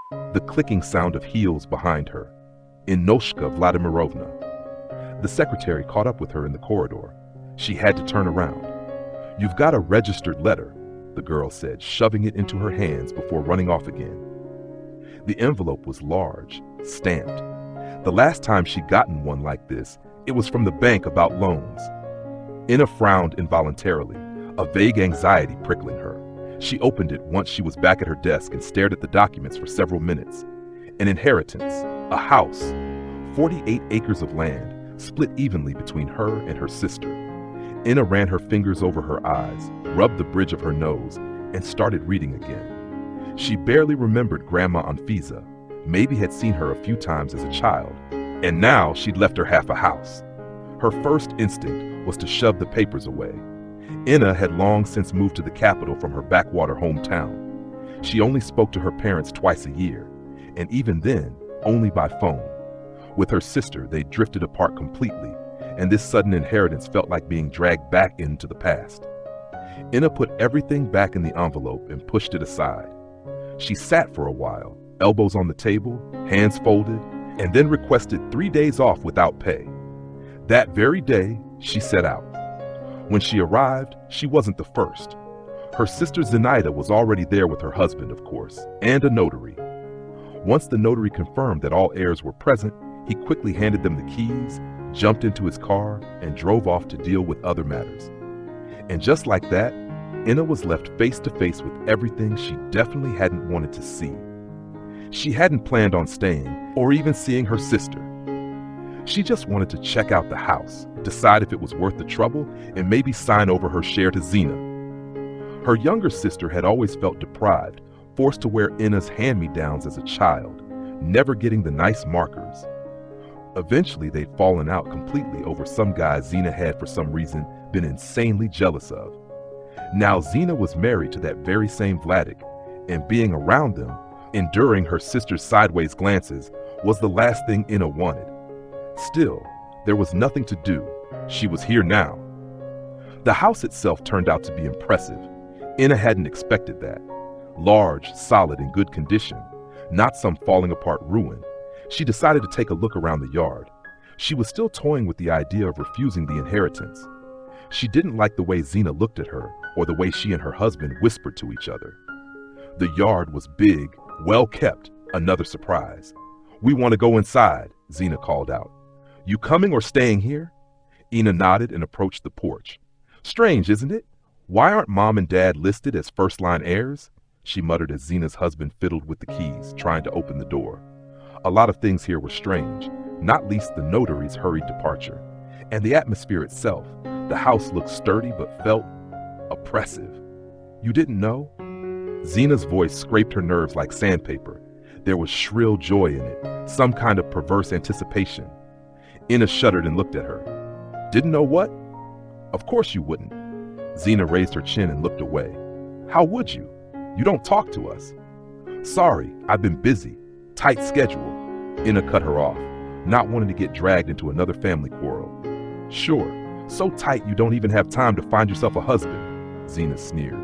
The clicking sound of heels behind her. Inoshka Vladimirovna. The secretary caught up with her in the corridor. She had to turn around. "You've got a registered letter," the girl said, shoving it into her hands before running off again. The envelope was large, stamped. The last time she'd gotten one like this, it was from the bank about loans. Inna frowned involuntarily, a vague anxiety prickling her. She opened it once she was back at her desk and stared at the documents for several minutes. An inheritance, a house, 48 acres of land, split evenly between her and her sister. Inna ran her fingers over her eyes, rubbed the bridge of her nose, and started reading again. She barely remembered Grandma Anfisa, maybe had seen her a few times as a child, and now she'd left her half a house. Her first instinct was to shove the papers away. Inna had long since moved to the capital from her backwater hometown. She only spoke to her parents twice a year, and even then, only by phone. With her sister, they drifted apart completely, and this sudden inheritance felt like being dragged back into the past. Inna put everything back in the envelope and pushed it aside. She sat for a while, elbows on the table, hands folded, and then requested 3 days off without pay. That very day, she set out. When she arrived, she wasn't the first. Her sister Zenaida was already there with her husband, of course, and a notary. Once the notary confirmed that all heirs were present, he quickly handed them the keys, jumped into his car, and drove off to deal with other matters. And just like that, Inna was left face to face with everything she definitely hadn't wanted to see. She hadn't planned on staying or even seeing her sister. She just wanted to check out the house, decide if it was worth the trouble, and maybe sign over her share to Zina. Her younger sister had always felt deprived, forced to wear Inna's hand-me-downs as a child, never getting the nice markers. Eventually, they'd fallen out completely over some guy Zina had, for some reason, been insanely jealous of. Now Zina was married to that very same Vladik, and being around them, enduring her sister's sideways glances, was the last thing Inna wanted. Still, there was nothing to do. She was here now. The house itself turned out to be impressive. Inna hadn't expected that. Large, solid, in good condition, not some falling apart ruin. She decided to take a look around the yard. She was still toying with the idea of refusing the inheritance. She didn't like the way Zina looked at her or the way she and her husband whispered to each other. The yard was big, well kept, another surprise. "We want to go inside," Zina called out. "You coming or staying here?" Inna nodded and approached the porch. "Strange, isn't it? Why aren't Mom and Dad listed as first-line heirs?" she muttered as Zina's husband fiddled with the keys, trying to open the door. A lot of things here were strange, not least the notary's hurried departure. And the atmosphere itself. The house looked sturdy but felt oppressive. "You didn't know?" Zina's voice scraped her nerves like sandpaper. There was shrill joy in it, some kind of perverse anticipation. Inna shuddered and looked at her. "Didn't know what?" "Of course you wouldn't." Zina raised her chin and looked away. "How would you? You don't talk to us." "Sorry, I've been busy. Tight schedule." Inna cut her off, not wanting to get dragged into another family quarrel. "Sure, so tight you don't even have time to find yourself a husband," Zina sneered.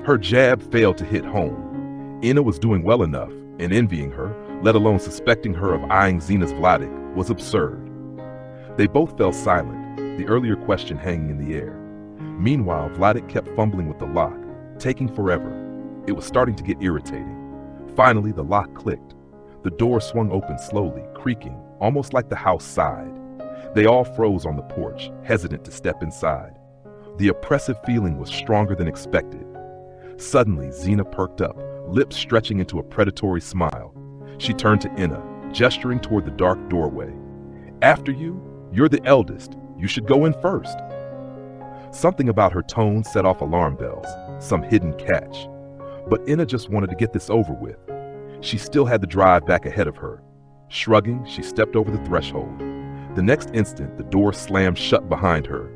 Her jab failed to hit home. Inna was doing well enough, and envying her, let alone suspecting her of eyeing Zina's Vladik, was absurd. They both fell silent, the earlier question hanging in the air. Meanwhile, Vladik kept fumbling with the lock, taking forever. It was starting to get irritating. Finally, the lock clicked. The door swung open slowly, creaking, almost like the house sighed. They all froze on the porch, hesitant to step inside. The oppressive feeling was stronger than expected. Suddenly, Zina perked up, lips stretching into a predatory smile. She turned to Inna, gesturing toward the dark doorway. "After you? You're the eldest. You should go in first." Something about her tone set off alarm bells, some hidden catch. But Inna just wanted to get this over with. She still had the drive back ahead of her. Shrugging, she stepped over the threshold. The next instant, the door slammed shut behind her,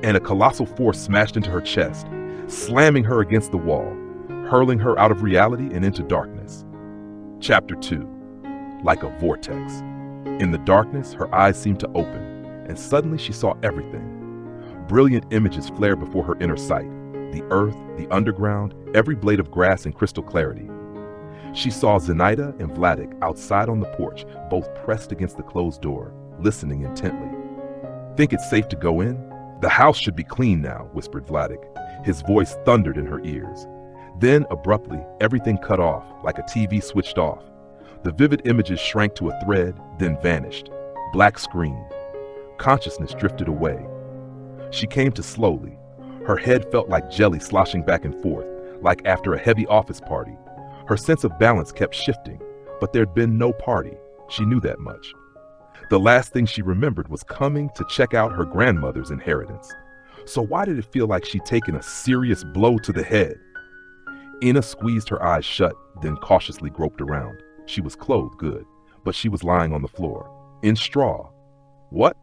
and a colossal force smashed into her chest, slamming her against the wall, hurling her out of reality and into darkness. Chapter 2. Like a vortex. In the darkness, her eyes seemed to open, and suddenly she saw everything. Brilliant images flared before her inner sight. The earth, the underground, every blade of grass in crystal clarity. She saw Zenaida and Vladik outside on the porch, both pressed against the closed door, listening intently. "Think it's safe to go in? The house should be clean now," whispered Vladik. His voice thundered in her ears. Then, abruptly, everything cut off, like a TV switched off. The vivid images shrank to a thread, then vanished. Black screen. Consciousness drifted away. She came to slowly. Her head felt like jelly sloshing back and forth, like after a heavy office party. Her sense of balance kept shifting, but there'd been no party. She knew that much. The last thing she remembered was coming to check out her grandmother's inheritance. So why did it feel like she'd taken a serious blow to the head? Ina squeezed her eyes shut, then cautiously groped around. She was clothed good, but she was lying on the floor, in straw. What?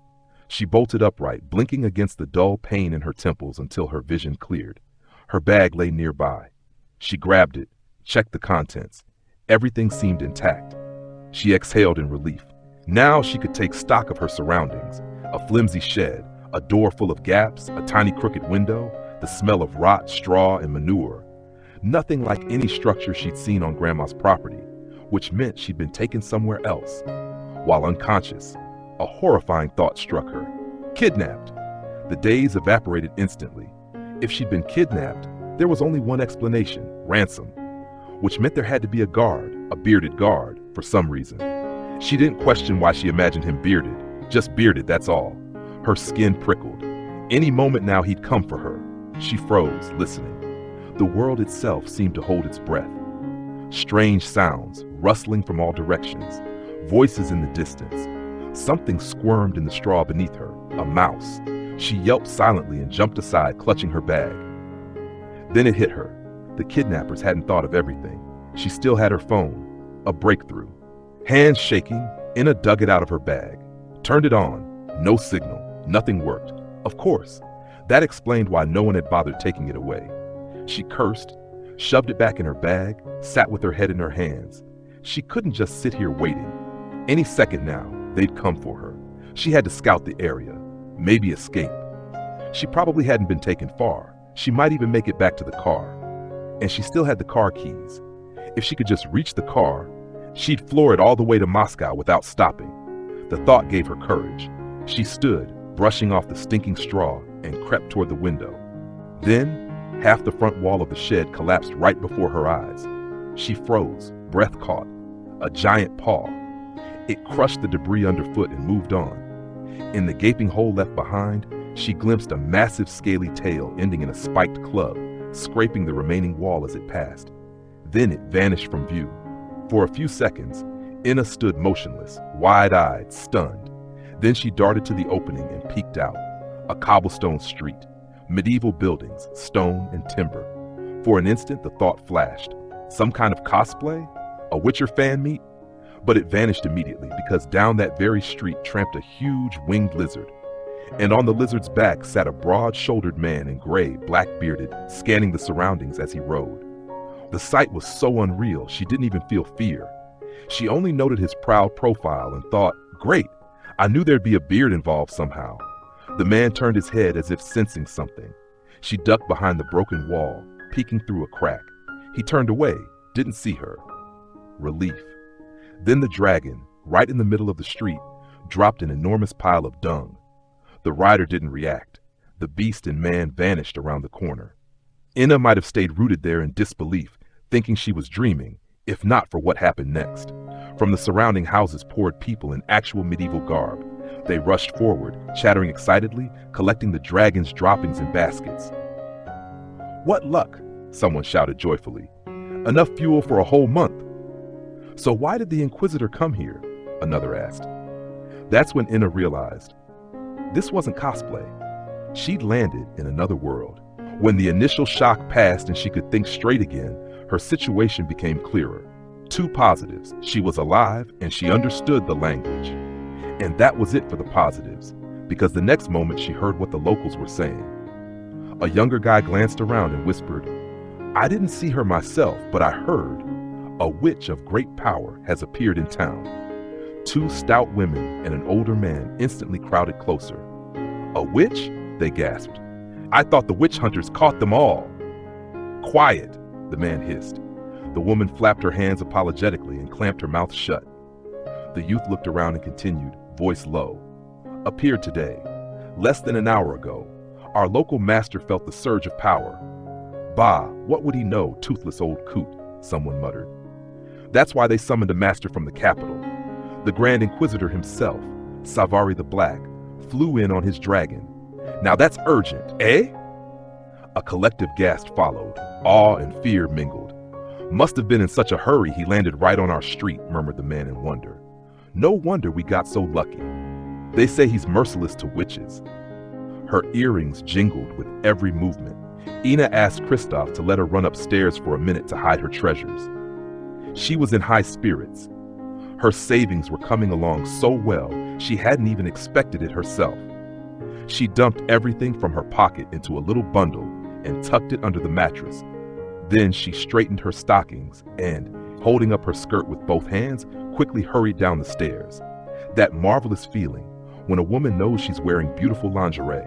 She bolted upright, blinking against the dull pain in her temples until her vision cleared. Her bag lay nearby. She grabbed it, checked the contents. Everything seemed intact. She exhaled in relief. Now she could take stock of her surroundings. A flimsy shed, a door full of gaps, a tiny crooked window, the smell of rot, straw, and manure. Nothing like any structure she'd seen on Grandma's property, which meant she'd been taken somewhere else. While unconscious, a horrifying thought struck her. Kidnapped. The days evaporated instantly. If she'd been kidnapped, there was only one explanation: ransom, which meant there had to be a guard, a bearded guard, for some reason. She didn't question why she imagined him bearded, just bearded, that's all. Her skin prickled. Any moment now he'd come for her. She froze, listening. The world itself seemed to hold its breath. Strange sounds, rustling from all directions, voices in the distance. Something squirmed in the straw beneath her, a mouse. She yelped silently and jumped aside, clutching her bag. Then it hit her. The kidnappers hadn't thought of everything. She still had her phone. A breakthrough. Hands shaking, Ina dug it out of her bag. Turned it on. No signal. Nothing worked. Of course. That explained why no one had bothered taking it away. She cursed, shoved it back in her bag, sat with her head in her hands. She couldn't just sit here waiting. Any second now, they'd come for her. She had to scout the area, maybe escape. She probably hadn't been taken far. She might even make it back to the car. And she still had the car keys. If she could just reach the car, she'd floor it all the way to Moscow without stopping. The thought gave her courage. She stood, brushing off the stinking straw, and crept toward the window. Then, half the front wall of the shed collapsed right before her eyes. She froze, breath caught. A giant paw. It crushed the debris underfoot and moved on. In the gaping hole left behind, she glimpsed a massive scaly tail ending in a spiked club, scraping the remaining wall as it passed. Then it vanished from view. For a few seconds, Ina stood motionless, wide-eyed, stunned. Then she darted to the opening and peeked out. A cobblestone street, medieval buildings, stone and timber. For an instant, the thought flashed. Some kind of cosplay? A Witcher fan meet? But it vanished immediately because down that very street tramped a huge winged lizard. And on the lizard's back sat a broad-shouldered man in gray, black-bearded, scanning the surroundings as he rode. The sight was so unreal, she didn't even feel fear. She only noted his proud profile and thought, great, I knew there'd be a beard involved somehow. The man turned his head as if sensing something. She ducked behind the broken wall, peeking through a crack. He turned away, didn't see her. Relief. Then the dragon, right in the middle of the street, dropped an enormous pile of dung. The rider didn't react. The beast and man vanished around the corner. Ina might have stayed rooted there in disbelief, thinking she was dreaming, if not for what happened next. From the surrounding houses poured people in actual medieval garb. They rushed forward, chattering excitedly, collecting the dragon's droppings in baskets. "What luck!" someone shouted joyfully. "Enough fuel for a whole month." "So why did the Inquisitor come here?" another asked. That's when Ina realized. This wasn't cosplay. She'd landed in another world. When the initial shock passed and she could think straight again, her situation became clearer. Two positives: she was alive and she understood the language. And that was it for the positives, because the next moment she heard what the locals were saying. A younger guy glanced around and whispered, "I didn't see her myself, but I heard a witch of great power has appeared in town." Two stout women and an older man instantly crowded closer. "A witch?" they gasped. "I thought the witch hunters caught them all." "Quiet," the man hissed. The woman flapped her hands apologetically and clamped her mouth shut. The youth looked around and continued, voice low. Appeared today, less than an hour ago. Our local master felt the surge of power. Bah, what would he know, toothless old coot, someone muttered. That's why they summoned a master from the capital. The Grand Inquisitor himself, Savari the Black, flew in on his dragon. Now that's urgent, eh? A collective gasp followed. Awe and fear mingled. Must have been in such a hurry he landed right on our street, murmured the man in wonder. No wonder we got so lucky. They say he's merciless to witches. Her earrings jingled with every movement. Ina asked Kristoff to let her run upstairs for a minute to hide her treasures. She was in high spirits. Her savings were coming along so well, she hadn't even expected it herself. She dumped everything from her pocket into a little bundle and tucked it under the mattress. Then she straightened her stockings and, holding up her skirt with both hands, quickly hurried down the stairs. That marvelous feeling when a woman knows she's wearing beautiful lingerie.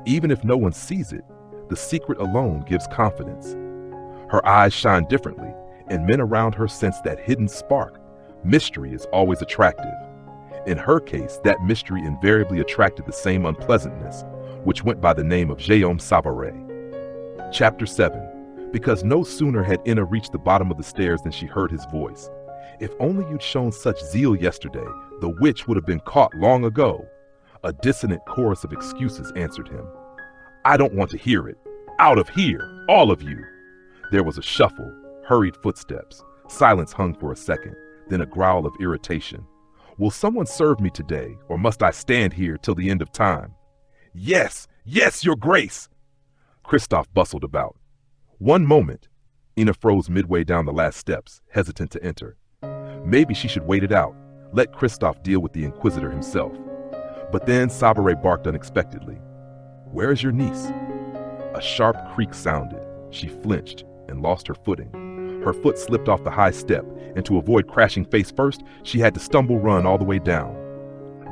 Even if no one sees it, the secret alone gives confidence. Her eyes shine differently, and men around her sense that hidden spark. Mystery is always attractive. In her case, that mystery invariably attracted the same unpleasantness, which went by the name of Guillaume Savary. Chapter 7. Because no sooner had Ina reached the bottom of the stairs than she heard his voice. If only you'd shown such zeal yesterday, the witch would have been caught long ago. A dissonant chorus of excuses answered him. I don't want to hear it. Out of here, all of you. There was a shuffle, hurried footsteps. Silence hung for a second, then a growl of irritation. Will someone serve me today, or must I stand here till the end of time? Yes, yes, your grace! Kristoff bustled about. One moment. Ina froze midway down the last steps, hesitant to enter. Maybe she should wait it out, let Kristoff deal with the Inquisitor himself. But then Savary barked unexpectedly. Where is your niece? A sharp creak sounded. She flinched and lost her footing. Her foot slipped off the high step, and to avoid crashing face first, she had to stumble run all the way down.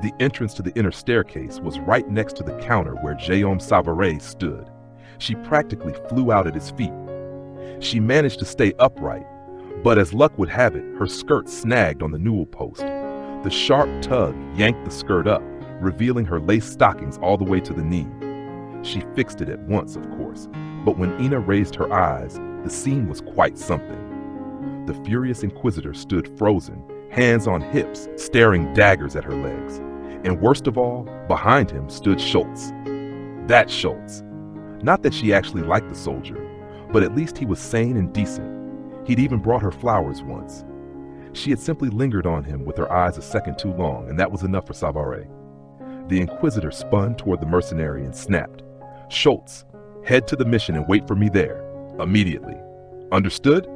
The entrance to the inner staircase was right next to the counter where Guillaume Savary stood. She practically flew out at his feet. She managed to stay upright, but as luck would have it, her skirt snagged on the newel post. The sharp tug yanked the skirt up, revealing her lace stockings all the way to the knee. She fixed it at once, of course, but when Ina raised her eyes, the scene was quite something. The furious Inquisitor stood frozen, hands on hips, staring daggers at her legs. And worst of all, behind him stood Schultz. That Schultz. Not that she actually liked the soldier, but at least he was sane and decent. He'd even brought her flowers once. She had simply lingered on him with her eyes a second too long, and that was enough for Savary. The Inquisitor spun toward the mercenary and snapped. Schultz, head to the mission and wait for me there. Immediately. Understood?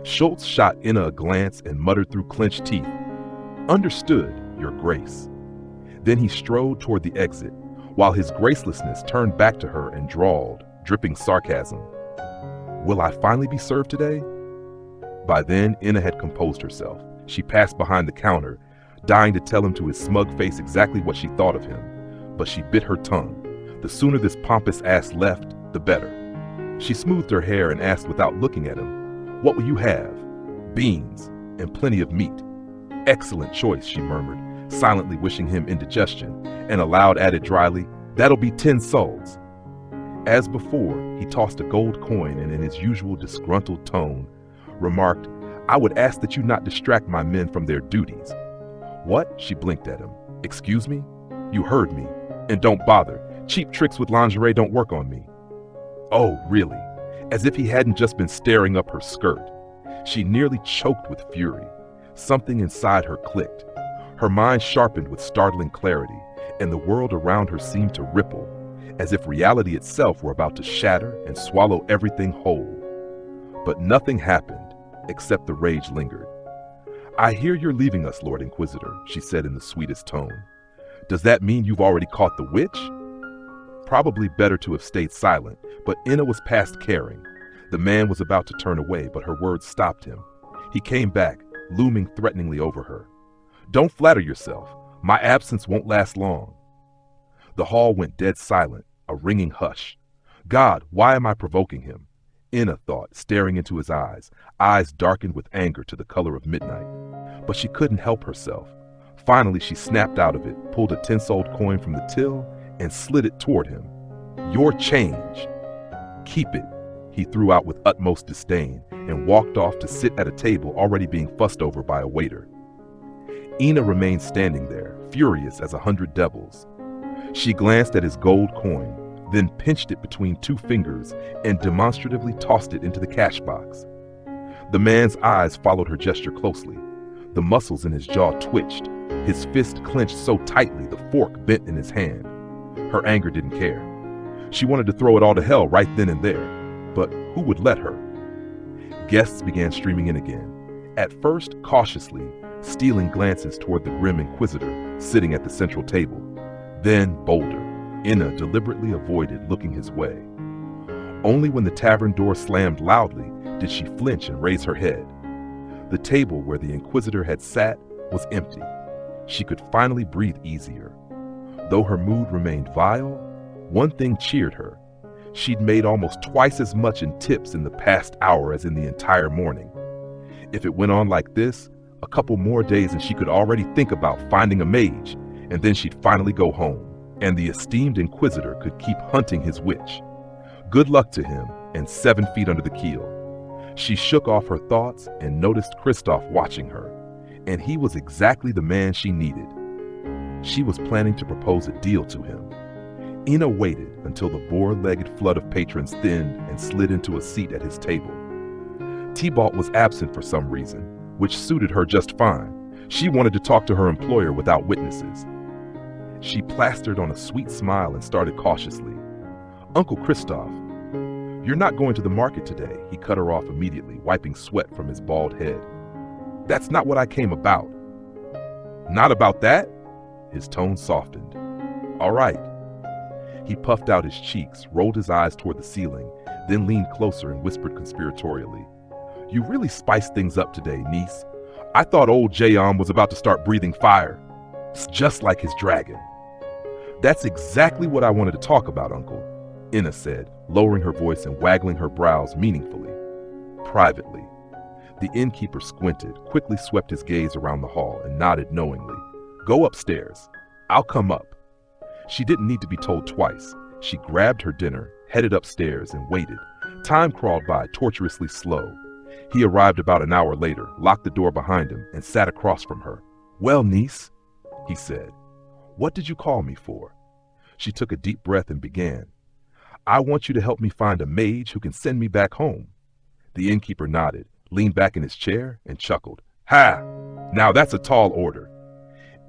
Schultz shot Ina a glance and muttered through clenched teeth. Understood, your grace. Then he strode toward the exit, while his gracelessness turned back to her and drawled, dripping sarcasm. Will I finally be served today? By then, Ina had composed herself. She passed behind the counter, dying to tell him to his smug face exactly what she thought of him. But she bit her tongue. The sooner this pompous ass left, the better. She smoothed her hair and asked without looking at him, What will you have? Beans, and plenty of meat. Excellent choice, she murmured, silently wishing him indigestion, and aloud added dryly, That'll be 10 sols. As before, he tossed a gold coin and in his usual disgruntled tone, remarked, I would ask that you not distract my men from their duties. What? She blinked at him. Excuse me? You heard me. And don't bother. Cheap tricks with lingerie don't work on me. Oh, really? As if he hadn't just been staring up her skirt. She nearly choked with fury. Something inside her clicked. Her mind sharpened with startling clarity, and the world around her seemed to ripple, as if reality itself were about to shatter and swallow everything whole. But nothing happened, except the rage lingered. I hear you're leaving us, Lord Inquisitor, she said in the sweetest tone. Does that mean you've already caught the witch? Probably better to have stayed silent, but Ina was past caring. The man was about to turn away, but her words stopped him. He came back, looming threateningly over her. Don't flatter yourself. My absence won't last long. The hall went dead silent, a ringing hush. God, why am I provoking him? Inna thought, staring into his eyes darkened with anger to the color of midnight. But she couldn't help herself. Finally, she snapped out of it, pulled a 10-soled coin from the till, and slid it toward him. "Your change." "Keep it," he threw out with utmost disdain, and walked off to sit at a table already being fussed over by a waiter. Inna remained standing there, furious as 100 devils. She glanced at his gold coin, then pinched it between 2 fingers and demonstratively tossed it into the cash box. The man's eyes followed her gesture closely. The muscles in his jaw twitched. His fist clenched so tightly the fork bent in his hand. Her anger didn't care. She wanted to throw it all to hell right then and there, but who would let her? Guests began streaming in again, at first cautiously, stealing glances toward the grim inquisitor sitting at the central table. Then bolder, Inna deliberately avoided looking his way. Only when the tavern door slammed loudly did she flinch and raise her head. The table where the inquisitor had sat was empty. She could finally breathe easier. Though her mood remained vile, one thing cheered her. She'd made almost twice as much in tips in the past hour as in the entire morning. If it went on like this, a couple more days and she could already think about finding a mage, and then she'd finally go home, and the esteemed inquisitor could keep hunting his witch. Good luck to him, and 7 feet under the keel. She shook off her thoughts and noticed Kristoff watching her, and he was exactly the man she needed. She was planning to propose a deal to him. Inna waited until the boar-legged flood of patrons thinned and slid into a seat at his table. Tybalt was absent for some reason, which suited her just fine. She wanted to talk to her employer without witnesses. She plastered on a sweet smile and started cautiously. "Uncle Kristoff, you're not going to the market today," he cut her off immediately, wiping sweat from his bald head. "That's not what I came about." "Not about that?" His tone softened. "All right." He puffed out his cheeks, rolled his eyes toward the ceiling, then leaned closer and whispered conspiratorially, "You really spiced things up today, niece. I thought old Jayon was about to start breathing fire. It's just like his dragon." "That's exactly what I wanted to talk about, Uncle," Inna said, lowering her voice and waggling her brows meaningfully. "Privately." The innkeeper squinted, quickly swept his gaze around the hall, and nodded knowingly. "Go upstairs. I'll come up." She didn't need to be told twice. She grabbed her dinner, headed upstairs, and waited. Time crawled by, tortuously slow. He arrived about an hour later, locked the door behind him, and sat across from her. "Well, niece," he said, "what did you call me for?" She took a deep breath and began. "I want you to help me find a mage who can send me back home." The innkeeper nodded, leaned back in his chair, and chuckled. "Ha! Now that's a tall order."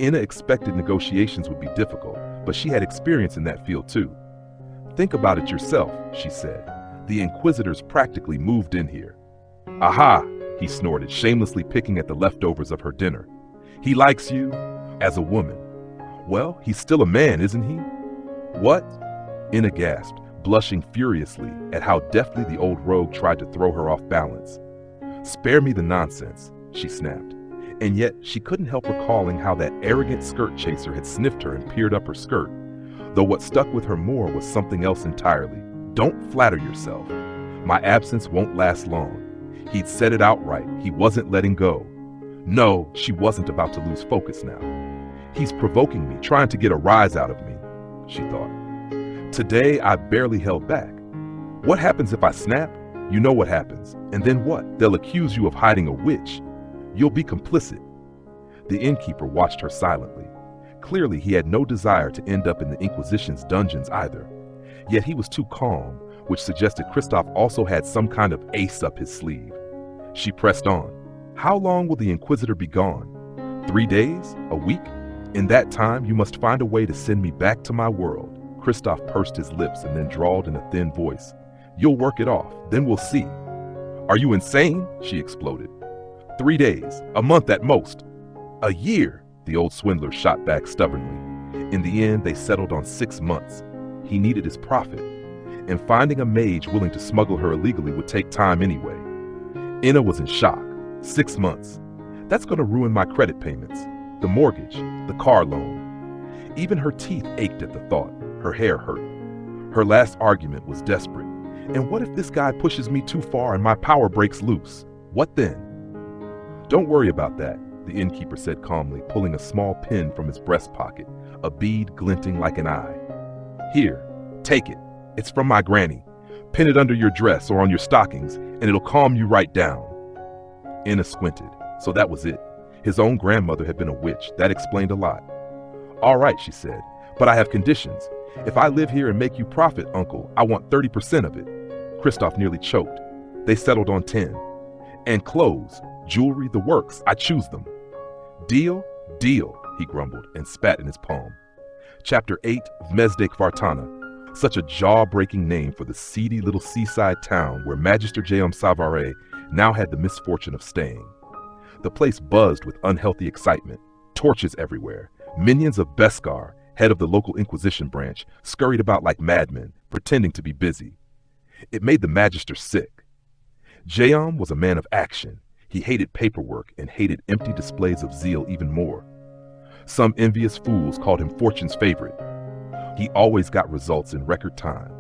Inna expected negotiations would be difficult, but she had experience in that field too. "Think about it yourself," she said. "The inquisitors practically moved in here." "Aha!" he snorted, shamelessly picking at the leftovers of her dinner. "He likes you as a woman." "Well, he's still a man, isn't he?" "What?" Inna gasped, blushing furiously at how deftly the old rogue tried to throw her off balance. "Spare me the nonsense," she snapped. And yet she couldn't help recalling how that arrogant skirt chaser had sniffed her and peered up her skirt, though what stuck with her more was something else entirely. "Don't flatter yourself. My absence won't last long." He'd said it outright. He wasn't letting go. No, she wasn't about to lose focus now. "He's provoking me, trying to get a rise out of me," she thought. "Today I barely held back. What happens if I snap? You know what happens. And then what? They'll accuse you of hiding a witch. You'll be complicit." The innkeeper watched her silently. Clearly he had no desire to end up in the Inquisition's dungeons either. Yet he was too calm, which suggested Kristoff also had some kind of ace up his sleeve. She pressed on. "How long will the Inquisitor be gone? 3 days? A week? In that time you must find a way to send me back to my world." Kristoff pursed his lips and then drawled in a thin voice. "You'll work it off, then we'll see." "Are you insane?" she exploded. 3 days, a month at most. A year, the old swindler shot back stubbornly. In the end, they settled on 6 months. He needed his profit, and finding a mage willing to smuggle her illegally would take time anyway. Inna was in shock. 6 months. That's going to ruin my credit payments, the mortgage, the car loan. Even her teeth ached at the thought. Her hair hurt. Her last argument was desperate, And what if this guy pushes me too far and my power breaks loose? What then? Don't worry about that, the innkeeper said calmly, pulling a small pin from his breast pocket, a bead glinting like an eye. Here, take it. It's from my granny. Pin it under your dress or on your stockings, and it'll calm you right down. Enna squinted. So that was it. His own grandmother had been a witch. That explained a lot. All right, she said, but I have conditions. If I live here and make you profit, uncle, I want 30% of it. Kristoff nearly choked. They settled on 10. And clothes, jewelry, the works, I choose them. Deal? Deal, he grumbled and spat in his palm. Chapter 8 of Mezde Kvartana, such a jaw-breaking name for the seedy little seaside town where Magister Jeom Savare now had the misfortune of staying. The place buzzed with unhealthy excitement, torches everywhere. Minions of Beskar, head of the local Inquisition branch, scurried about like madmen, pretending to be busy. It made the Magister sick. Jeom was a man of action. He hated paperwork and hated empty displays of zeal even more. Some envious fools called him Fortune's favorite. He always got results in record time.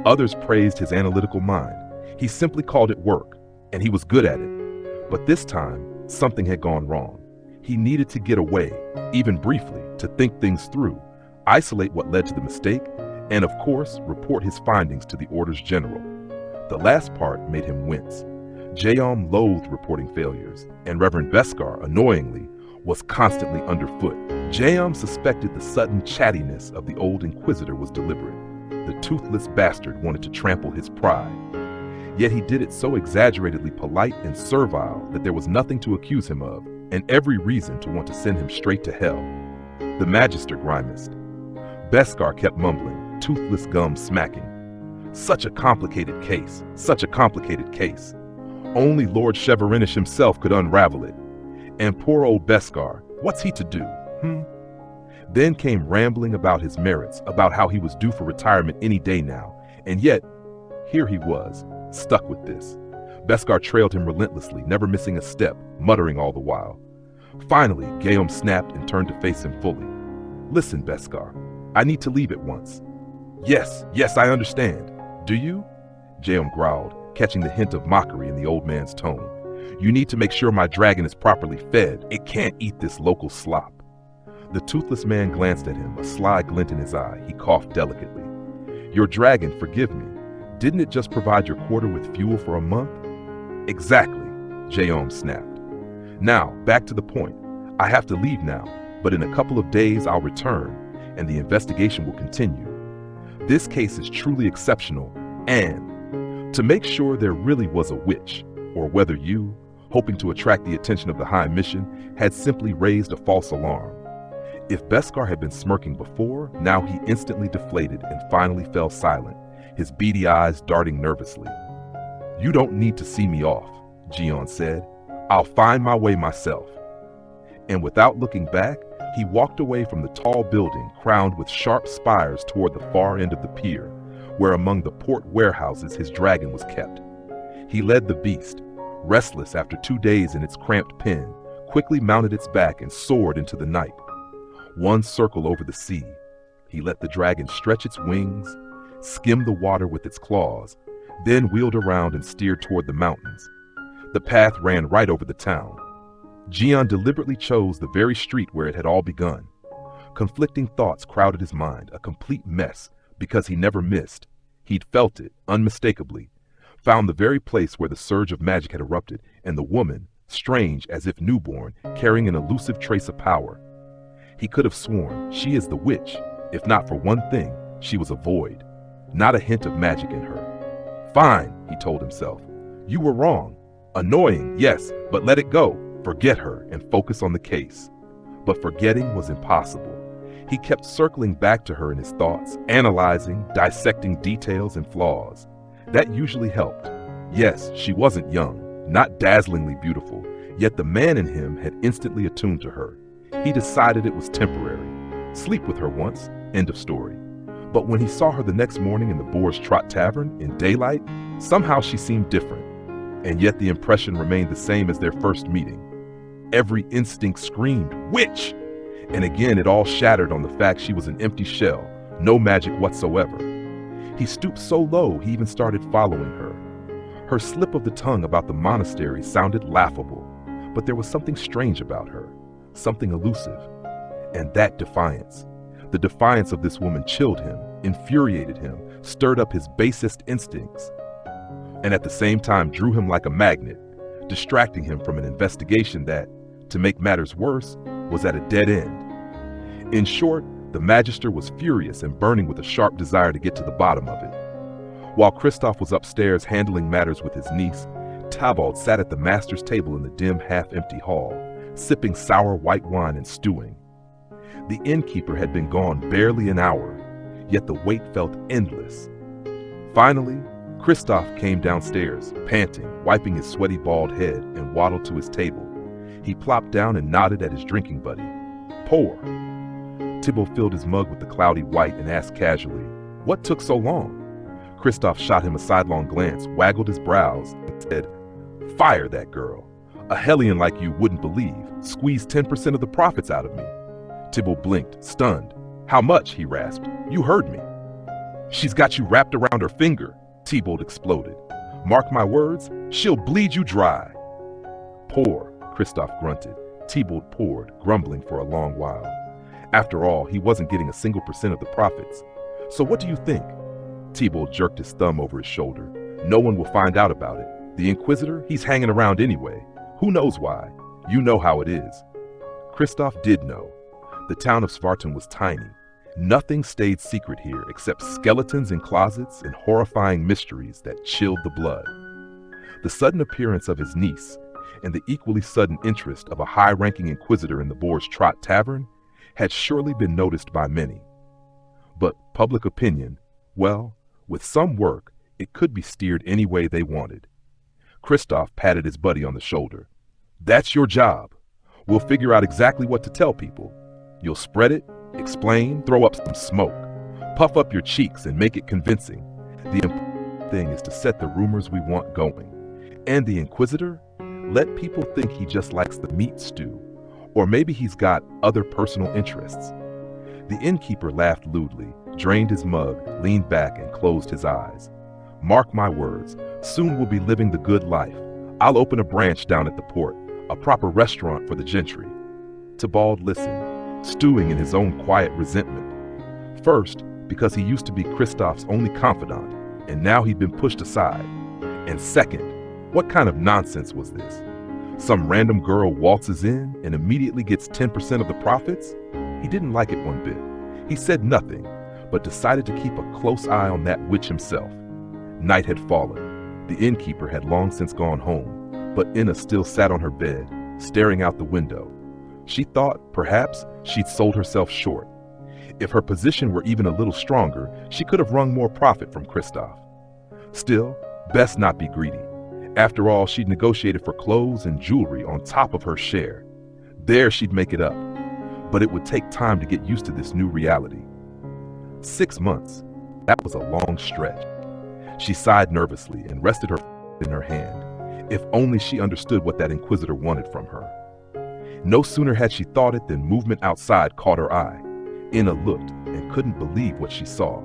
Others praised his analytical mind. He simply called it work, and he was good at it. But this time, something had gone wrong. He needed to get away, even briefly, to think things through, isolate what led to the mistake, and of course, report his findings to the Orders General. The last part made him wince. Jeom loathed reporting failures, and Reverend Beskar, annoyingly, was constantly underfoot. Jeom suspected the sudden chattiness of the old Inquisitor was deliberate. The toothless bastard wanted to trample his pride. Yet he did it so exaggeratedly polite and servile that there was nothing to accuse him of, and every reason to want to send him straight to hell. The Magister grimaced. Beskar kept mumbling, toothless gums smacking. Such a complicated case, such a complicated case. Only Lord Cheverinish himself could unravel it. And poor old Beskar, what's he to do? Then came rambling about his merits, about how he was due for retirement any day now, and yet, here he was, stuck with this. Beskar trailed him relentlessly, never missing a step, muttering all the while. Finally, Jeom snapped and turned to face him fully. Listen, Beskar, I need to leave at once. Yes, I understand. Do you? Jeom growled, catching the hint of mockery in the old man's tone. You need to make sure my dragon is properly fed. It can't eat this local slop. The toothless man glanced at him, a sly glint in his eye. He coughed delicately. Your dragon, forgive me. Didn't it just provide your quarter with fuel for a month? Exactly, Jeom snapped. Now, back to the point. I have to leave now, but in a couple of days I'll return, and the investigation will continue. This case is truly exceptional, and to make sure there really was a witch, or whether you, hoping to attract the attention of the High Mission, had simply raised a false alarm. If Beskar had been smirking before, now he instantly deflated and finally fell silent, his beady eyes darting nervously. You don't need to see me off, Jeom said. I'll find my way myself. And without looking back, he walked away from the tall building crowned with sharp spires toward the far end of the pier, where among the port warehouses his dragon was kept. He led the beast, restless after 2 days in its cramped pen, quickly mounted its back and soared into the night. One circle over the sea, he let the dragon stretch its wings, skim the water with its claws, then wheeled around and steered toward the mountains. The path ran right over the town. Jeom deliberately chose the very street where it had all begun. Conflicting thoughts crowded his mind, a complete mess, because he never missed. He'd felt it, unmistakably, found the very place where the surge of magic had erupted, and the woman, strange as if newborn, carrying an elusive trace of power. He could have sworn, she is the witch. If not for one thing, she was a void. Not a hint of magic in her. Fine, he told himself. You were wrong. Annoying, yes, but let it go. Forget her and focus on the case. But forgetting was impossible. He kept circling back to her in his thoughts, analyzing, dissecting details and flaws. That usually helped. Yes, she wasn't young, not dazzlingly beautiful, yet the man in him had instantly attuned to her. He decided it was temporary. Sleep with her once, end of story. But when he saw her the next morning in the Boar's Trot Tavern, in daylight, somehow she seemed different. And yet the impression remained the same as their first meeting. Every instinct screamed, witch! And again it all shattered on the fact she was an empty shell, no magic whatsoever. He stooped so low he even started following her. Her slip of the tongue about the monastery sounded laughable, but there was something strange about her, something elusive. And that defiance. The defiance of this woman chilled him, infuriated him, stirred up his basest instincts, and at the same time drew him like a magnet, distracting him from an investigation that, to make matters worse, was at a dead end. In short, the Magister was furious and burning with a sharp desire to get to the bottom of it. While Kristoff was upstairs handling matters with his niece, Tybalt sat at the master's table in the dim, half-empty hall, sipping sour white wine and stewing. The innkeeper had been gone barely an hour, yet the wait felt endless. Finally, Kristoff came downstairs, panting, wiping his sweaty bald head, and waddled to his table. He plopped down and nodded at his drinking buddy. Pour. Thibault filled his mug with the cloudy white and asked casually, "What took so long?" Kristoff shot him a sidelong glance, waggled his brows, and said, "Fire that girl. A hellion like you wouldn't believe. Squeezed 10% of the profits out of me." Thibault blinked, stunned. "How much?" he rasped. "You heard me." "She's got you wrapped around her finger," Thibault exploded. "Mark my words, she'll bleed you dry." "Pour," Kristoff grunted. Thibault poured, grumbling for a long while. After all, he wasn't getting a single percent of the profits. "So what do you think?" Thibault jerked his thumb over his shoulder. "No one will find out about it. The Inquisitor, he's hanging around anyway. Who knows why? You know how it is." Kristoff did know. The town of Svartalfheim was tiny. Nothing stayed secret here except skeletons in closets and horrifying mysteries that chilled the blood. The sudden appearance of his niece and the equally sudden interest of a high-ranking Inquisitor in the Boar's Trot Tavern had surely been noticed by many. But public opinion, well, with some work, it could be steered any way they wanted. Kristoff patted his buddy on the shoulder. "That's your job. We'll figure out exactly what to tell people. You'll spread it, explain, throw up some smoke, puff up your cheeks and make it convincing. The important thing is to set the rumors we want going. And the Inquisitor? Let people think he just likes the meat stew, or maybe he's got other personal interests." The innkeeper laughed lewdly, drained his mug, leaned back and closed his eyes. "Mark my words, soon we'll be living the good life. I'll open a branch down at the port, a proper restaurant for the gentry." Tybalt listened, stewing in his own quiet resentment. First, because he used to be Kristoff's only confidant, and now he'd been pushed aside. And second, what kind of nonsense was this? Some random girl waltzes in and immediately gets 10% of the profits? He didn't like it one bit. He said nothing, but decided to keep a close eye on that witch himself. Night had fallen. The innkeeper had long since gone home, but Inna still sat on her bed, staring out the window. She thought, perhaps, she'd sold herself short. If her position were even a little stronger, she could have wrung more profit from Kristoff. Still, best not be greedy. After all, she'd negotiated for clothes and jewelry on top of her share. There she'd make it up. But it would take time to get used to this new reality. 6 months. That was a long stretch. She sighed nervously and rested her in her hand. If only she understood what that Inquisitor wanted from her. No sooner had she thought it than movement outside caught her eye. Inna looked and couldn't believe what she saw.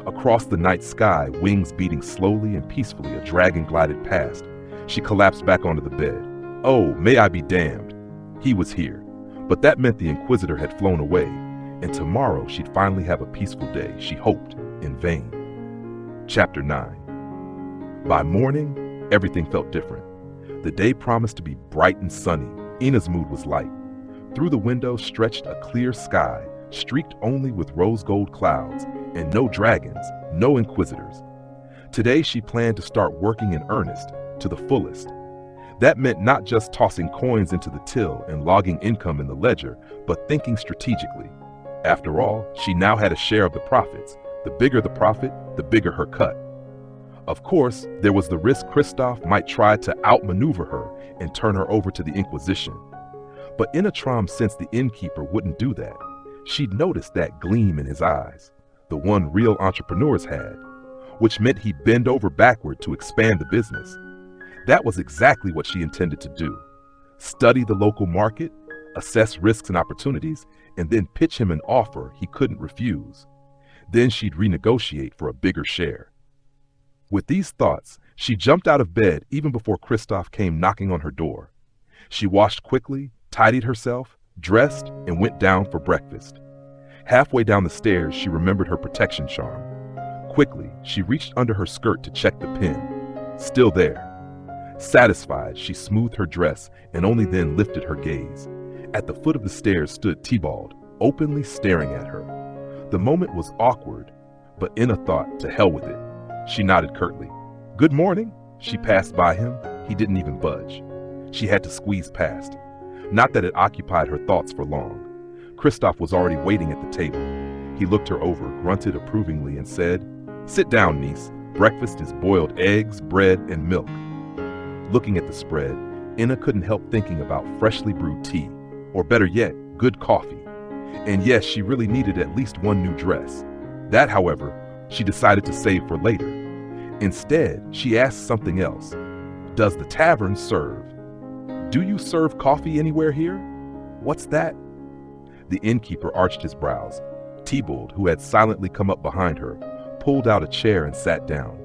Across the night sky, wings beating slowly and peacefully, a dragon glided past. She collapsed back onto the bed. Oh, may I be damned. He was here. But that meant the Inquisitor had flown away, and tomorrow she'd finally have a peaceful day, she hoped, in vain. Chapter 9. By morning, everything felt different. The day promised to be bright and sunny. Inna's mood was light. Through the window stretched a clear sky, streaked only with rose gold clouds, and no dragons, no Inquisitors. Today she planned to start working in earnest, to the fullest. That meant not just tossing coins into the till and logging income in the ledger, but thinking strategically. After all, she now had a share of the profits. The bigger the profit, the bigger her cut. Of course, there was the risk Kristoff might try to outmaneuver her and turn her over to the Inquisition. But Inna Trom sensed the innkeeper wouldn't do that. She'd noticed that gleam in his eyes, the one real entrepreneurs had, which meant he'd bend over backward to expand the business. That was exactly what she intended to do. Study the local market, assess risks and opportunities, and then pitch him an offer he couldn't refuse. Then she'd renegotiate for a bigger share. With these thoughts, she jumped out of bed even before Christoph came knocking on her door. She washed quickly, tidied herself, dressed, and went down for breakfast. Halfway down the stairs, she remembered her protection charm. Quickly, she reached under her skirt to check the pin. Still there. Satisfied, she smoothed her dress and only then lifted her gaze. At the foot of the stairs stood Tybalt, openly staring at her. The moment was awkward, but Inna thought, to hell with it. She nodded curtly. Good morning. She passed by him. He didn't even budge. She had to squeeze past. Not that it occupied her thoughts for long. Christoph was already waiting at the table. He looked her over, grunted approvingly, and said, Sit down, niece. Breakfast is boiled eggs, bread, and milk. Looking at the spread, Inna couldn't help thinking about freshly brewed tea, or better yet, good coffee. And yes, she really needed at least one new dress. That, however, she decided to save for later. Instead, she asked something else. Does the tavern serve? Do you serve coffee anywhere here? What's that? The innkeeper arched his brows. Tybalt, who had silently come up behind her, pulled out a chair and sat down.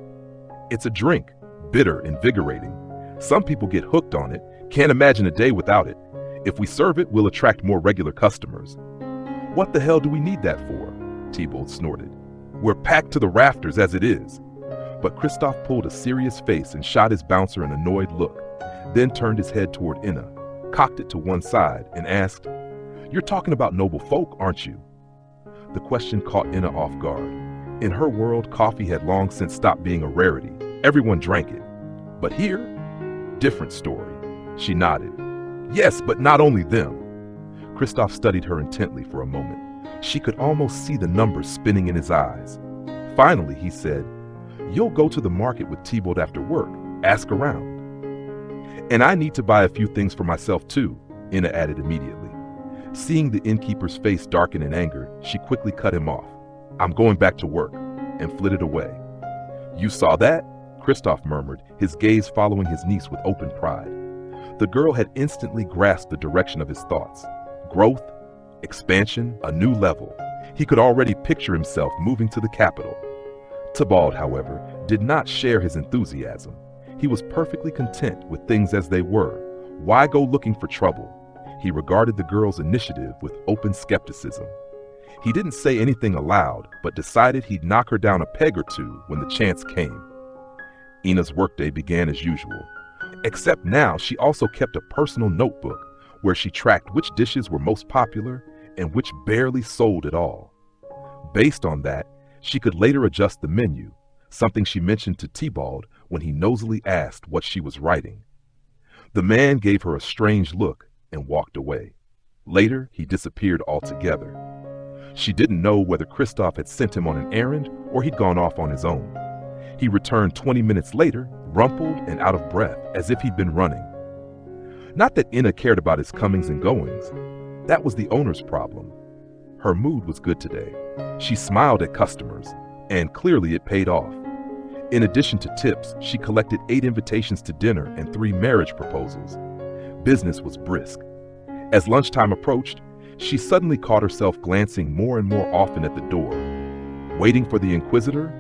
It's a drink, bitter, invigorating. Some people get hooked on it, can't imagine a day without it. If we serve it, we'll attract more regular customers. What the hell do we need that for? Tybalt snorted. We're packed to the rafters as it is. But Christoph pulled a serious face and shot his bouncer an annoyed look, then turned his head toward Inna, cocked it to one side, and asked, You're talking about noble folk, aren't you? The question caught Inna off guard. In her world, coffee had long since stopped being a rarity. Everyone drank it. But here, different story. She nodded. Yes, but not only them. Christoph studied her intently for a moment. She could almost see the numbers spinning in his eyes. Finally, he said, You'll go to the market with Tybalt after work. Ask around. And I need to buy a few things for myself too, Inna added immediately. Seeing the innkeeper's face darken in anger, she quickly cut him off. I'm going back to work, and flitted away. You saw that? Christoph murmured, his gaze following his niece with open pride. The girl had instantly grasped the direction of his thoughts. Growth, expansion, a new level. He could already picture himself moving to the capital. Tybalt, however, did not share his enthusiasm. He was perfectly content with things as they were. Why go looking for trouble? He regarded the girl's initiative with open skepticism. He didn't say anything aloud, but decided he'd knock her down a peg or two when the chance came. Inna's workday began as usual, except now she also kept a personal notebook where she tracked which dishes were most popular and which barely sold at all. Based on that, she could later adjust the menu, something she mentioned to Tybalt when he nosily asked what she was writing. The man gave her a strange look and walked away. Later, he disappeared altogether. She didn't know whether Christoph had sent him on an errand or he'd gone off on his own. He returned 20 minutes later, rumpled and out of breath, as if he'd been running. Not that Inna cared about his comings and goings. That was the owner's problem. Her mood was good today. She smiled at customers, and clearly it paid off. In addition to tips, she collected 8 invitations to dinner and 3 marriage proposals. Business was brisk. As lunchtime approached, she suddenly caught herself glancing more and more often at the door. Waiting for the Inquisitor?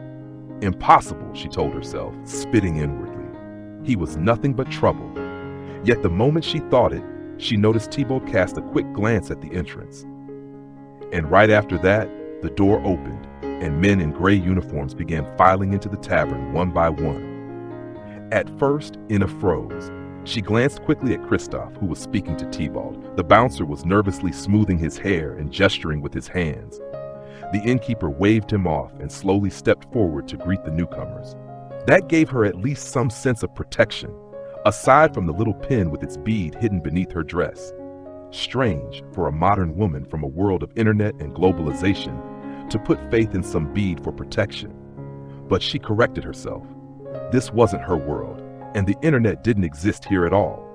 Impossible, she told herself, spitting inwardly. He was nothing but trouble. Yet the moment she thought it, she noticed Tybalt cast a quick glance at the entrance. And right after that, the door opened, and men in gray uniforms began filing into the tavern one by one. At first, Inna froze. She glanced quickly at Christoph, who was speaking to Tybalt. The bouncer was nervously smoothing his hair and gesturing with his hands. The innkeeper waved him off and slowly stepped forward to greet the newcomers. That gave her at least some sense of protection, aside from the little pin with its bead hidden beneath her dress. Strange for a modern woman from a world of internet and globalization to put faith in some bead for protection. But she corrected herself. This wasn't her world, and the internet didn't exist here at all.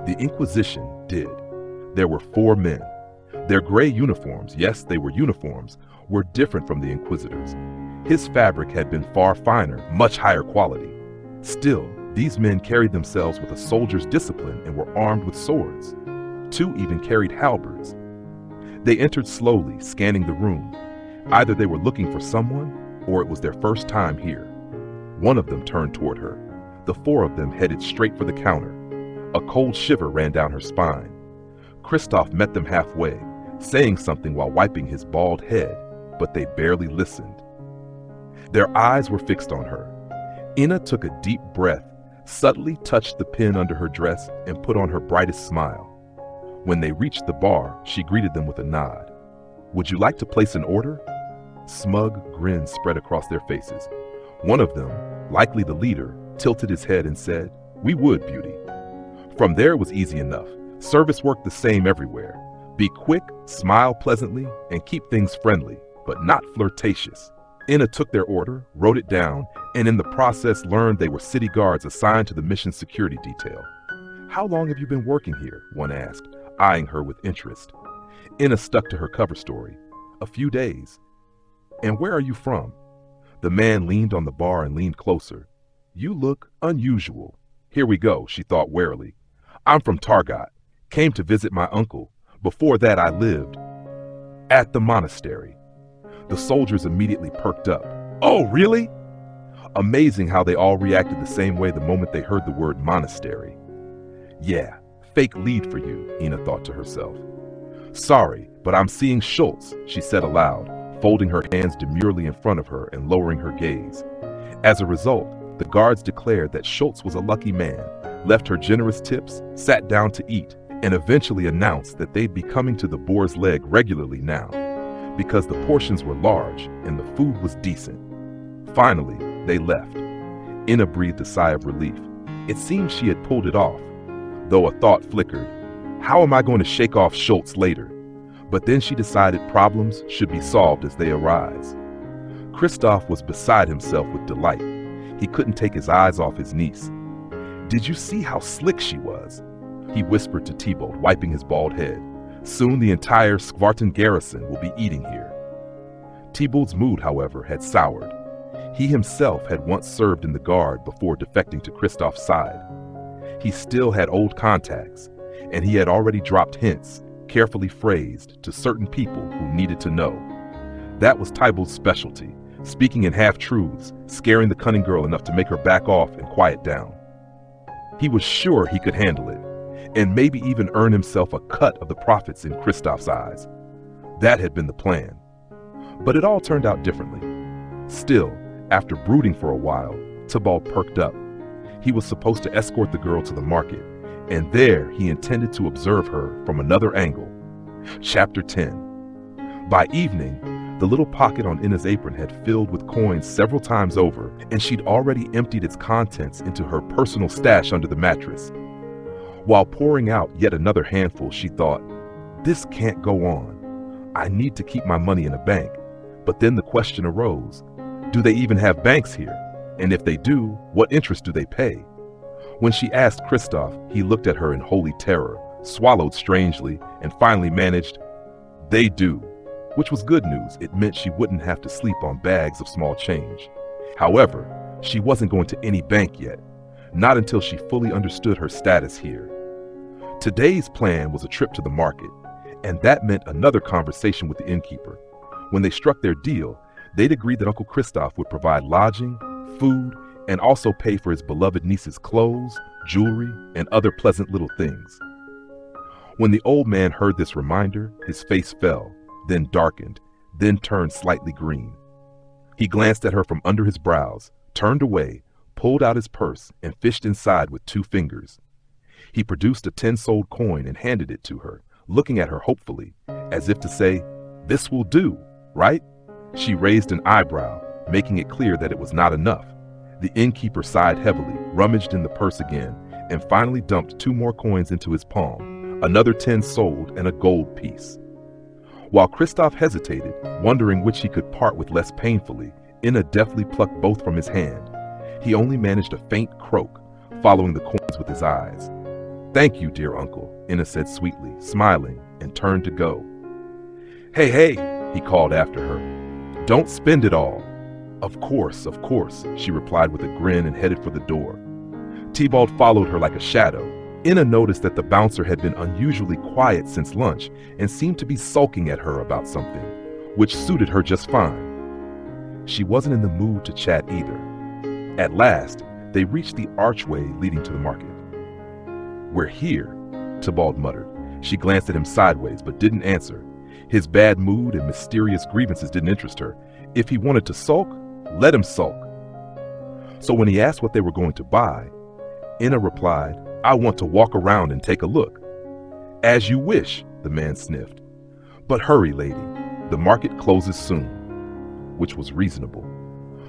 The Inquisition did. There were 4 men. Their gray uniforms, yes, they were uniforms, were different from the Inquisitors. His fabric had been far finer, much higher quality. Still, these men carried themselves with a soldier's discipline and were armed with swords. 2 even carried halberds. They entered slowly, scanning the room. Either they were looking for someone, or it was their first time here. One of them turned toward her. The four of them headed straight for the counter. A cold shiver ran down her spine. Kristoff met them halfway, saying something while wiping his bald head, but they barely listened. Their eyes were fixed on her. Inna took a deep breath, subtly touched the pin under her dress, and put on her brightest smile. When they reached the bar, she greeted them with a nod. "Would you like to place an order?" Smug grins spread across their faces. One of them, likely the leader, tilted his head and said, "We would, Beauty." From there it was easy enough. Service worked the same everywhere. Be quick, smile pleasantly, and keep things friendly, but not flirtatious. Inna took their order, wrote it down, and in the process learned they were city guards assigned to the mission security detail. "How long have you been working here?" one asked, eyeing her with interest. Inna stuck to her cover story. "A few days." "And where are you from?" The man leaned on the bar and leaned closer. "You look unusual." "Here we go," she thought warily. "I'm from Targat. Came to visit my uncle. Before that I lived at the monastery." The soldiers immediately perked up. "Oh, really?" Amazing how they all reacted the same way the moment they heard the word monastery. "Yeah, fake lead for you," Inna thought to herself. "Sorry, but I'm seeing Schultz," she said aloud, folding her hands demurely in front of her and lowering her gaze. As a result, the guards declared that Schultz was a lucky man, left her generous tips, sat down to eat, and eventually announced that they'd be coming to the Boar's Leg regularly now, because the portions were large and the food was decent. Finally, they left. Inna breathed a sigh of relief. It seemed she had pulled it off, though a thought flickered. How am I going to shake off Schultz later? But then she decided problems should be solved as they arise. Kristoff was beside himself with delight. He couldn't take his eyes off his niece. "Did you see how slick she was?" he whispered to Tybalt, wiping his bald head. "Soon the entire Skvartan garrison will be eating here." Tybalt's mood, however, had soured. He himself had once served in the guard before defecting to Kristoff's side. He still had old contacts, and he had already dropped hints, carefully phrased, to certain people who needed to know. That was Tybalt's specialty, speaking in half-truths, scaring the cunning girl enough to make her back off and quiet down. He was sure he could handle it, and maybe even earn himself a cut of the profits in Kristoff's eyes. That had been the plan. But it all turned out differently. Still, after brooding for a while, Tybalt perked up. He was supposed to escort the girl to the market, and there he intended to observe her from another angle. Chapter 10. By evening, the little pocket on Inna's apron had filled with coins several times over, and she'd already emptied its contents into her personal stash under the mattress. While pouring out yet another handful, she thought, "This can't go on. I need to keep my money in a bank." But then the question arose, do they even have banks here? And if they do, what interest do they pay? When she asked Kristoff, he looked at her in holy terror, swallowed strangely, and finally managed, "They do," which was good news. It meant she wouldn't have to sleep on bags of small change. However, she wasn't going to any bank yet, not until she fully understood her status here. Today's plan was a trip to the market, and that meant another conversation with the innkeeper. When they struck their deal, they'd agreed that Uncle Kristoff would provide lodging, food, and also pay for his beloved niece's clothes, jewelry, and other pleasant little things. When the old man heard this reminder, his face fell, then darkened, then turned slightly green. He glanced at her from under his brows, turned away, pulled out his purse, and fished inside with 2 fingers. He produced a 10-soled coin and handed it to her, looking at her hopefully, as if to say, "This will do, right?" She raised an eyebrow, making it clear that it was not enough. The innkeeper sighed heavily, rummaged in the purse again, and finally dumped 2 more coins into his palm, another 10 sold and a gold piece. While Kristoff hesitated, wondering which he could part with less painfully, Inna deftly plucked both from his hand. He only managed a faint croak, following the coins with his eyes. "Thank you, dear uncle," Inna said sweetly, smiling, and turned to go. "Hey, hey," he called after her. "Don't spend it all." Of course," she replied with a grin and headed for the door. Tybalt followed her like a shadow. Inna noticed that the bouncer had been unusually quiet since lunch and seemed to be sulking at her about something. which suited her just fine. She wasn't in the mood to chat either. At last, they reached the archway leading to the market. "We're here," Tybalt muttered. She glanced at him sideways, but didn't answer. His bad mood and mysterious grievances didn't interest her. If he wanted to sulk, let him sulk. So when he asked what they were going to buy, Inna replied, "I want to walk around and take a look." "As you wish," the man sniffed. "But hurry, lady. The market closes soon," which was reasonable.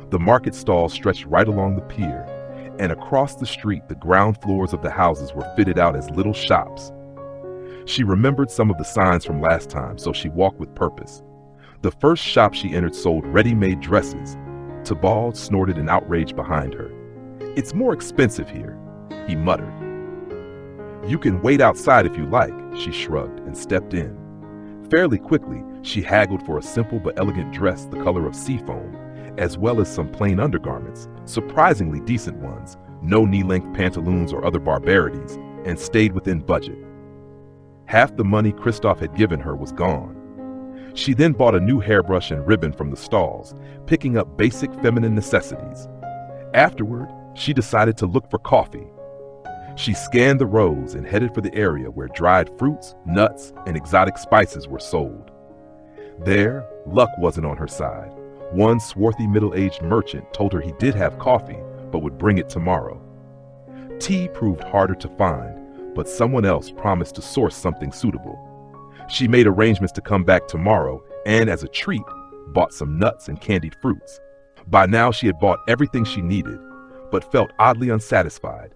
The market stalls stretched right along the pier, and across the street the ground floors of the houses were fitted out as little shops. She remembered some of the signs from last time, so she walked with purpose. The first shop she entered sold ready-made dresses. Tybalt snorted in outrage behind her. "It's more expensive here," he muttered. "You can wait outside if you like," she shrugged and stepped in. Fairly quickly, she haggled for a simple but elegant dress the color of seafoam, as well as some plain undergarments, surprisingly decent ones, no knee-length pantaloons or other barbarities, and stayed within budget. Half the money Kristoff had given her was gone. She then bought a new hairbrush and ribbon from the stalls, picking up basic feminine necessities. Afterward, she decided to look for coffee. She scanned the rows and headed for the area where dried fruits, nuts, and exotic spices were sold. There, luck wasn't on her side. One swarthy middle-aged merchant told her he did have coffee, but would bring it tomorrow. Tea proved harder to find, but someone else promised to source something suitable. She made arrangements to come back tomorrow and, as a treat, bought some nuts and candied fruits. By now she had bought everything she needed, but felt oddly unsatisfied.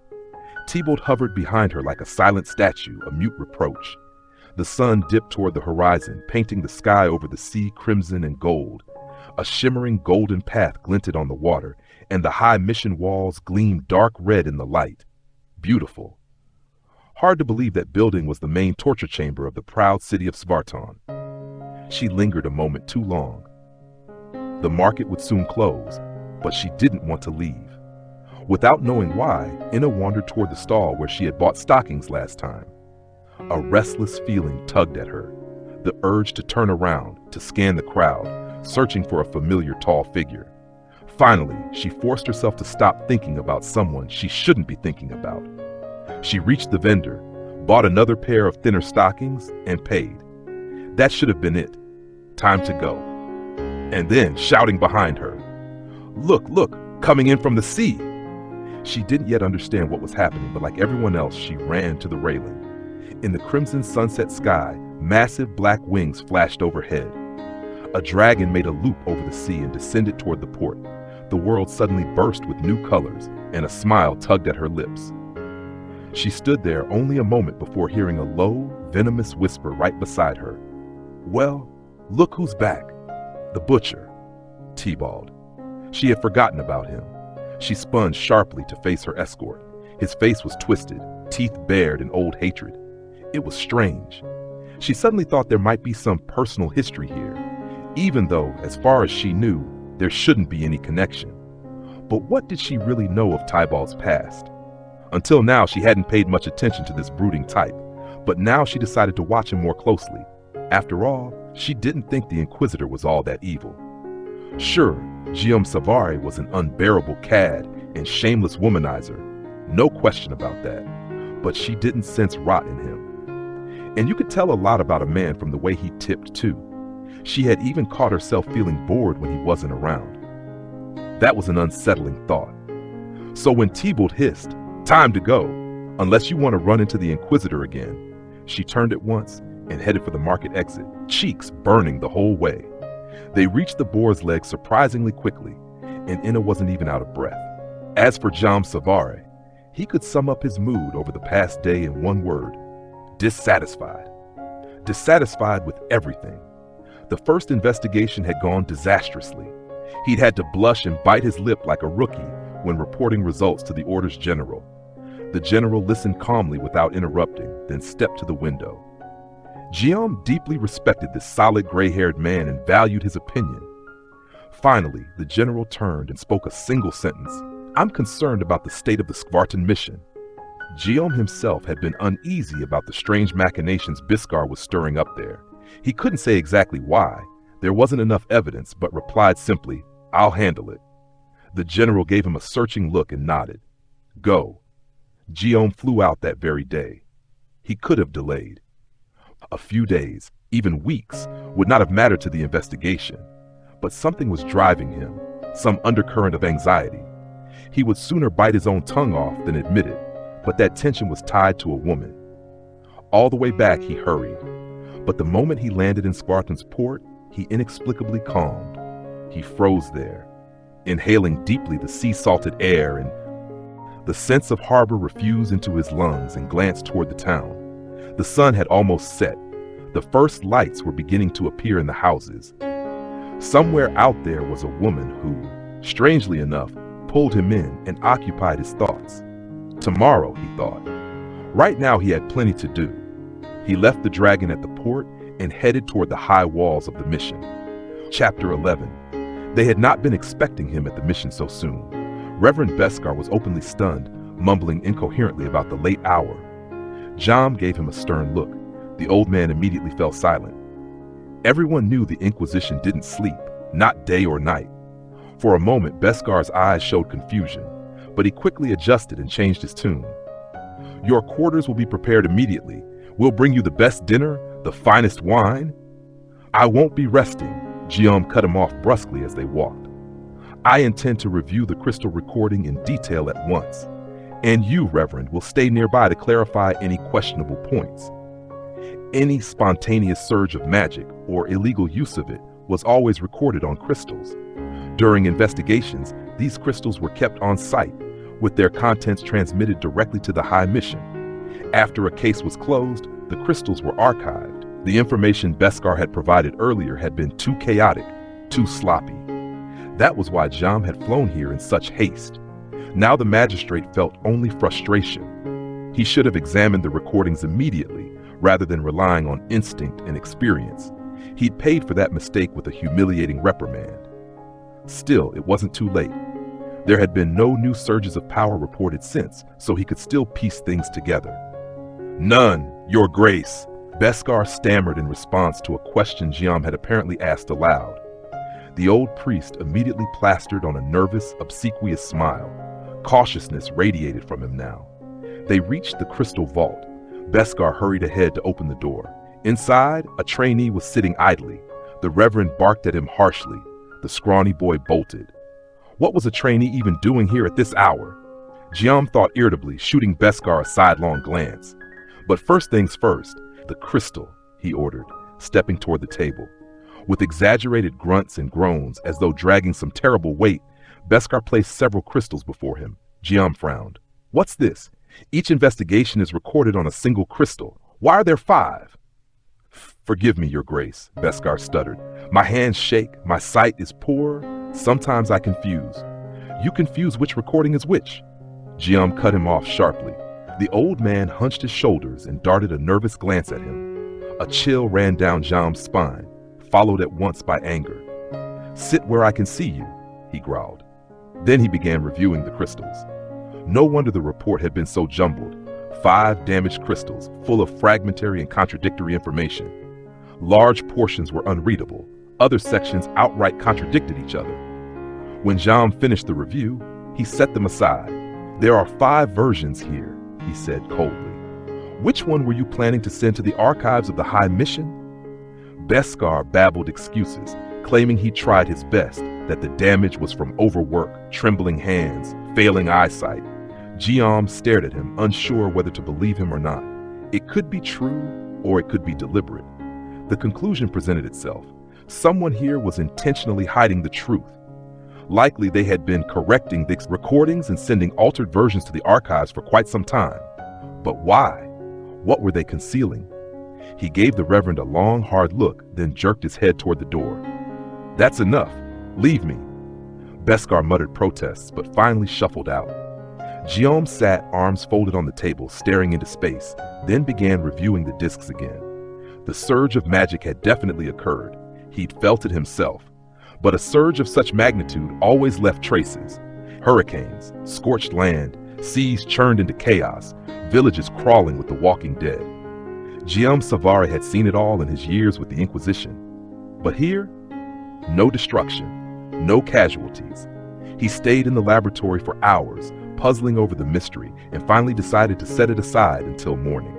Tybalt hovered behind her like a silent statue, a mute reproach. The sun dipped toward the horizon, painting the sky over the sea crimson and gold. A shimmering golden path glinted on the water, and the high mission walls gleamed dark red in the light. Beautiful. Hard to believe that building was the main torture chamber of the proud city of Svartaln. She lingered a moment too long. The market would soon close, but she didn't want to leave. Without knowing why, Inna wandered toward the stall where she had bought stockings last time. A restless feeling tugged at her, the urge to turn around, to scan the crowd, searching for a familiar tall figure. Finally, she forced herself to stop thinking about someone she shouldn't be thinking about. She reached the vendor, bought another pair of thinner stockings, and paid. That should have been it. Time to go. And then, shouting behind her, "Look, look, coming in from the sea!" She didn't yet understand what was happening, but like everyone else, she ran to the railing. In the crimson sunset sky, massive black wings flashed overhead. A dragon made a loop over the sea and descended toward the port. The world suddenly burst with new colors, and a smile tugged at her lips. She stood there only a moment before hearing a low, venomous whisper right beside her. "Well, look who's back. The butcher." Tybalt. She had forgotten about him. She spun sharply to face her escort. His face was twisted, teeth bared in old hatred. It was strange. She suddenly thought there might be some personal history here, even though, as far as she knew, there shouldn't be any connection. But what did she really know of Tybalt's past? Until now, she hadn't paid much attention to this brooding type, but now she decided to watch him more closely. After all, she didn't think the Inquisitor was all that evil. Sure, Guillaume Savary was an unbearable cad and shameless womanizer, no question about that, but she didn't sense rot in him. And you could tell a lot about a man from the way he tipped, too. She had even caught herself feeling bored when he wasn't around. That was an unsettling thought. So when Tybalt hissed, "Time to go, unless you want to run into the Inquisitor again," she turned at once and headed for the market exit, cheeks burning the whole way. They reached the boar's leg surprisingly quickly, and Inna wasn't even out of breath. As for Guillaume Savary, he could sum up his mood over the past day in one word: dissatisfied. Dissatisfied with everything. The first investigation had gone disastrously. He'd had to blush and bite his lip like a rookie when reporting results to the Orders General. The general listened calmly without interrupting, then stepped to the window. Guillaume deeply respected this solid gray-haired man and valued his opinion. Finally, the general turned and spoke a single sentence. "I'm concerned about the state of the Skvartan mission." Guillaume himself had been uneasy about the strange machinations Biskar was stirring up there. He couldn't say exactly why. There wasn't enough evidence, but replied simply, "I'll handle it." The general gave him a searching look and nodded. Go. Guillaume flew out that very day. He could have delayed. A few days, even weeks, would not have mattered to the investigation. But something was driving him, some undercurrent of anxiety. He would sooner bite his own tongue off than admit it, but that tension was tied to a woman. All the way back he hurried, but the moment he landed in Spartan's port, he inexplicably calmed. He froze there, inhaling deeply the sea-salted air, and the sense of harbor refused into his lungs, and glanced toward the town. The sun had almost set. The first lights were beginning to appear in the houses. Somewhere out there was a woman who, strangely enough, pulled him in and occupied his thoughts. Tomorrow, he thought. Right now he had plenty to do. He left the dragon at the port and headed toward the high walls of the mission. Chapter 11. They had not been expecting him at the mission so soon. Reverend Beskar was openly stunned, mumbling incoherently about the late hour. Jam gave him a stern look. The old man immediately fell silent. Everyone knew the Inquisition didn't sleep, not day or night. For a moment, Beskar's eyes showed confusion, but he quickly adjusted and changed his tune. Your quarters will be prepared immediately. We'll bring you the best dinner, the finest wine. I won't be resting, Guillaume cut him off brusquely as they walked. I intend to review the crystal recording in detail at once, and you, Reverend, will stay nearby to clarify any questionable points. Any spontaneous surge of magic or illegal use of it was always recorded on crystals. During investigations, these crystals were kept on site, with their contents transmitted directly to the High Mission. After a case was closed, the crystals were archived. The information Beskar had provided earlier had been too chaotic, too sloppy. That was why Jam had flown here in such haste. Now the magistrate felt only frustration. He should have examined the recordings immediately, rather than relying on instinct and experience. He'd paid for that mistake with a humiliating reprimand. Still, it wasn't too late. There had been no new surges of power reported since, so he could still piece things together. None, Your Grace, Beskar stammered in response to a question Guillaume had apparently asked aloud. The old priest immediately plastered on a nervous, obsequious smile. Cautiousness radiated from him now. They reached the crystal vault. Beskar hurried ahead to open the door. Inside, a trainee was sitting idly. The Reverend barked at him harshly. The scrawny boy bolted. What was a trainee even doing here at this hour? Guillaume thought irritably, shooting Beskar a sidelong glance. But first things first, the crystal, he ordered, stepping toward the table. With exaggerated grunts and groans, as though dragging some terrible weight, Beskar placed several crystals before him. Guillaume frowned. What's this? Each investigation is recorded on a single crystal. Why are there 5? Forgive me, Your Grace, Beskar stuttered. My hands shake, my sight is poor. Sometimes I confuse. You confuse which recording is which. Guillaume cut him off sharply. The old man hunched his shoulders and darted a nervous glance at him. A chill ran down Guillaume's spine, followed at once by anger. Sit where I can see you, he growled. Then he began reviewing the crystals. No wonder the report had been so jumbled. 5 damaged crystals, full of fragmentary and contradictory information. Large portions were unreadable. Other sections outright contradicted each other. When Guillaume finished the review, he set them aside. There are 5 versions here, he said coldly. Which one were you planning to send to the archives of the High Mission? Beskar babbled excuses, claiming he tried his best, that the damage was from overwork, trembling hands, failing eyesight. Guillaume stared at him, unsure whether to believe him or not. It could be true, or it could be deliberate. The conclusion presented itself. Someone here was intentionally hiding the truth. Likely they had been correcting the recordings and sending altered versions to the archives for quite some time. But why? What were they concealing? He gave the Reverend a long, hard look, then jerked his head toward the door. That's enough. Leave me. Beskar muttered protests, but finally shuffled out. Guillaume sat, arms folded on the table, staring into space, then began reviewing the discs again. The surge of magic had definitely occurred. He'd felt it himself. But a surge of such magnitude always left traces. Hurricanes, scorched land, seas churned into chaos, villages crawling with the walking dead. Guillaume Savary had seen it all in his years with the Inquisition. But here, No destruction, no casualties. He stayed in the laboratory for hours, puzzling over the mystery, and finally decided to set it aside until morning.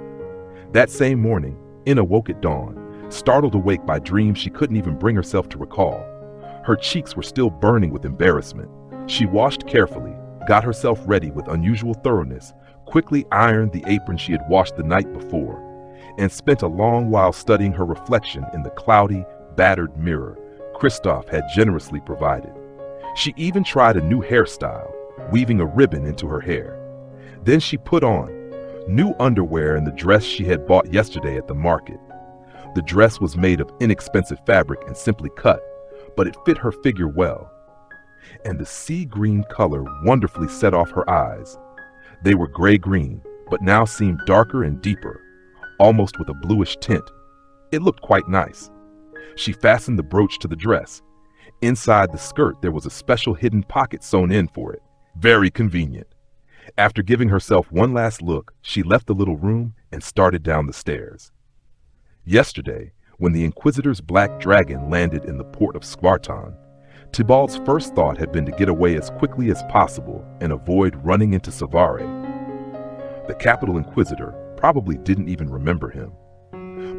That same morning, Ina woke at dawn, startled awake by dreams she couldn't even bring herself to recall. Her cheeks were still burning with embarrassment. She washed carefully, got herself ready with unusual thoroughness, quickly ironed the apron she had washed the night before, and spent a long while studying her reflection in the cloudy, battered mirror Christophe had generously provided. She even tried a new hairstyle, weaving a ribbon into her hair. Then she put on new underwear and the dress she had bought yesterday at the market. The dress was made of inexpensive fabric and simply cut, but it fit her figure well. And the sea green color wonderfully set off her eyes. They were gray-green, but now seemed darker and deeper, almost with a bluish tint. It looked quite nice. She fastened the brooch to the dress. Inside the skirt there was a special hidden pocket sewn in for it. Very convenient. After giving herself one last look, she left the little room and started down the stairs. Yesterday, when the Inquisitor's black dragon landed in the port of Skvartan, Tybald's first thought had been to get away as quickly as possible and avoid running into Savare. The capital Inquisitor probably didn't even remember him.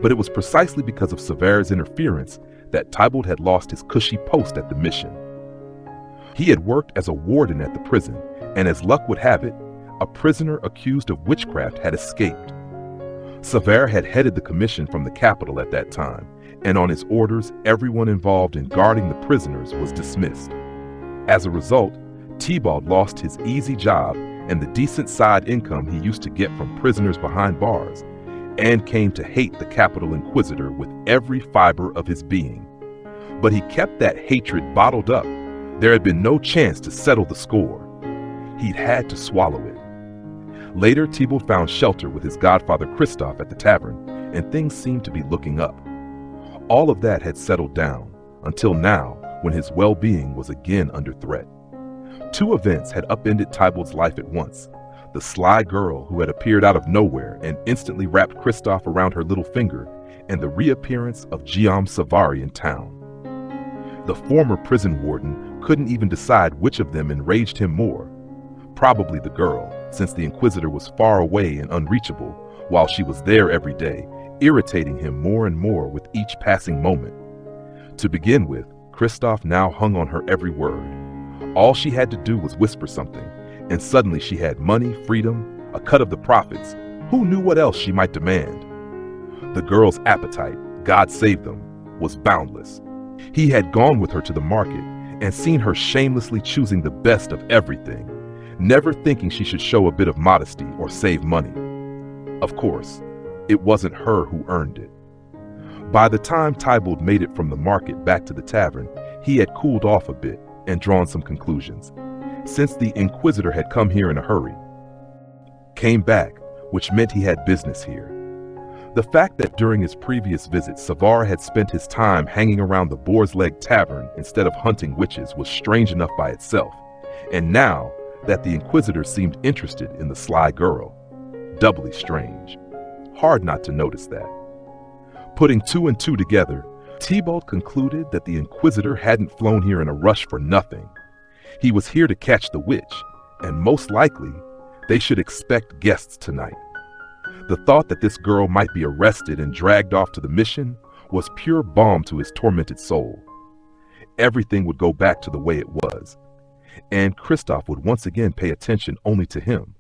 But it was precisely because of Savare's interference that Tybald had lost his cushy post at the mission. He had worked as a warden at the prison, and as luck would have it, a prisoner accused of witchcraft had escaped. Savare had headed the commission from the capital at that time, and on his orders, everyone involved in guarding the prisoners was dismissed. As a result, Tybald lost his easy job and the decent side income he used to get from prisoners behind bars, and came to hate the Capital Inquisitor with every fiber of his being. But he kept that hatred bottled up. There had been no chance to settle the score. He'd had to swallow it. Later, Tybald found shelter with his godfather Christophe at the tavern, and things seemed to be looking up. All of that had settled down, until now, when his well-being was again under threat. Two events had upended Tybald's life at once: the sly girl who had appeared out of nowhere and instantly wrapped Christophe around her little finger, and the reappearance of Guillaume Savary in town. The former prison warden couldn't even decide which of them enraged him more. Probably the girl, since the Inquisitor was far away and unreachable, while she was there every day, irritating him more and more with each passing moment. To begin with, Christophe now hung on her every word. All she had to do was whisper something, and suddenly she had money, freedom, a cut of the profits. Who knew what else she might demand? The girl's appetite, God save them, was boundless. He had gone with her to the market and seen her shamelessly choosing the best of everything, never thinking she should show a bit of modesty or save money. Of course, it wasn't her who earned it. By the time Tybald made it from the market back to the tavern, he had cooled off a bit and drawn some conclusions. Since the Inquisitor had come here in a hurry, came back, which meant he had business here. The fact that during his previous visit, Savare had spent his time hanging around the Boar's Leg Tavern instead of hunting witches was strange enough by itself, and now that the Inquisitor seemed interested in the sly girl, doubly strange. Hard not to notice that. Putting two and two together, Tybald concluded that the Inquisitor hadn't flown here in a rush for nothing. He was here to catch the witch, and most likely, they should expect guests tonight. The thought that this girl might be arrested and dragged off to the mission was pure balm to his tormented soul. Everything would go back to the way it was, and Christophe would once again pay attention only to him.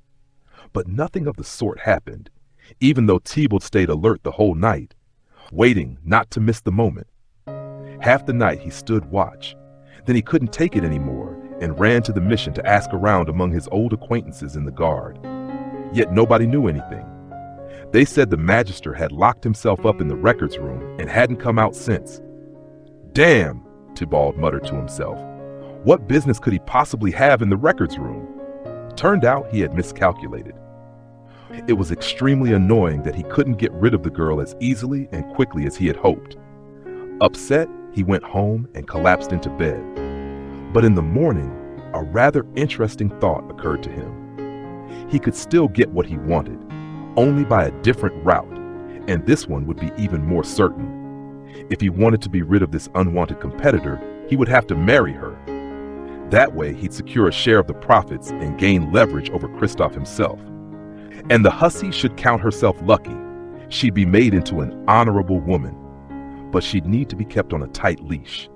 But nothing of the sort happened, even though Tybald stayed alert the whole night, waiting not to miss the moment. Half the night he stood watch. Then he couldn't take it anymore and ran to the mission to ask around among his old acquaintances in the guard. Yet nobody knew anything. They said the Magister had locked himself up in the records room and hadn't come out since. Damn, Tybald muttered to himself. What business could he possibly have in the records room? Turned out he had miscalculated. It was extremely annoying that he couldn't get rid of the girl as easily and quickly as he had hoped. Upset, he went home and collapsed into bed. But in the morning, a rather interesting thought occurred to him. He could still get what he wanted, only by a different route, and this one would be even more certain. If he wanted to be rid of this unwanted competitor, He would have to marry her. That way, he'd secure a share of the profits and gain leverage over Kristoff himself. And the hussy should count herself lucky. She'd be made into an honorable woman, but she'd need to be kept on a tight leash.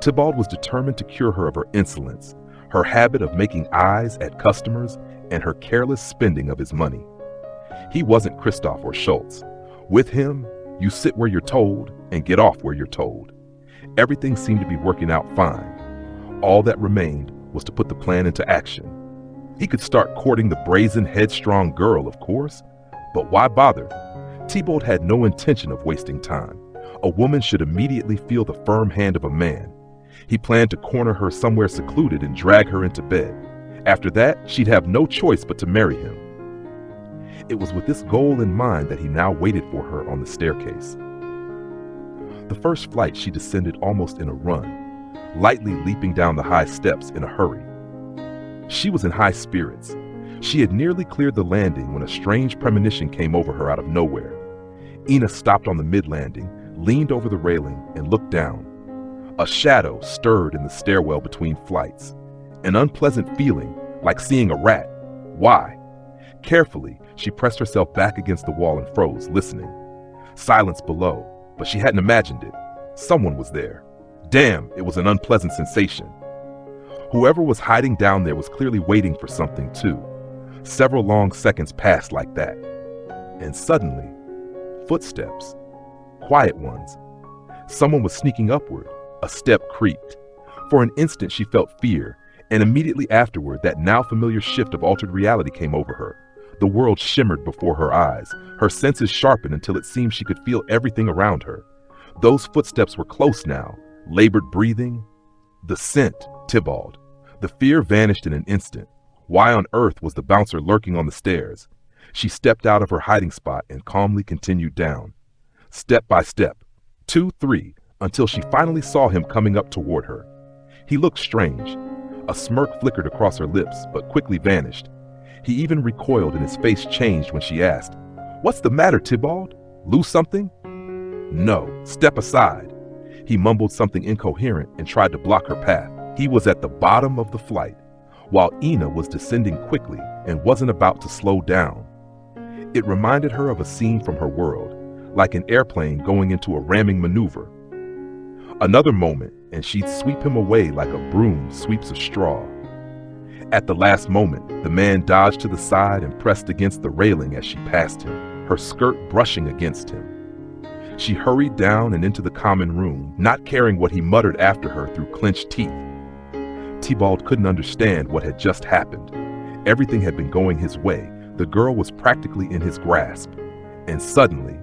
Tybalt was determined to cure her of her insolence, her habit of making eyes at customers, and her careless spending of his money. He wasn't Kristoff or Schultz. With him, you sit where you're told and get off where you're told. Everything seemed to be working out fine. All that remained was to put the plan into action. He could start courting the brazen, headstrong girl, of course, but why bother? Tybalt had no intention of wasting time. A woman should immediately feel the firm hand of a man. He planned to corner her somewhere secluded and drag her into bed. After that, she'd have no choice but to marry him. It was with this goal in mind that he now waited for her on the staircase. The first flight she descended almost in a run, lightly leaping down the high steps in a hurry. She was in high spirits. She had nearly cleared the landing when a strange premonition came over her out of nowhere. Ina stopped on the mid-landing, leaned over the railing, and looked down. A shadow stirred in the stairwell between flights. An unpleasant feeling, like seeing a rat. Why? Carefully, she pressed herself back against the wall and froze, listening. Silence below, but she hadn't imagined it. Someone was there. Damn, it was an unpleasant sensation. Whoever was hiding down there was clearly waiting for something, too. Several long seconds passed like that. And suddenly, footsteps. Quiet ones. Someone was sneaking upward. A step creaked. For an instant she felt fear, and immediately afterward that now familiar shift of altered reality came over her. The world shimmered before her eyes. Her senses sharpened until it seemed she could feel everything around her. Those footsteps were close now, labored breathing. The scent, Tybalt. The fear vanished in an instant. Why on earth was the bouncer lurking on the stairs? She stepped out of her hiding spot and calmly continued down. Step by step, 2, 3, until she finally saw him coming up toward her. He looked strange. A smirk flickered across her lips, but quickly vanished. He even recoiled and his face changed when she asked, "What's the matter, Tybalt? Lose something?" "No, step aside." He mumbled something incoherent and tried to block her path. He was at the bottom of the flight, while Ina was descending quickly and wasn't about to slow down. It reminded her of a scene from her world, like an airplane going into a ramming maneuver. Another moment, and she'd sweep him away like a broom sweeps a straw. At the last moment, the man dodged to the side and pressed against the railing as she passed him, her skirt brushing against him. She hurried down and into the common room, not caring what he muttered after her through clenched teeth. Tybalt couldn't understand what had just happened. Everything had been going his way. The girl was practically in his grasp. And suddenly,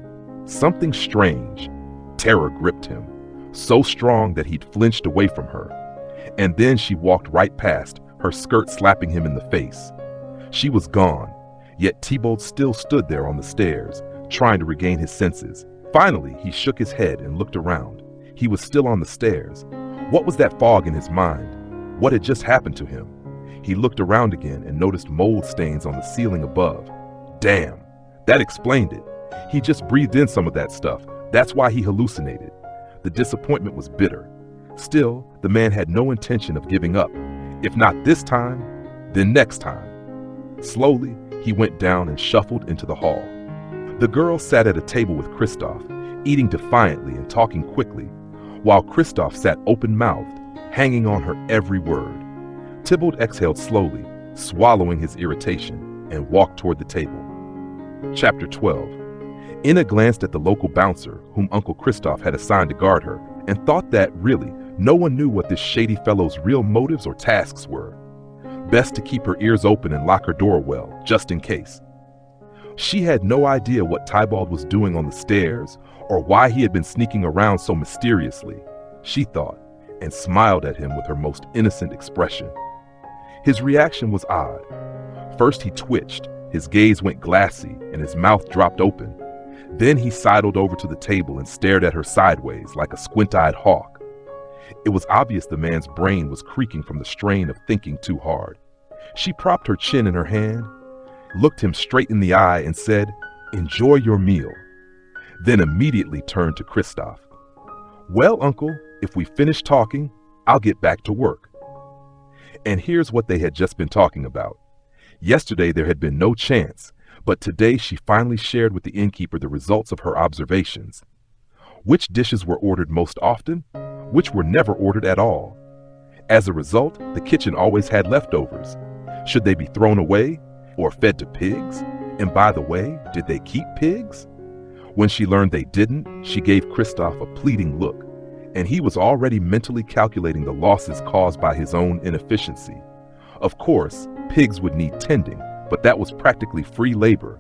something strange, terror gripped him, so strong that he'd flinched away from her. And then she walked right past, her skirt slapping him in the face. She was gone, yet Tybalt still stood there on the stairs, trying to regain his senses. Finally, he shook his head and looked around. He was still on the stairs. What was that fog in his mind? What had just happened to him? He looked around again and noticed mold stains on the ceiling above. Damn, that explained it. He just breathed in some of that stuff. That's why he hallucinated. The disappointment was bitter. Still, the man had no intention of giving up. If not this time, then next time. Slowly, he went down and shuffled into the hall. The girl sat at a table with Kristoff, eating defiantly and talking quickly, while Kristoff sat open-mouthed, hanging on her every word. Tybalt exhaled slowly, swallowing his irritation, and walked toward the table. Chapter 12. Ina glanced at the local bouncer, whom Uncle Kristoff had assigned to guard her, and thought that, really, no one knew what this shady fellow's real motives or tasks were. Best to keep her ears open and lock her door well, just in case. She had no idea what Tybalt was doing on the stairs, or why he had been sneaking around so mysteriously, she thought, and smiled at him with her most innocent expression. His reaction was odd. First he twitched, his gaze went glassy, and his mouth dropped open. Then he sidled over to the table and stared at her sideways like a squint-eyed hawk. It was obvious the man's brain was creaking from the strain of thinking too hard. She propped her chin in her hand, looked him straight in the eye and said, "Enjoy your meal," then immediately turned to Kristoff. "Well, Uncle, if we finish talking, I'll get back to work. And here's what they had just been talking about. Yesterday there had been no chance, but today she finally shared with the innkeeper the results of her observations. Which dishes were ordered most often? Which were never ordered at all? As a result, the kitchen always had leftovers. Should they be thrown away or fed to pigs? And by the way, did they keep pigs? When she learned they didn't, she gave Christoph a pleading look, and he was already mentally calculating the losses caused by his own inefficiency. Of course, pigs would need tending, but that was practically free labor.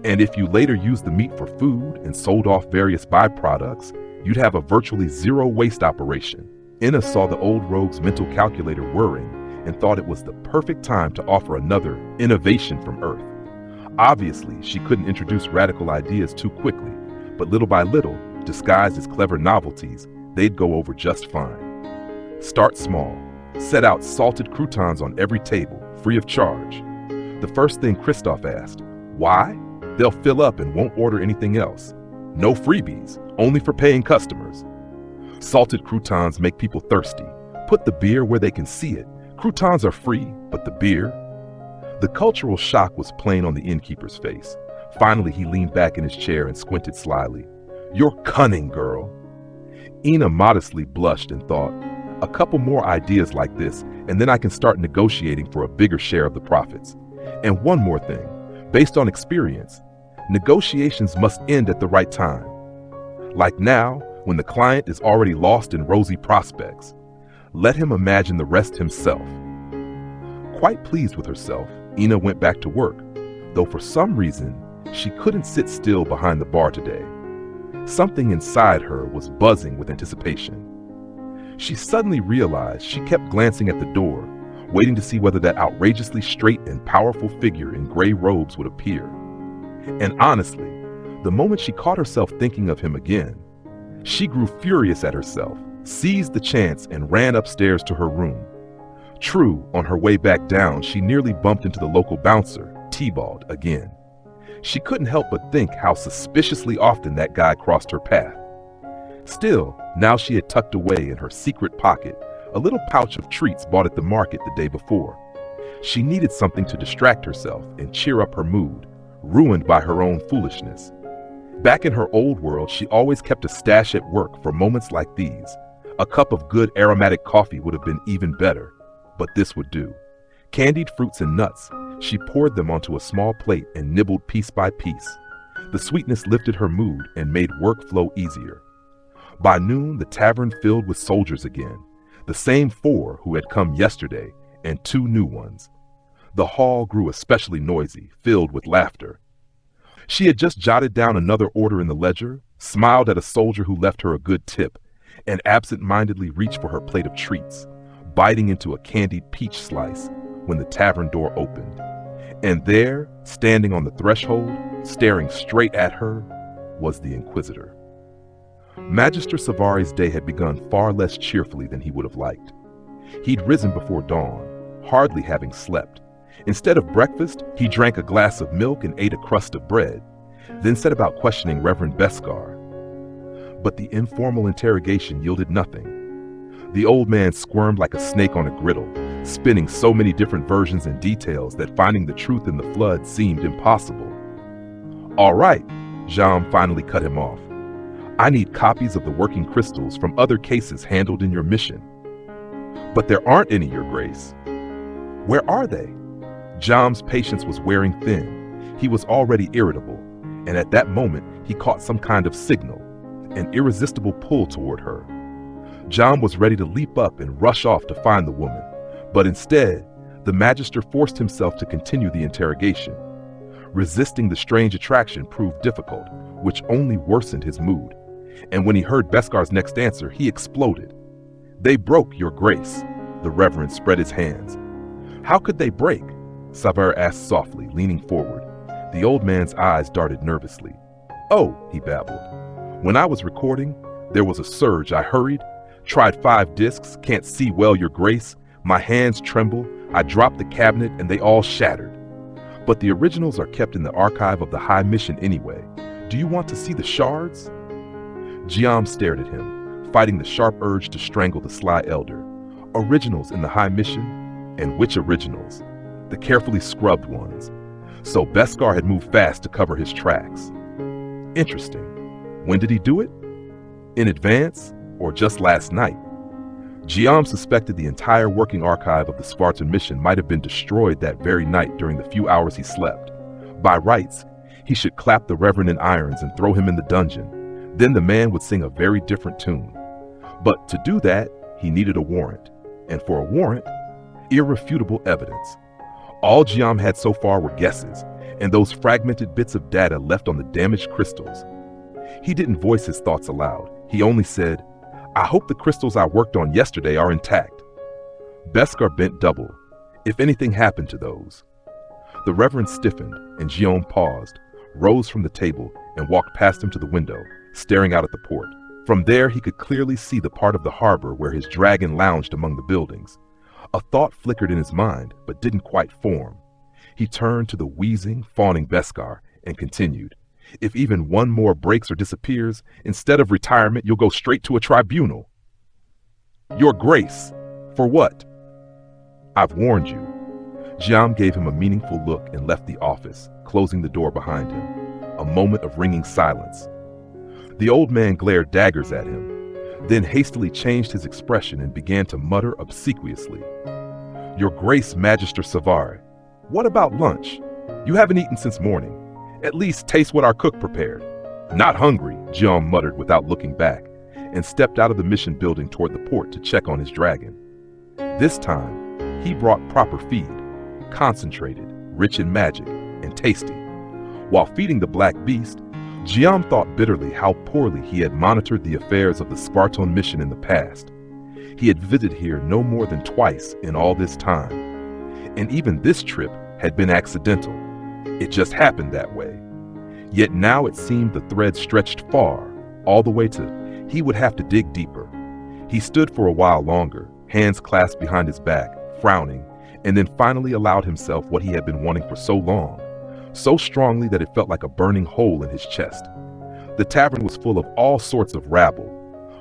And if you later used the meat for food and sold off various byproducts, you'd have a virtually zero waste operation. Inna saw the old rogue's mental calculator whirring and thought it was the perfect time to offer another innovation from Earth. Obviously, she couldn't introduce radical ideas too quickly, but little by little, disguised as clever novelties, they'd go over just fine. Start small. Set out salted croutons on every table, free of charge. The first thing Christoph asked, why? They'll fill up and won't order anything else. No freebies, only for paying customers. Salted croutons make people thirsty. Put the beer where they can see it. Croutons are free, but the beer? The cultural shock was plain on the innkeeper's face. Finally, he leaned back in his chair and squinted slyly. You're cunning, girl. Inna modestly blushed and thought, a couple more ideas like this, and then I can start negotiating for a bigger share of the profits. And one more thing, based on experience, negotiations must end at the right time. Like now, when the client is already lost in rosy prospects. Let him imagine the rest himself. Quite pleased with herself, Inna went back to work, though for some reason, she couldn't sit still behind the bar today. Something inside her was buzzing with anticipation. She suddenly realized she kept glancing at the door, waiting to see whether that outrageously straight and powerful figure in gray robes would appear. And honestly, the moment she caught herself thinking of him again, she grew furious at herself, seized the chance, and ran upstairs to her room. True, on her way back down, she nearly bumped into the local bouncer, Tybalt, again. She couldn't help but think how suspiciously often that guy crossed her path. Still, now she had tucked away in her secret pocket a little pouch of treats bought at the market the day before. She needed something to distract herself and cheer up her mood, ruined by her own foolishness. Back in her old world, she always kept a stash at work for moments like these. A cup of good aromatic coffee would have been even better, but this would do. Candied fruits and nuts, she poured them onto a small plate and nibbled piece by piece. The sweetness lifted her mood and made work flow easier. By noon, the tavern filled with soldiers again, the same 4 who had come yesterday and 2 new ones. The hall grew especially noisy, filled with laughter. She had just jotted down another order in the ledger, smiled at a soldier who left her a good tip, and absent-mindedly reached for her plate of treats, biting into a candied peach slice when the tavern door opened. And there, standing on the threshold, staring straight at her, was the Inquisitor. Magister Savari's day had begun far less cheerfully than he would have liked. He'd risen before dawn, hardly having slept. Instead of breakfast, he drank a glass of milk and ate a crust of bread, then set about questioning Reverend Beskar. But the informal interrogation yielded nothing. The old man squirmed like a snake on a griddle, spinning so many different versions and details that finding the truth in the flood seemed impossible. All right, Jean finally cut him off. I need copies of the working crystals from other cases handled in your mission. But there aren't any, Your Grace. Where are they? Jam's patience was wearing thin. He was already irritable, and at that moment he caught some kind of signal, an irresistible pull toward her. Jam was ready to leap up and rush off to find the woman, but instead, the Magister forced himself to continue the interrogation. Resisting the strange attraction proved difficult, which only worsened his mood. And when he heard Beskar's next answer, he exploded. They broke, Your Grace. The Reverend spread his hands. How could they break? Savar asked softly, leaning forward. The old man's eyes darted nervously. Oh, he babbled. When I was recording, there was a surge. I hurried, tried 5 discs, can't see well, Your Grace. My hands tremble. I dropped the cabinet and they all shattered. But the originals are kept in the archive of the High Mission anyway. Do you want to see the shards? Jiam stared at him, fighting the sharp urge to strangle the sly elder. Originals in the High Mission? And which originals? The carefully scrubbed ones. So Beskar had moved fast to cover his tracks. Interesting. When did he do it? In advance, or just last night? Giam suspected the entire working archive of the Spartan mission might have been destroyed that very night during the few hours he slept. By rights, he should clap the Reverend in irons and throw him in the dungeon. Then the man would sing a very different tune. But to do that, he needed a warrant. And for a warrant, irrefutable evidence. All Giam had so far were guesses, and those fragmented bits of data left on the damaged crystals. He didn't voice his thoughts aloud. He only said, "I hope the crystals I worked on yesterday are intact." Beskar bent double. If anything happened to those. The Reverend stiffened, and Giam paused, rose from the table, and walked past him to the window, staring out at the port. From there, he could clearly see the part of the harbor where his dragon lounged among the buildings. A thought flickered in his mind, but didn't quite form. He turned to the wheezing, fawning Beskar and continued, "If even one more breaks or disappears, instead of retirement, you'll go straight to a tribunal." "Your Grace, for what?" "I've warned you." Giam gave him a meaningful look and left the office, closing the door behind him. A moment of ringing silence. The old man glared daggers at him, then hastily changed his expression and began to mutter obsequiously. "Your Grace, Magister Savare, what about lunch? You haven't eaten since morning. At least taste what our cook prepared." "Not hungry," Giam muttered without looking back, and stepped out of the mission building toward the port to check on his dragon. This time, he brought proper feed, concentrated, rich in magic, and tasty. While feeding the black beast, Giam thought bitterly how poorly he had monitored the affairs of the Spartan mission in the past. He had visited here no more than twice in all this time, and even this trip had been accidental. It just happened that way. Yet now it seemed the thread stretched far, all the way to he would have to dig deeper. He stood for a while longer, hands clasped behind his back, frowning, and then finally allowed himself what he had been wanting for so long, so strongly that it felt like a burning hole in his chest. The tavern was full of all sorts of rabble,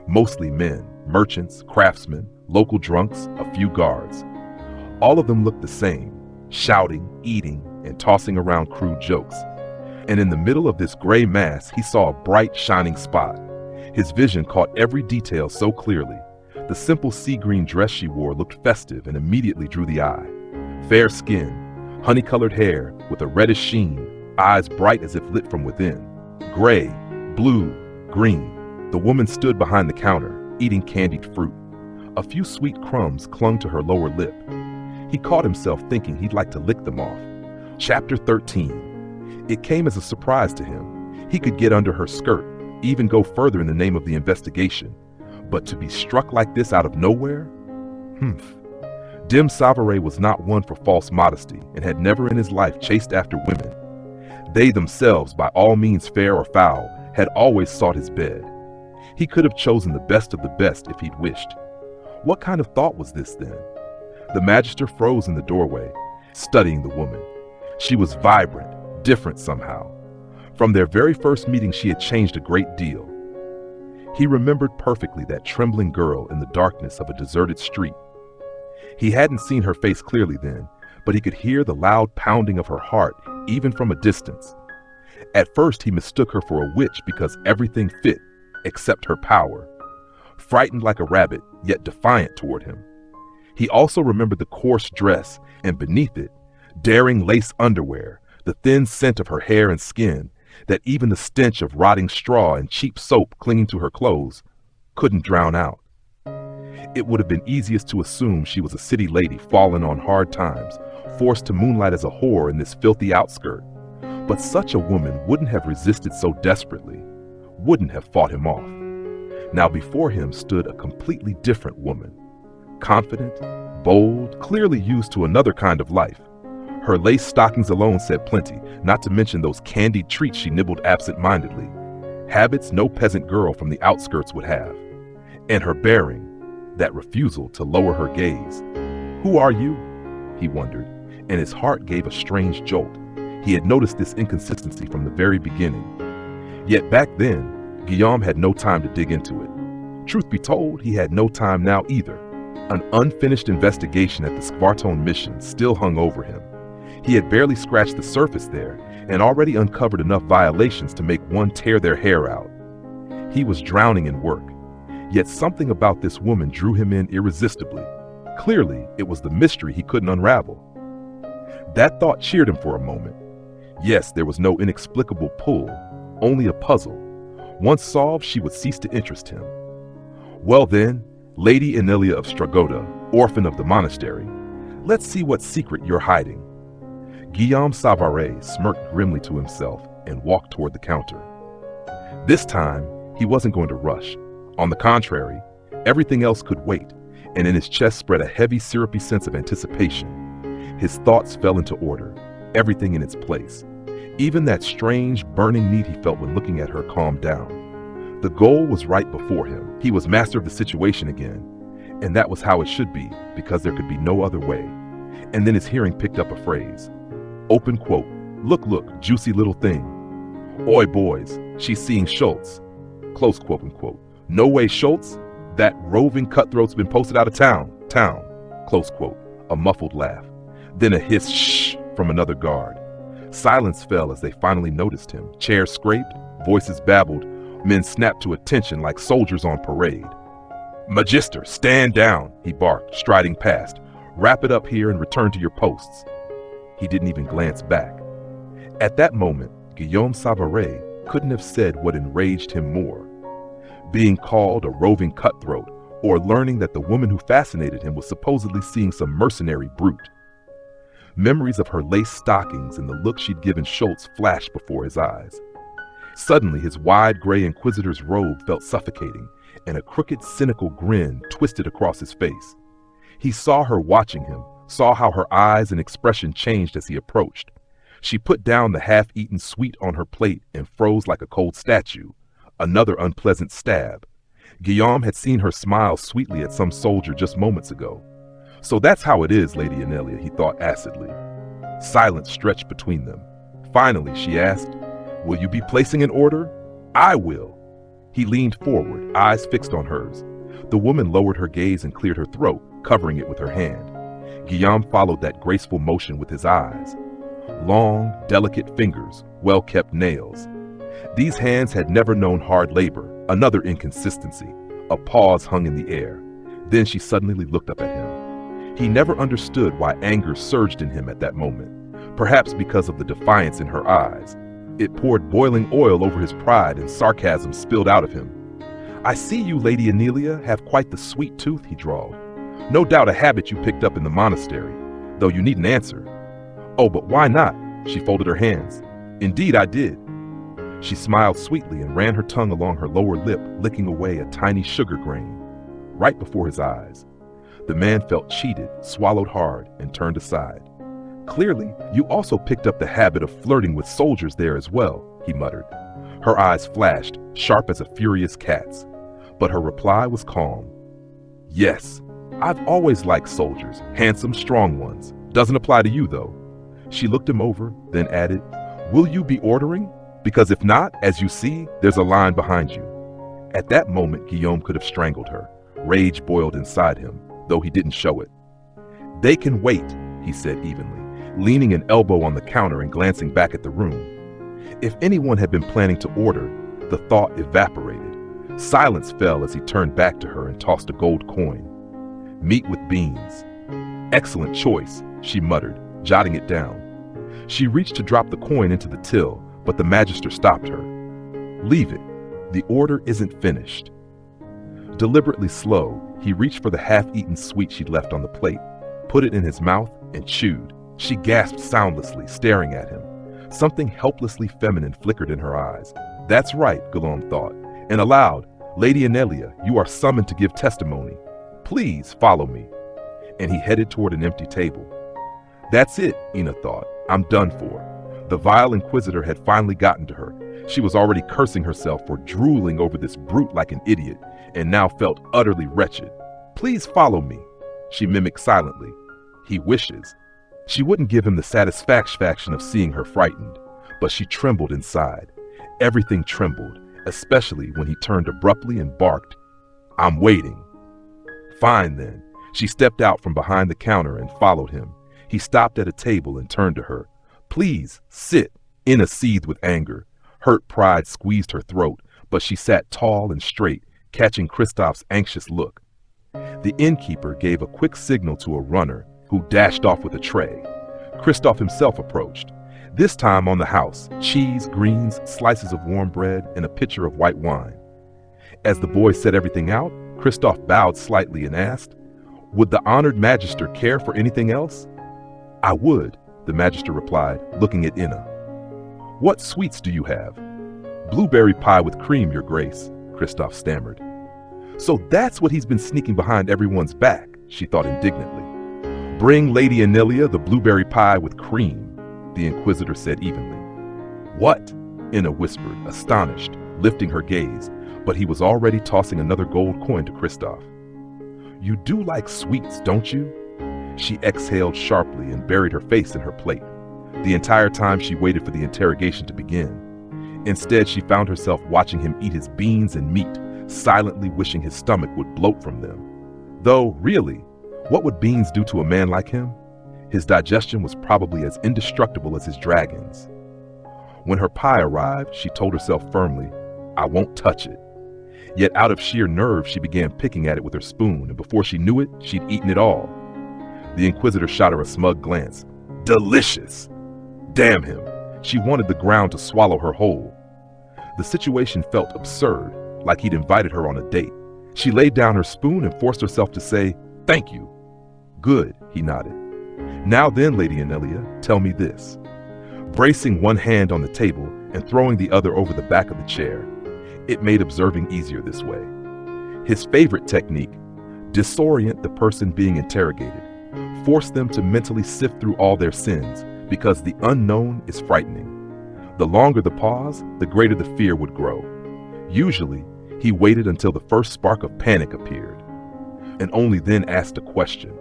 mostly men, merchants, craftsmen, local drunks, a few guards. All of them looked the same, shouting, eating, and tossing around crude jokes. And in the middle of this gray mass, he saw a bright, shining spot. His vision caught every detail so clearly. The simple sea-green dress she wore looked festive and immediately drew the eye. Fair skin, honey-colored hair with a reddish sheen, eyes bright as if lit from within. Gray, blue, green. The woman stood behind the counter, eating candied fruit. A few sweet crumbs clung to her lower lip. He caught himself thinking he'd like to lick them off. Chapter 13. It came as a surprise to him. He could get under her skirt, even go further in the name of the investigation. But to be struck like this out of nowhere? Dim Savare was not one for false modesty and had never in his life chased after women. They themselves, by all means fair or foul, had always sought his bed. He could have chosen the best of the best if he'd wished. What kind of thought was this then? The Magister froze in the doorway, studying the woman. She was vibrant, different somehow. From their very first meeting, she had changed a great deal. He remembered perfectly that trembling girl in the darkness of a deserted street. He hadn't seen her face clearly then, but he could hear the loud pounding of her heart even from a distance. At first, he mistook her for a witch because everything fit, except her power. Frightened like a rabbit, yet defiant toward him. He also remembered the coarse dress, and beneath it, daring lace underwear, the thin scent of her hair and skin, that even the stench of rotting straw and cheap soap clinging to her clothes couldn't drown out. It would have been easiest to assume she was a city lady fallen on hard times, forced to moonlight as a whore in this filthy outskirt. But such a woman wouldn't have resisted so desperately, wouldn't have fought him off. Now before him stood a completely different woman. Confident, bold, clearly used to another kind of life. Her lace stockings alone said plenty, not to mention those candied treats she nibbled absent-mindedly. Habits no peasant girl from the outskirts would have. And her bearing, that refusal to lower her gaze. "Who are you?" he wondered, and his heart gave a strange jolt. He had noticed this inconsistency from the very beginning. Yet back then, Giam had no time to dig into it. Truth be told, he had no time now either. An unfinished investigation at the Skvartone mission still hung over him. He had barely scratched the surface there and already uncovered enough violations to make one tear their hair out. He was drowning in work, yet something about this woman drew him in irresistibly. Clearly, it was the mystery he couldn't unravel. That thought cheered him for a moment. Yes, there was no inexplicable pull, only a puzzle. Once solved, she would cease to interest him. Well then, Lady Enilia of Stragoda, orphan of the monastery, let's see what secret you're hiding. Guillaume Savary smirked grimly to himself and walked toward the counter. This time, he wasn't going to rush. On the contrary, everything else could wait, and in his chest spread a heavy, syrupy sense of anticipation. His thoughts fell into order, everything in its place. Even that strange, burning need he felt when looking at her calmed down. The goal was right before him. He was master of the situation again, and that was how it should be, because there could be no other way. And then his hearing picked up a phrase. Open quote, look, juicy little thing. Oi boys, she's seeing Schultz. Close quote unquote. No way Schultz, that roving cutthroat's been posted out of town. Close quote. A muffled laugh. Then a hiss shh from another guard. Silence fell as they finally noticed him. Chairs scraped, voices babbled, men snapped to attention like soldiers on parade. Magister, stand down, he barked, striding past. Wrap it up here and return to your posts. He didn't even glance back. At that moment, Guillaume Savary couldn't have said what enraged him more. Being called a roving cutthroat, or learning that the woman who fascinated him was supposedly seeing some mercenary brute. Memories of her lace stockings and the look she'd given Schultz flashed before his eyes. Suddenly, his wide gray inquisitor's robe felt suffocating, and a crooked, cynical grin twisted across his face. He saw her watching him, saw how her eyes and expression changed as he approached. She put down the half-eaten sweet on her plate and froze like a cold statue. Another unpleasant stab. Guillaume had seen her smile sweetly at some soldier just moments ago. So that's how it is, Lady Enilia, he thought acidly. Silence stretched between them. Finally, she asked, will you be placing an order? I will. He leaned forward, eyes fixed on hers. The woman lowered her gaze and cleared her throat, covering it with her hand. Guillaume followed that graceful motion with his eyes. Long, delicate fingers, well-kept nails. These hands had never known hard labor, another inconsistency. A pause hung in the air. Then she suddenly looked up at him. He never understood why anger surged in him at that moment, perhaps because of the defiance in her eyes. It poured boiling oil over his pride and sarcasm spilled out of him. I see you, Lady Enilia, have quite the sweet tooth, he drawled. No doubt a habit you picked up in the monastery, though you needn't answer. Oh, but why not? She folded her hands. Indeed, I did. She smiled sweetly and ran her tongue along her lower lip, licking away a tiny sugar grain. Right before his eyes. The man felt cheated, swallowed hard, and turned aside. Clearly, you also picked up the habit of flirting with soldiers there as well, he muttered. Her eyes flashed, sharp as a furious cat's. But her reply was calm. Yes, I've always liked soldiers, handsome, strong ones. Doesn't apply to you, though. She looked him over, then added, will you be ordering? Because if not, as you see, there's a line behind you. At that moment, Guillaume could have strangled her. Rage boiled inside him, though he didn't show it. They can wait, he said evenly, leaning an elbow on the counter and glancing back at the room. If anyone had been planning to order, the thought evaporated. Silence fell as he turned back to her and tossed a gold coin. Meat with beans. Excellent choice, she muttered, jotting it down. She reached to drop the coin into the till, but the magister stopped her. Leave it. The order isn't finished. Deliberately slow, he reached for the half-eaten sweet she'd left on the plate, put it in his mouth, and chewed. She gasped soundlessly, staring at him. Something helplessly feminine flickered in her eyes. That's right, Guillaume thought, and aloud, Lady Enilia, you are summoned to give testimony. Please follow me. And he headed toward an empty table. That's it, Ina thought. I'm done for. The vile inquisitor had finally gotten to her. She was already cursing herself for drooling over this brute like an idiot, and now felt utterly wretched. Please follow me, she mimicked silently. He wishes. She wouldn't give him the satisfaction of seeing her frightened, but she trembled inside. Everything trembled, especially when he turned abruptly and barked, I'm waiting. Fine then. She stepped out from behind the counter and followed him. He stopped at a table and turned to her. Please, sit. Inna seethed with anger. Hurt pride squeezed her throat, but she sat tall and straight, catching Kristoff's anxious look. The innkeeper gave a quick signal to a runner, who dashed off with a tray. Kristoff himself approached, this time on the house, cheese, greens, slices of warm bread, and a pitcher of white wine. As the boy set everything out, Kristoff bowed slightly and asked, would the honored magister care for anything else? I would, the magister replied, looking at Inna. What sweets do you have? Blueberry pie with cream, your grace, Kristoff stammered. So that's what he's been sneaking behind everyone's back, she thought indignantly. Bring Lady Anelia the blueberry pie with cream, the Inquisitor said evenly. What? Inna whispered, astonished, lifting her gaze, but he was already tossing another gold coin to Kristoff. You do like sweets, don't you? She exhaled sharply and buried her face in her plate. The entire time she waited for the interrogation to begin. Instead, she found herself watching him eat his beans and meat, silently wishing his stomach would bloat from them. Though, really, what would beans do to a man like him? His digestion was probably as indestructible as his dragons. When her pie arrived, she told herself firmly, I won't touch it. Yet out of sheer nerve, she began picking at it with her spoon, and before she knew it, she'd eaten it all. The Inquisitor shot her a smug glance. Delicious! Damn him! She wanted the ground to swallow her whole. The situation felt absurd, like he'd invited her on a date. She laid down her spoon and forced herself to say, thank you. Good, he nodded. Now then, Lady Anelia, tell me this. Bracing one hand on the table and throwing the other over the back of the chair, it made observing easier this way. His favorite technique, disorient the person being interrogated, force them to mentally sift through all their sins, because the unknown is frightening. The longer the pause, the greater the fear would grow. Usually, he waited until the first spark of panic appeared, and only then asked a question.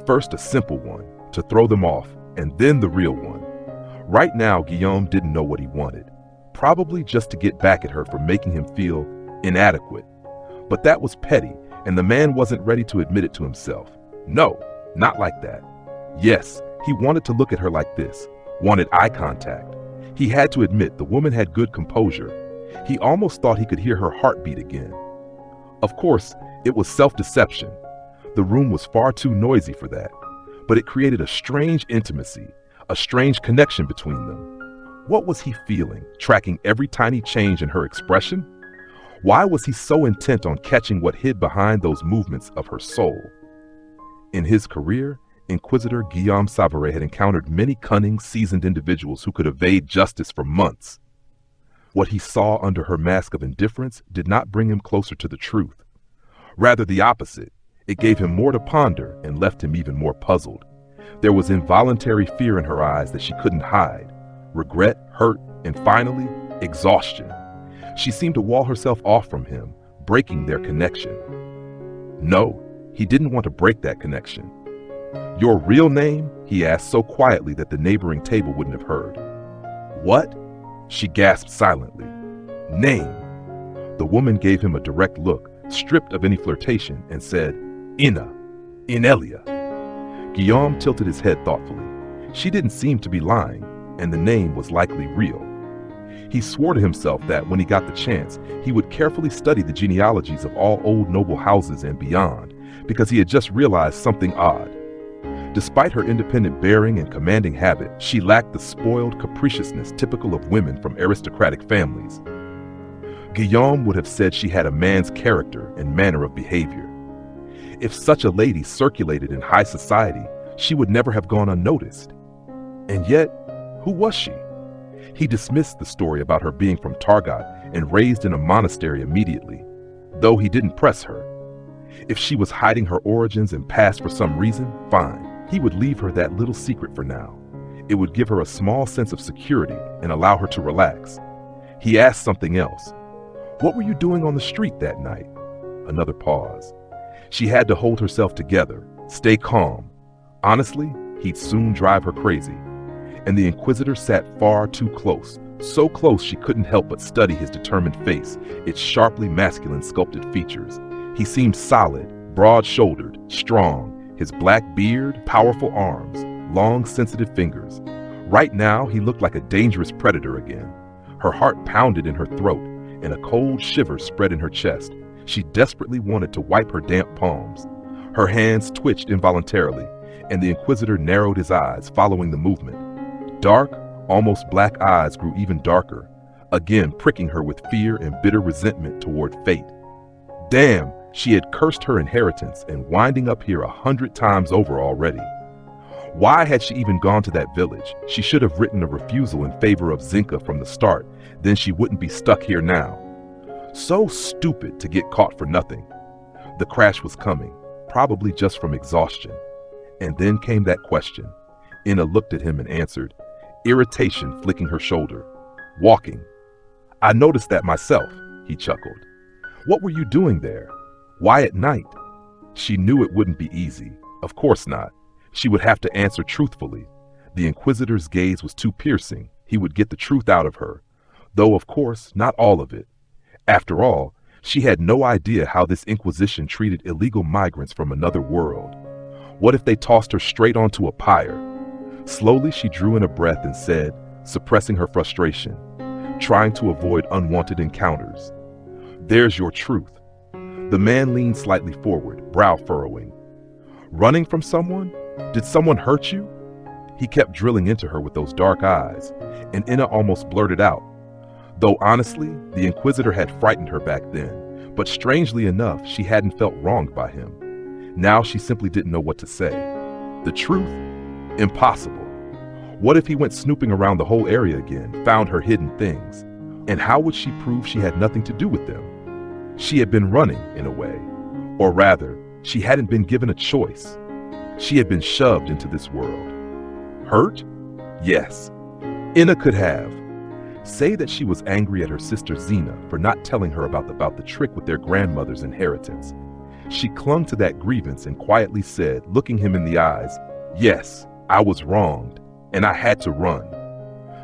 First a simple one, to throw them off, and then the real one. Right now, Guillaume didn't know what he wanted, probably just to get back at her for making him feel inadequate. But that was petty, and the man wasn't ready to admit it to himself. No, not like that. Yes, he wanted to look at her like this, wanted eye contact. He had to admit the woman had good composure. He almost thought he could hear her heartbeat again. Of course, it was self-deception. The room was far too noisy for that, but it created a strange intimacy, a strange connection between them. What was he feeling, tracking every tiny change in her expression? Why was he so intent on catching what hid behind those movements of her soul? In his career, Inquisitor Guillaume Savary had encountered many cunning, seasoned individuals who could evade justice for months. What he saw under her mask of indifference did not bring him closer to the truth. Rather the opposite, it gave him more to ponder and left him even more puzzled. There was involuntary fear in her eyes that she couldn't hide, regret, hurt, and finally, exhaustion. She seemed to wall herself off from him, breaking their connection. No, he didn't want to break that connection. Your real name? He asked so quietly that the neighboring table wouldn't have heard. What? She gasped silently. Name. The woman gave him a direct look, stripped of any flirtation, and said, Inna, Anelia. Guillaume tilted his head thoughtfully. She didn't seem to be lying, and the name was likely real. He swore to himself that when he got the chance, he would carefully study the genealogies of all old noble houses and beyond, because he had just realized something odd. Despite her independent bearing and commanding habit, she lacked the spoiled capriciousness typical of women from aristocratic families. Guillaume would have said she had a man's character and manner of behavior. If such a lady circulated in high society, she would never have gone unnoticed. And yet, who was she? He dismissed the story about her being from Targot and raised in a monastery immediately, though he didn't press her. If she was hiding her origins and past for some reason, fine. He would leave her that little secret for now. It would give her a small sense of security and allow her to relax. He asked something else. What were you doing on the street that night? Another pause. She had to hold herself together, stay calm. Honestly, he'd soon drive her crazy. And the Inquisitor sat far too close, so close she couldn't help but study his determined face, its sharply masculine sculpted features. He seemed solid, broad-shouldered, strong, his black beard, powerful arms, long, sensitive fingers. Right now, he looked like a dangerous predator again. Her heart pounded in her throat, and a cold shiver spread in her chest. She desperately wanted to wipe her damp palms. Her hands twitched involuntarily, and the Inquisitor narrowed his eyes, following the movement. Dark, almost black eyes grew even darker, again pricking her with fear and bitter resentment toward fate. Damn, she had cursed her inheritance and winding up here 100 times over already. Why had she even gone to that village? She should have written a refusal in favor of Zinka from the start, then she wouldn't be stuck here now. So stupid to get caught for nothing. The crash was coming, probably just from exhaustion. And then came that question. Inna looked at him and answered, irritation flicking her shoulder. Walking. I noticed that myself, he chuckled. What were you doing there? Why at night? She knew it wouldn't be easy. Of course not. She would have to answer truthfully. The Inquisitor's gaze was too piercing. He would get the truth out of her. Though, of course, not all of it. After all, she had no idea how this Inquisition treated illegal migrants from another world. What if they tossed her straight onto a pyre? Slowly, she drew in a breath and said, suppressing her frustration, trying to avoid unwanted encounters, there's your truth. The man leaned slightly forward, brow furrowing. Running from someone? Did someone hurt you? He kept drilling into her with those dark eyes, and Inna almost blurted out. Though honestly, the Inquisitor had frightened her back then, but strangely enough, she hadn't felt wronged by him. Now she simply didn't know what to say. The truth? Impossible. What if he went snooping around the whole area again, found her hidden things? And how would she prove she had nothing to do with them? She had been running, in a way. Or rather, she hadn't been given a choice. She had been shoved into this world. Hurt? Yes. Inna could have. Say that she was angry at her sister Zena for not telling her about the trick with their grandmother's inheritance. She clung to that grievance and quietly said, looking him in the eyes, yes, I was wronged, and I had to run.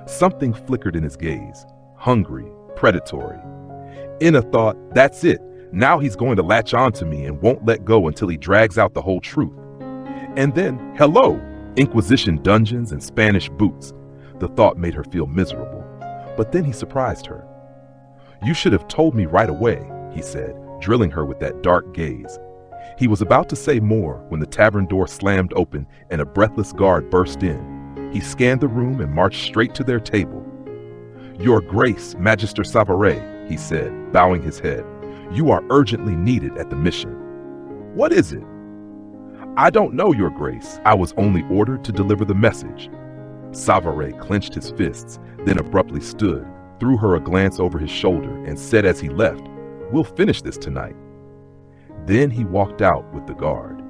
Something flickered in his gaze, hungry, predatory. Inna thought, that's it. Now he's going to latch on to me and won't let go until he drags out the whole truth. And then, hello, Inquisition dungeons and Spanish boots. The thought made her feel miserable. But then he surprised her. You should have told me right away, he said, drilling her with that dark gaze. He was about to say more when the tavern door slammed open and a breathless guard burst in. He scanned the room and marched straight to their table. Your Grace, Magister Savare, he said, bowing his head. You are urgently needed at the mission. What is it? I don't know, Your Grace. I was only ordered to deliver the message. Savare clenched his fists, then abruptly stood, threw her a glance over his shoulder, and said as he left, we'll finish this tonight. Then he walked out with the guard.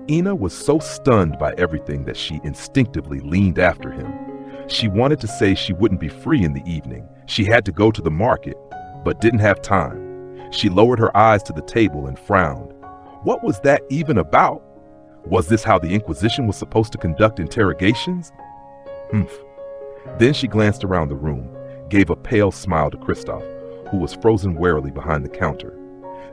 Inna was so stunned by everything that she instinctively leaned after him. She wanted to say she wouldn't be free in the evening. She had to go to the market, but didn't have time. She lowered her eyes to the table and frowned. What was that even about? Was this how the Inquisition was supposed to conduct interrogations? Humph. Then she glanced around the room, gave a pale smile to Kristoff, who was frozen warily behind the counter.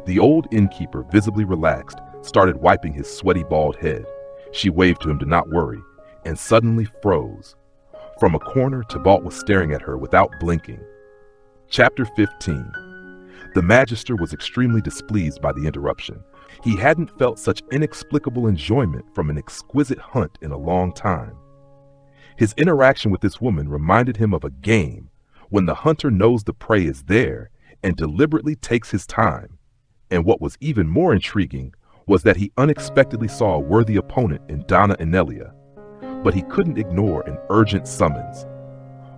The old innkeeper, visibly relaxed, started wiping his sweaty bald head. She waved to him to not worry, and suddenly froze. From a corner, Tybalt was staring at her without blinking. Chapter 15. The Magister was extremely displeased by the interruption. He hadn't felt such inexplicable enjoyment from an exquisite hunt in a long time. His interaction with this woman reminded him of a game, when the hunter knows the prey is there and deliberately takes his time. And what was even more intriguing was that he unexpectedly saw a worthy opponent in Donna Inelia, but he couldn't ignore an urgent summons.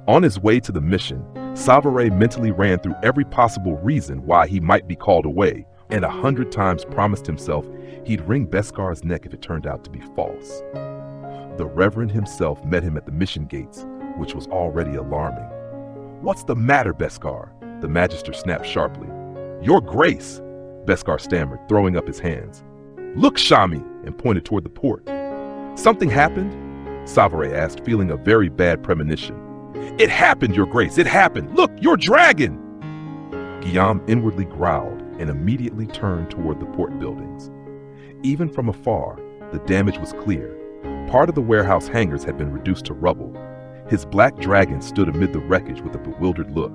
On his way to the mission, Savare mentally ran through every possible reason why he might be called away, and 100 times promised himself he'd wring Beskar's neck if it turned out to be false. The Reverend himself met him at the mission gates, which was already alarming. What's the matter, Beskar? The Magister snapped sharply. Your Grace, Beskar stammered, throwing up his hands. Look, Shami, and pointed toward the port. Something happened? Savare asked, feeling a very bad premonition. It happened, Your Grace, it happened. Look, your dragon! Guillaume inwardly growled, and immediately turned toward the port buildings. Even from afar, the damage was clear. Part of the warehouse hangars had been reduced to rubble. His black dragon stood amid the wreckage with a bewildered look.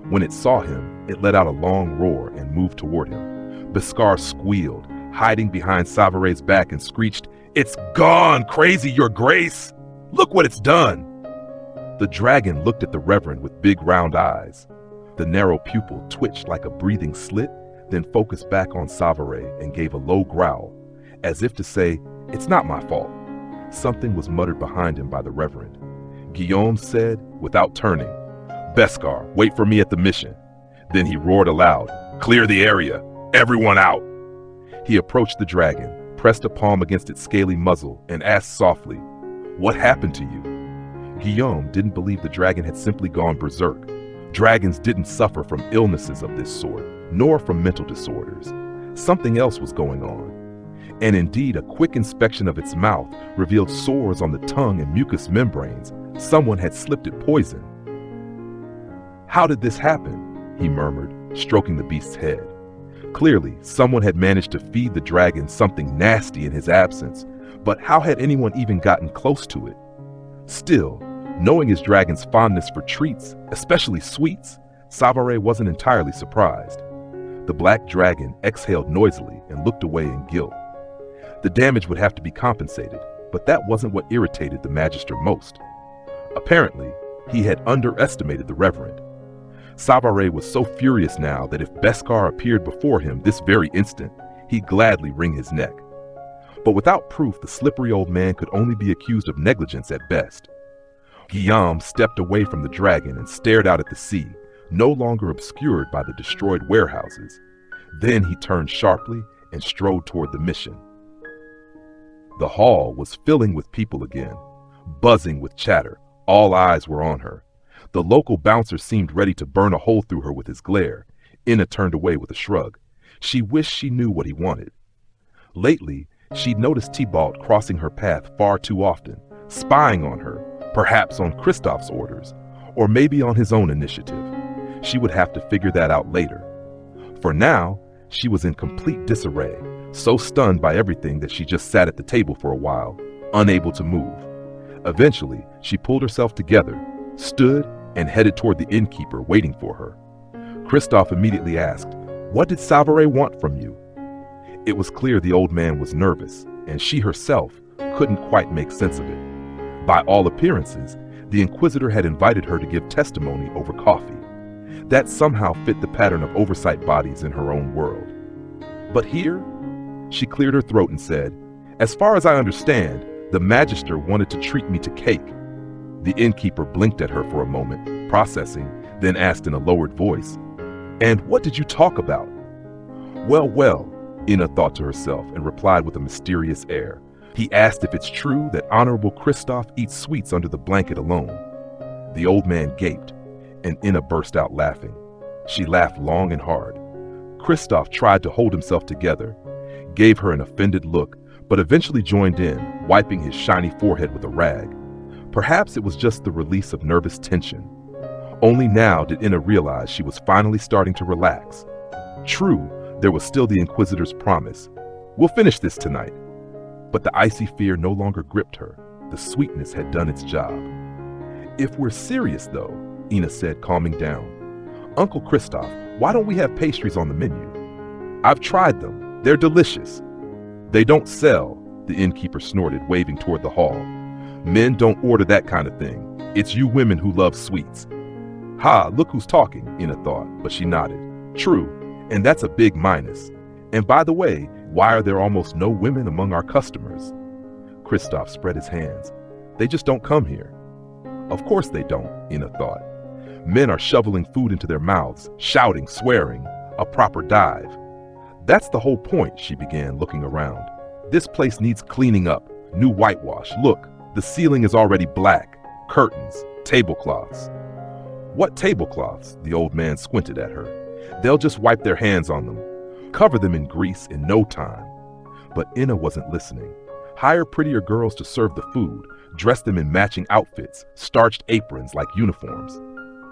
When it saw him, it let out a long roar and moved toward him. Beskar squealed, hiding behind Savare's back, and screeched, "It's gone, crazy, your grace! Look what it's done!" The dragon looked at the Reverend with big round eyes. The narrow pupil twitched like a breathing slit, then focused back on Savare and gave a low growl, as if to say, "It's not my fault." Something was muttered behind him by the Reverend. Guillaume said, without turning, "Beskar, wait for me at the mission." Then he roared aloud, "Clear the area! Everyone out!" He approached the dragon, pressed a palm against its scaly muzzle, and asked softly, "What happened to you?" Guillaume didn't believe the dragon had simply gone berserk. Dragons didn't suffer from illnesses of this sort, nor from mental disorders. Something else was going on. And indeed, a quick inspection of its mouth revealed sores on the tongue and mucous membranes. Someone had slipped it poison. "How did this happen?" he murmured, stroking the beast's head. Clearly, someone had managed to feed the dragon something nasty in his absence, but how had anyone even gotten close to it? Still, knowing his dragon's fondness for treats, especially sweets, Savare wasn't entirely surprised. The black dragon exhaled noisily and looked away in guilt. The damage would have to be compensated, but that wasn't what irritated the Magister most. Apparently, he had underestimated the Reverend. Savare was so furious now that if Beskar appeared before him this very instant, he'd gladly wring his neck. But without proof, the slippery old man could only be accused of negligence at best. Guillaume stepped away from the dragon and stared out at the sea, no longer obscured by the destroyed warehouses. Then he turned sharply and strode toward the mission. The hall was filling with people again, buzzing with chatter. All eyes were on her. The local bouncer seemed ready to burn a hole through her with his glare. Inna turned away with a shrug. She wished she knew what he wanted. Lately, she'd noticed Tybalt crossing her path far too often, spying on her, perhaps on Kristoff's orders, or maybe on his own initiative. She would have to figure that out later. For now, she was in complete disarray, so stunned by everything that she just sat at the table for a while, unable to move. Eventually, she pulled herself together, stood, and headed toward the innkeeper waiting for her. Kristoff immediately asked, "What did Savare want from you?" It was clear the old man was nervous, and she herself couldn't quite make sense of it. By all appearances, the Inquisitor had invited her to give testimony over coffee. That somehow fit the pattern of oversight bodies in her own world. But here, she cleared her throat and said, "As far as I understand, the Magister wanted to treat me to cake." The innkeeper blinked at her for a moment, processing, then asked in a lowered voice, "And what did you talk about?" "Well, well," Inna thought to herself and replied with a mysterious air. "He asked if it's true that Honorable Kristoff eats sweets under the blanket alone." The old man gaped, and Inna burst out laughing. She laughed long and hard. Kristoff tried to hold himself together, gave her an offended look, but eventually joined in, wiping his shiny forehead with a rag. Perhaps it was just the release of nervous tension. Only now did Inna realize she was finally starting to relax. True, there was still the Inquisitor's promise. "We'll finish this tonight." But the icy fear no longer gripped her. The sweetness had done its job. "If we're serious, though," Inna said, calming down, "Uncle Kristoff, why don't we have pastries on the menu? I've tried them. They're delicious." "They don't sell," the innkeeper snorted, waving toward the hall. "Men don't order that kind of thing. It's you women who love sweets." "Ha, look who's talking," Inna thought, but she nodded. "True, and that's a big minus. And by the way, why are there almost no women among our customers?" Kristoff spread his hands. "They just don't come here." Of course they don't, Inna thought. Men are shoveling food into their mouths, shouting, swearing, a proper dive. "That's the whole point," she began, looking around. "This place needs cleaning up, new whitewash. Look, the ceiling is already black. Curtains, tablecloths." "What tablecloths?" The old man squinted at her. "They'll just wipe their hands on them. Cover them in grease in no time." But Inna wasn't listening. Hire prettier girls to serve the food, dress them in matching outfits, starched aprons like uniforms.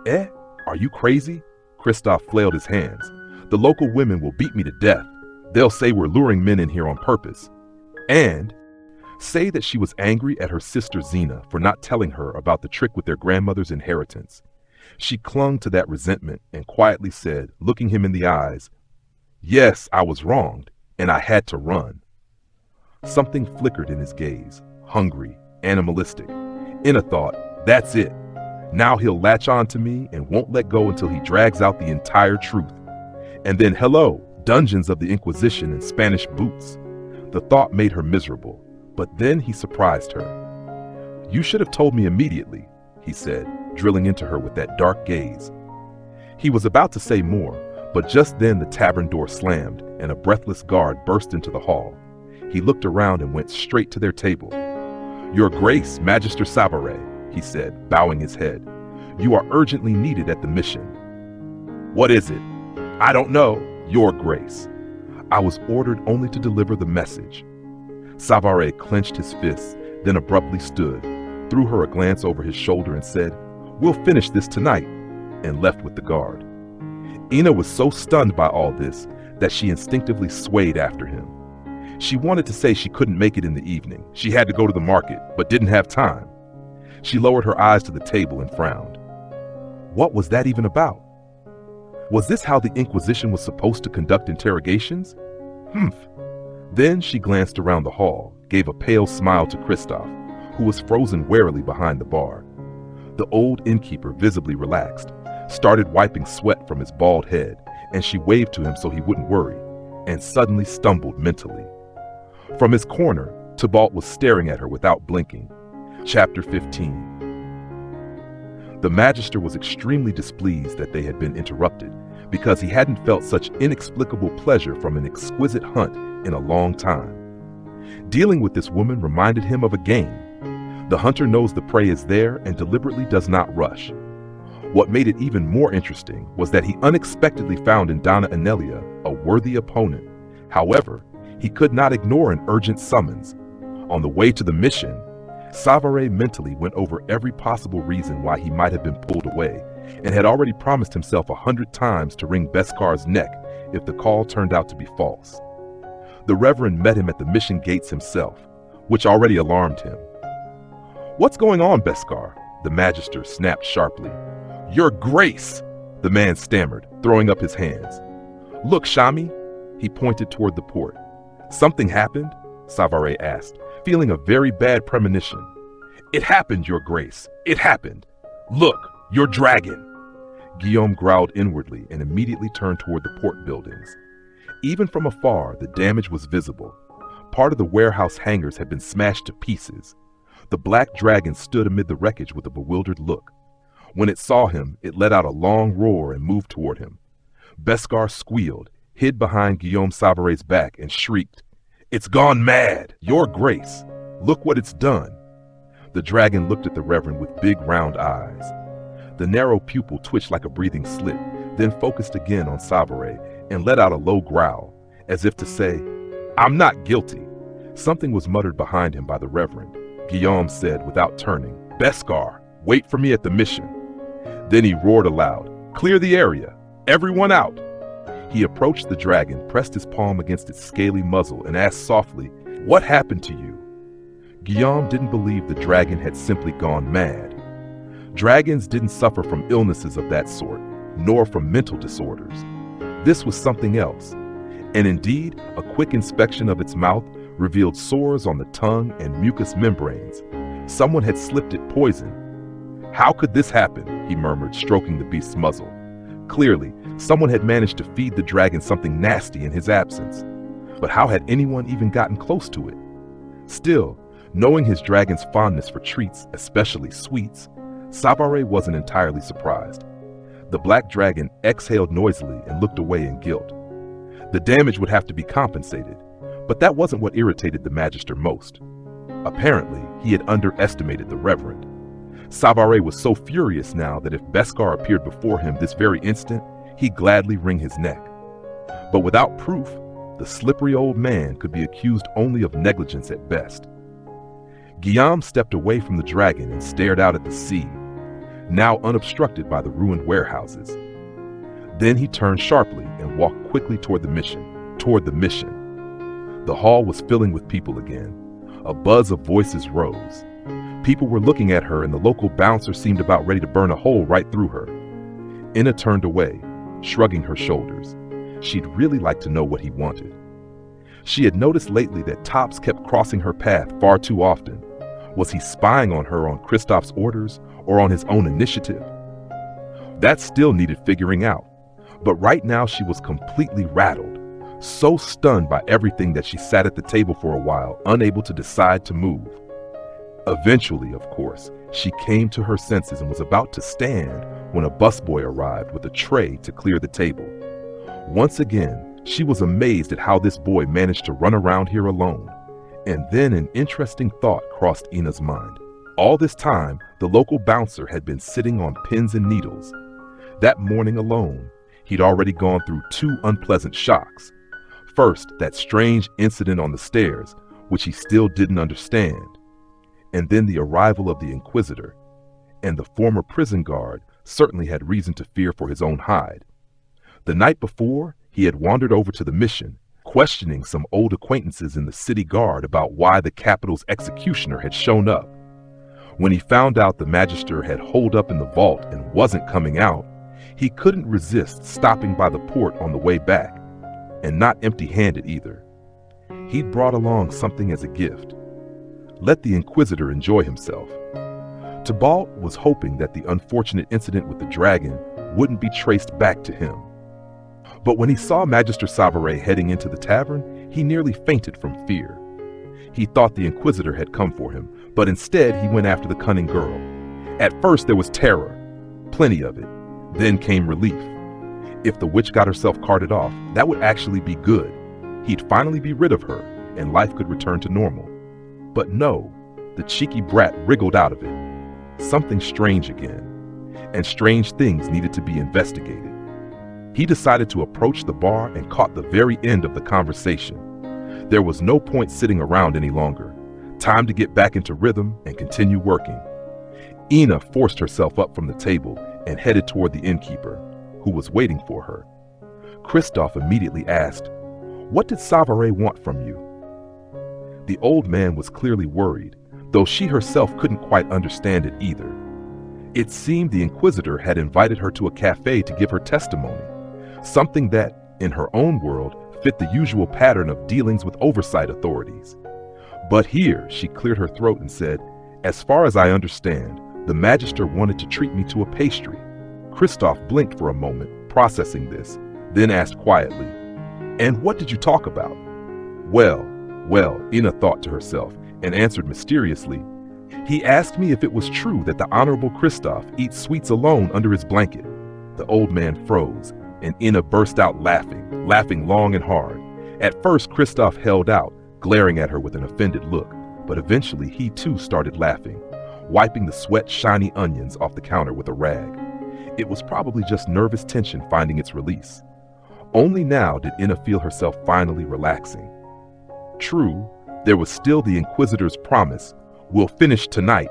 "Eh? Are you crazy?" Kristoff flailed his hands. The local women will beat me to death. They'll say we're luring men in here on purpose. And say that she was angry at her sister Zena for not telling her about the trick with their grandmother's inheritance. She clung to that resentment and quietly said, looking him in the eyes, "Yes, I was wronged, and I had to run." Something flickered in his gaze, hungry, animalistic. Inna thought, that's it. Now he'll latch on to me and won't let go until he drags out the entire truth. And then hello, dungeons of the Inquisition and Spanish boots. The thought made her miserable, but then he surprised her. "You should have told me immediately," he said, drilling into her with that dark gaze. He was about to say more, but just then the tavern door slammed and a breathless guard burst into the hall. He looked around and went straight to their table. "Your Grace, Magister Savare," he said, bowing his head. "You are urgently needed at the mission." "What is it?" "I don't know, Your Grace. I was ordered only to deliver the message." Savare clenched his fists, then abruptly stood, threw her a glance over his shoulder and said, "We'll finish this tonight," and left with the guard. Inna was so stunned by all this that she instinctively swayed after him. She wanted to say she couldn't make it in the evening. She had to go to the market, but didn't have time. She lowered her eyes to the table and frowned. What was that even about? Was this how the Inquisition was supposed to conduct interrogations? Then she glanced around the hall, gave a pale smile to Kristoff, who was frozen warily behind the bar. The old innkeeper visibly relaxed, started wiping sweat from his bald head, and she waved to him so he wouldn't worry, and suddenly stumbled mentally. From his corner, Tybalt was staring at her without blinking. Chapter 15. The Magister was extremely displeased that they had been interrupted, because he hadn't felt such inexplicable pleasure from an exquisite hunt in a long time. Dealing with this woman reminded him of a game. The hunter knows the prey is there and deliberately does not rush. What made it even more interesting was that he unexpectedly found in Donna Anelia a worthy opponent. However, he could not ignore an urgent summons. On the way to the mission, Savare mentally went over every possible reason why he might have been pulled away, and had already promised himself 100 times to wring Beskar's neck if the call turned out to be false. The Reverend met him at the mission gates himself, which already alarmed him. "What's going on, Beskar?" the Magister snapped sharply. "Your Grace!" the man stammered, throwing up his hands. "Look, Shami!" He pointed toward the port. "Something happened?" Savare asked, feeling a very bad premonition. "It happened, Your Grace! It happened! Look, your dragon!" Guillaume growled inwardly and immediately turned toward the port buildings. Even from afar, the damage was visible. Part of the warehouse hangars had been smashed to pieces. The black dragon stood amid the wreckage with a bewildered look. When it saw him, it let out a long roar and moved toward him. Beskar squealed, hid behind Guillaume Savare's back, and shrieked, "It's gone mad! Your Grace! Look what it's done!" The dragon looked at the Reverend with big round eyes. The narrow pupil twitched like a breathing slit, then focused again on Savare and let out a low growl, as if to say, "I'm not guilty." Something was muttered behind him by the Reverend. Guillaume said without turning, "Beskar, wait for me at the mission." Then he roared aloud, "Clear the area! Everyone out!" He approached the dragon, pressed his palm against its scaly muzzle, and asked softly, "What happened to you?" Guillaume didn't believe the dragon had simply gone mad. Dragons didn't suffer from illnesses of that sort, nor from mental disorders. This was something else, and indeed, a quick inspection of its mouth revealed sores on the tongue and mucous membranes. Someone had slipped it poison. "How could this happen?" he murmured, stroking the beast's muzzle. Clearly, someone had managed to feed the dragon something nasty in his absence. But how had anyone even gotten close to it? Still, knowing his dragon's fondness for treats, especially sweets, Savare wasn't entirely surprised. The black dragon exhaled noisily and looked away in guilt. The damage would have to be compensated, but that wasn't what irritated the Magister most. Apparently, he had underestimated the Reverend. Savare was so furious now that if Beskar appeared before him this very instant, he'd gladly wring his neck. But without proof, the slippery old man could be accused only of negligence at best. Guillaume stepped away from the dragon and stared out at the sea, now unobstructed by the ruined warehouses. Then he turned sharply and walked quickly toward the mission. The hall was filling with people again. A buzz of voices rose. People were looking at her, and the local bouncer seemed about ready to burn a hole right through her. Ina turned away, shrugging her shoulders. She'd really like to know what he wanted. She had noticed lately that Topps kept crossing her path far too often. Was he spying on her on Kristoff's orders or on his own initiative? That still needed figuring out. But right now she was completely rattled, so stunned by everything that she sat at the table for a while, unable to decide to move. Eventually, of course, she came to her senses and was about to stand when a busboy arrived with a tray to clear the table. Once again, she was amazed at how this boy managed to run around here alone. And then an interesting thought crossed Ina's mind. All this time, the local bouncer had been sitting on pins and needles. That morning alone, he'd already gone through 2 unpleasant shocks. First, that strange incident on the stairs, which he still didn't understand. And then the arrival of the Inquisitor. And the former prison guard certainly had reason to fear for his own hide. The night before, he had wandered over to the mission, questioning some old acquaintances in the city guard about why the capital's executioner had shown up. When he found out the Magister had holed up in the vault and wasn't coming out, he couldn't resist stopping by the port on the way back, and not empty-handed either. He'd brought along something as a gift. Let the Inquisitor enjoy himself. Tybalt was hoping that the unfortunate incident with the dragon wouldn't be traced back to him. But when he saw Magister Savare heading into the tavern, he nearly fainted from fear. He thought the Inquisitor had come for him, but instead he went after the cunning girl. At first there was terror, plenty of it. Then came relief. If the witch got herself carted off, that would actually be good. He'd finally be rid of her, and life could return to normal. But no, the cheeky brat wriggled out of it. Something strange again, and strange things needed to be investigated. He decided to approach the bar and caught the very end of the conversation. There was no point sitting around any longer. Time to get back into rhythm and continue working. Ina forced herself up from the table and headed toward the innkeeper, who was waiting for her. Kristoff immediately asked, "What did Savare want from you?" The old man was clearly worried, though she herself couldn't quite understand it either. It seemed the Inquisitor had invited her to a cafe to give her testimony, something that, in her own world, fit the usual pattern of dealings with oversight authorities. But here, she cleared her throat and said, "As far as I understand, the Magister wanted to treat me to a pastry." Kristoff blinked for a moment, processing this, then asked quietly, "And what did you talk about?" Well, Ina thought to herself, and answered mysteriously, "He asked me if it was true that the Honorable Kristoff eats sweets alone under his blanket." The old man froze, and Ina burst out laughing long and hard. At first, Kristoff held out, glaring at her with an offended look, but eventually he too started laughing, wiping the sweat-shiny onions off the counter with a rag. It was probably just nervous tension finding its release. Only now did Ina feel herself finally relaxing. True, there was still the Inquisitor's promise, "We'll finish tonight,"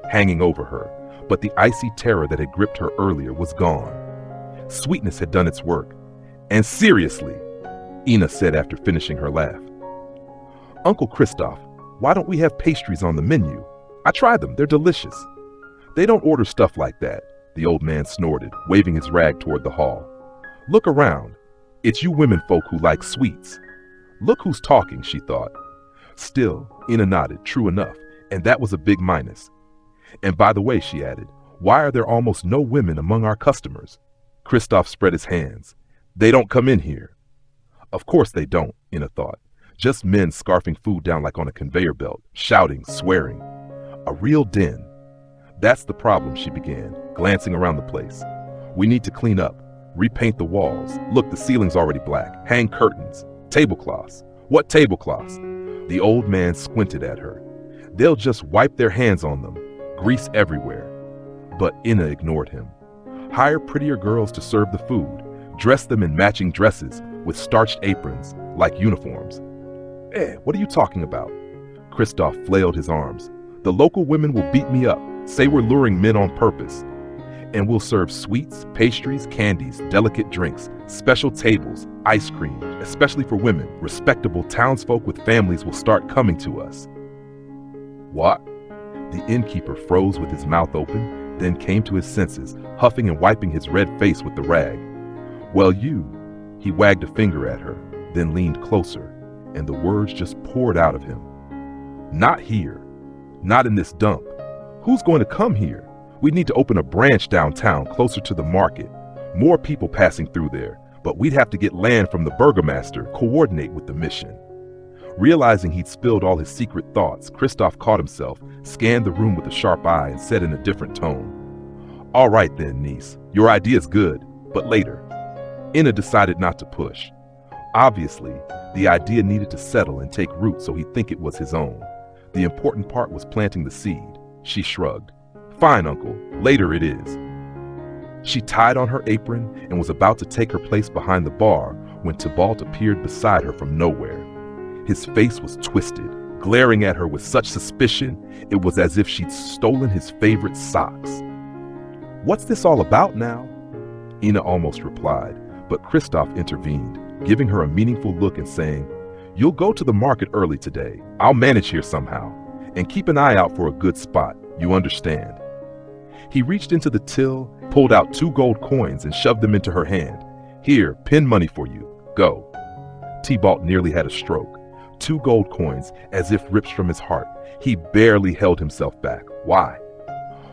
hanging over her, but the icy terror that had gripped her earlier was gone. Sweetness had done its work. "And seriously," Ina said after finishing her laugh, "Uncle Kristoff, why don't we have pastries on the menu? I tried them, they're delicious." "They don't order stuff like that," the old man snorted, waving his rag toward the hall. "Look around. It's you women folk who like sweets." Look who's talking, she thought. Still, Ina nodded, true enough, and that was a big minus. "And by the way," she added, "why are there almost no women among our customers?" Kristoff spread his hands. "They don't come in here." Of course they don't, Ina thought. Just men scarfing food down like on a conveyor belt, shouting, swearing. A real den. "That's the problem," she began, glancing around the place. "We need to clean up, repaint the walls. Look, the ceiling's already black. Hang curtains. Tablecloths. What tablecloths?" The old man squinted at her. "They'll just wipe their hands on them. Grease everywhere." But Ina ignored him. "Hire prettier girls to serve the food. Dress them in matching dresses with starched aprons, like uniforms." What are you talking about?" Kristoff flailed his arms. "The local women will beat me up, say we're luring men on purpose." And we'll serve sweets, pastries, candies, delicate drinks, special tables, ice cream, especially for women. Respectable townsfolk with families will start coming to us." "What?" The innkeeper froze with his mouth open, then came to his senses, huffing and wiping his red face with the rag. "Well, you," he wagged a finger at her, then leaned closer, and the words just poured out of him. "Not here. Not in this dump. Who's going to come here? We'd need to open a branch downtown closer to the market. More people passing through there, but we'd have to get land from the burgomaster, coordinate with the mission." Realizing he'd spilled all his secret thoughts, Kristoff caught himself, scanned the room with a sharp eye, and said in a different tone, "All right then, niece. Your idea's good, but later." Inna decided not to push. Obviously, the idea needed to settle and take root so he'd think it was his own. The important part was planting the seed. She shrugged. "Fine, uncle. Later it is." She tied on her apron and was about to take her place behind the bar when Tybalt appeared beside her from nowhere. His face was twisted, glaring at her with such suspicion it was as if she'd stolen his favorite socks. "What's this all about now?" Inna almost replied, but Kristoff intervened, giving her a meaningful look and saying, "You'll go to the market early today. I'll manage here somehow. And keep an eye out for a good spot, you understand." He reached into the till, pulled out 2 gold coins and shoved them into her hand. "Here, pin money for you. Go." Tybalt nearly had a stroke. 2 gold coins, as if ripped from his heart. He barely held himself back. Why?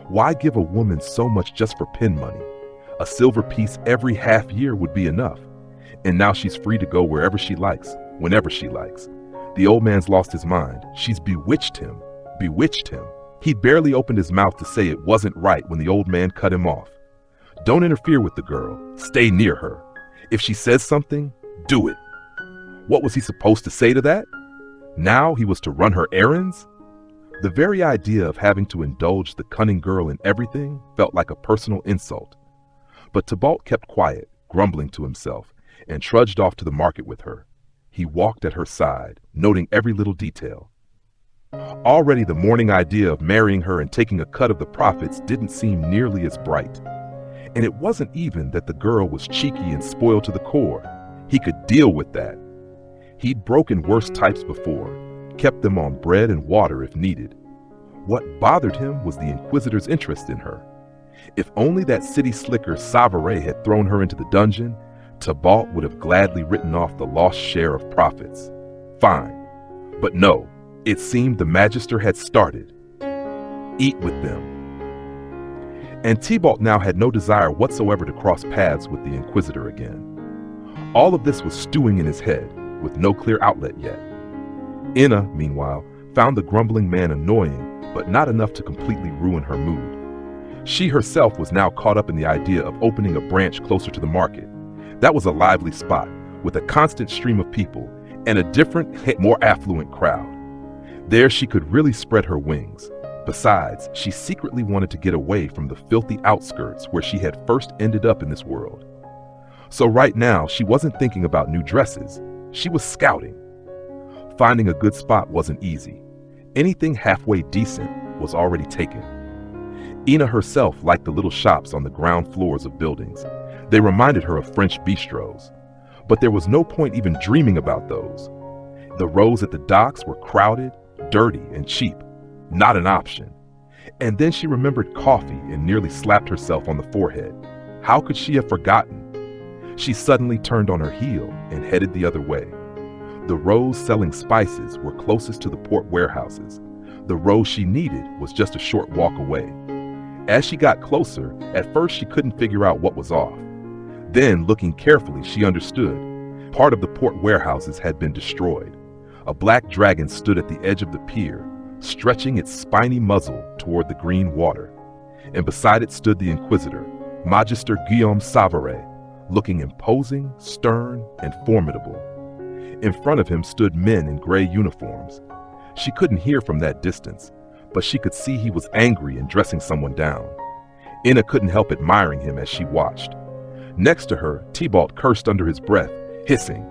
Why give a woman so much just for pin money? A silver piece every half year would be enough. And now she's free to go wherever she likes, whenever she likes. The old man's lost his mind. She's bewitched him. Bewitched him. He barely opened his mouth to say it wasn't right when the old man cut him off. "Don't interfere with the girl. Stay near her. If she says something, do it." What was he supposed to say to that? Now he was to run her errands? The very idea of having to indulge the cunning girl in everything felt like a personal insult. But Tybalt kept quiet, grumbling to himself, and trudged off to the market with her. He walked at her side, noting every little detail. Already the morning idea of marrying her and taking a cut of the profits didn't seem nearly as bright. And it wasn't even that the girl was cheeky and spoiled to the core. He could deal with that. He'd broken worse types before, kept them on bread and water if needed. What bothered him was the Inquisitor's interest in her. If only that city slicker Savare had thrown her into the dungeon, Tybalt would have gladly written off the lost share of profits. Fine. But no, it seemed the Magister had started. Eat with them. And Tybalt now had no desire whatsoever to cross paths with the Inquisitor again. All of this was stewing in his head, with no clear outlet yet. Inna, meanwhile, found the grumbling man annoying, but not enough to completely ruin her mood. She herself was now caught up in the idea of opening a branch closer to the market. That was a lively spot, with a constant stream of people, and a different, more affluent crowd. There she could really spread her wings. Besides, she secretly wanted to get away from the filthy outskirts where she had first ended up in this world. So right now, she wasn't thinking about new dresses. She was scouting. Finding a good spot wasn't easy. Anything halfway decent was already taken. Inna herself liked the little shops on the ground floors of buildings. They reminded her of French bistros. But there was no point even dreaming about those. The rows at the docks were crowded, dirty, and cheap. Not an option. And then she remembered coffee and nearly slapped herself on the forehead. How could she have forgotten? She suddenly turned on her heel and headed the other way. The rows selling spices were closest to the port warehouses. The row she needed was just a short walk away. As she got closer, at first she couldn't figure out what was off. Then, looking carefully, she understood. Part of the port warehouses had been destroyed. A black dragon stood at the edge of the pier, stretching its spiny muzzle toward the green water. And beside it stood the Inquisitor, Magister Guillaume Savare, looking imposing, stern, and formidable. In front of him stood men in gray uniforms. She couldn't hear from that distance, but she could see he was angry and dressing someone down. Inna couldn't help admiring him as she watched. Next to her, Tybalt cursed under his breath, hissing,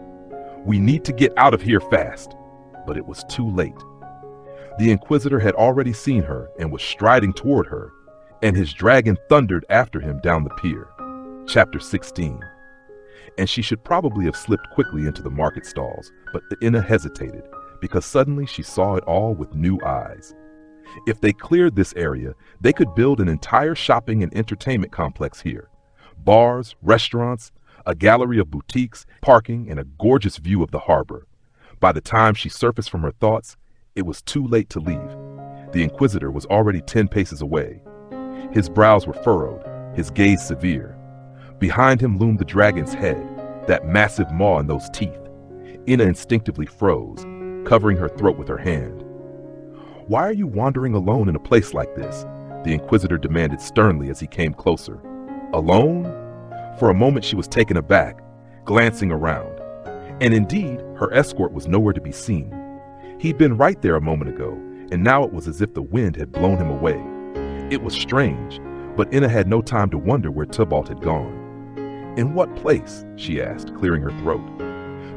"We need to get out of here fast." But it was too late. The Inquisitor had already seen her and was striding toward her, and his dragon thundered after him down the pier. Chapter 16. And she should probably have slipped quickly into the market stalls, but Inna hesitated, because suddenly she saw it all with new eyes. If they cleared this area, they could build an entire shopping and entertainment complex here. Bars, restaurants, a gallery of boutiques, parking, and a gorgeous view of the harbor. By the time she surfaced from her thoughts, it was too late to leave. The Inquisitor was already 10 paces away. His brows were furrowed, his gaze severe. Behind him loomed the dragon's head, that massive maw and those teeth. Inna instinctively froze, covering her throat with her hand. "Why are you wandering alone in a place like this?" the Inquisitor demanded sternly as he came closer. Alone? For a moment she was taken aback, glancing around. And indeed, her escort was nowhere to be seen. He'd been right there a moment ago, and now it was as if the wind had blown him away. It was strange, but Inna had no time to wonder where Tybalt had gone. "In what place?" she asked, clearing her throat.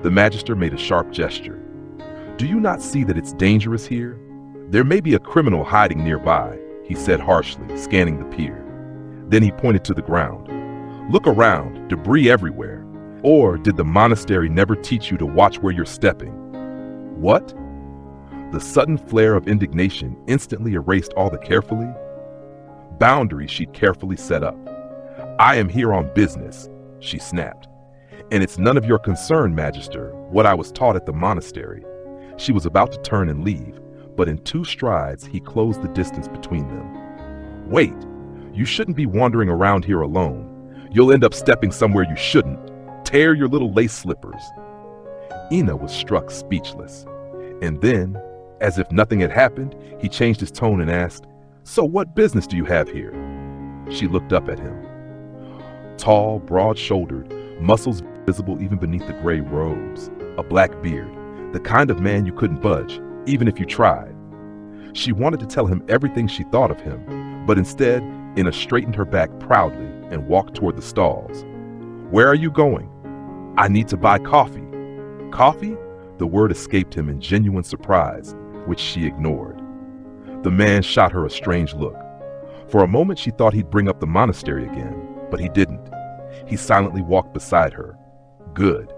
The Magister made a sharp gesture. "Do you not see that it's dangerous here? There may be a criminal hiding nearby," he said harshly, scanning the pier. Then he pointed to the ground. "Look around, debris everywhere. Or did the monastery never teach you to watch where you're stepping?" "What?" The sudden flare of indignation instantly erased all the carefully boundaries she'd carefully set up. "I am here on business," she snapped. "And it's none of your concern, Magister, what I was taught at the monastery." She was about to turn and leave, but in 2 strides he closed the distance between them. "Wait, you shouldn't be wandering around here alone. You'll end up stepping somewhere you shouldn't. Tear your little lace slippers." Inna was struck speechless. And then, as if nothing had happened, he changed his tone and asked, "So what business do you have here?" She looked up at him. Tall, broad-shouldered, muscles visible even beneath the gray robes, a black beard, the kind of man you couldn't budge, even if you tried. She wanted to tell him everything she thought of him, but instead, Inna straightened her back proudly and walked toward the stalls. "Where are you going?" "I need to buy coffee." "Coffee?" The word escaped him in genuine surprise, which she ignored. The man shot her a strange look. For a moment she thought he'd bring up the monastery again, but he didn't. He silently walked beside her. Good.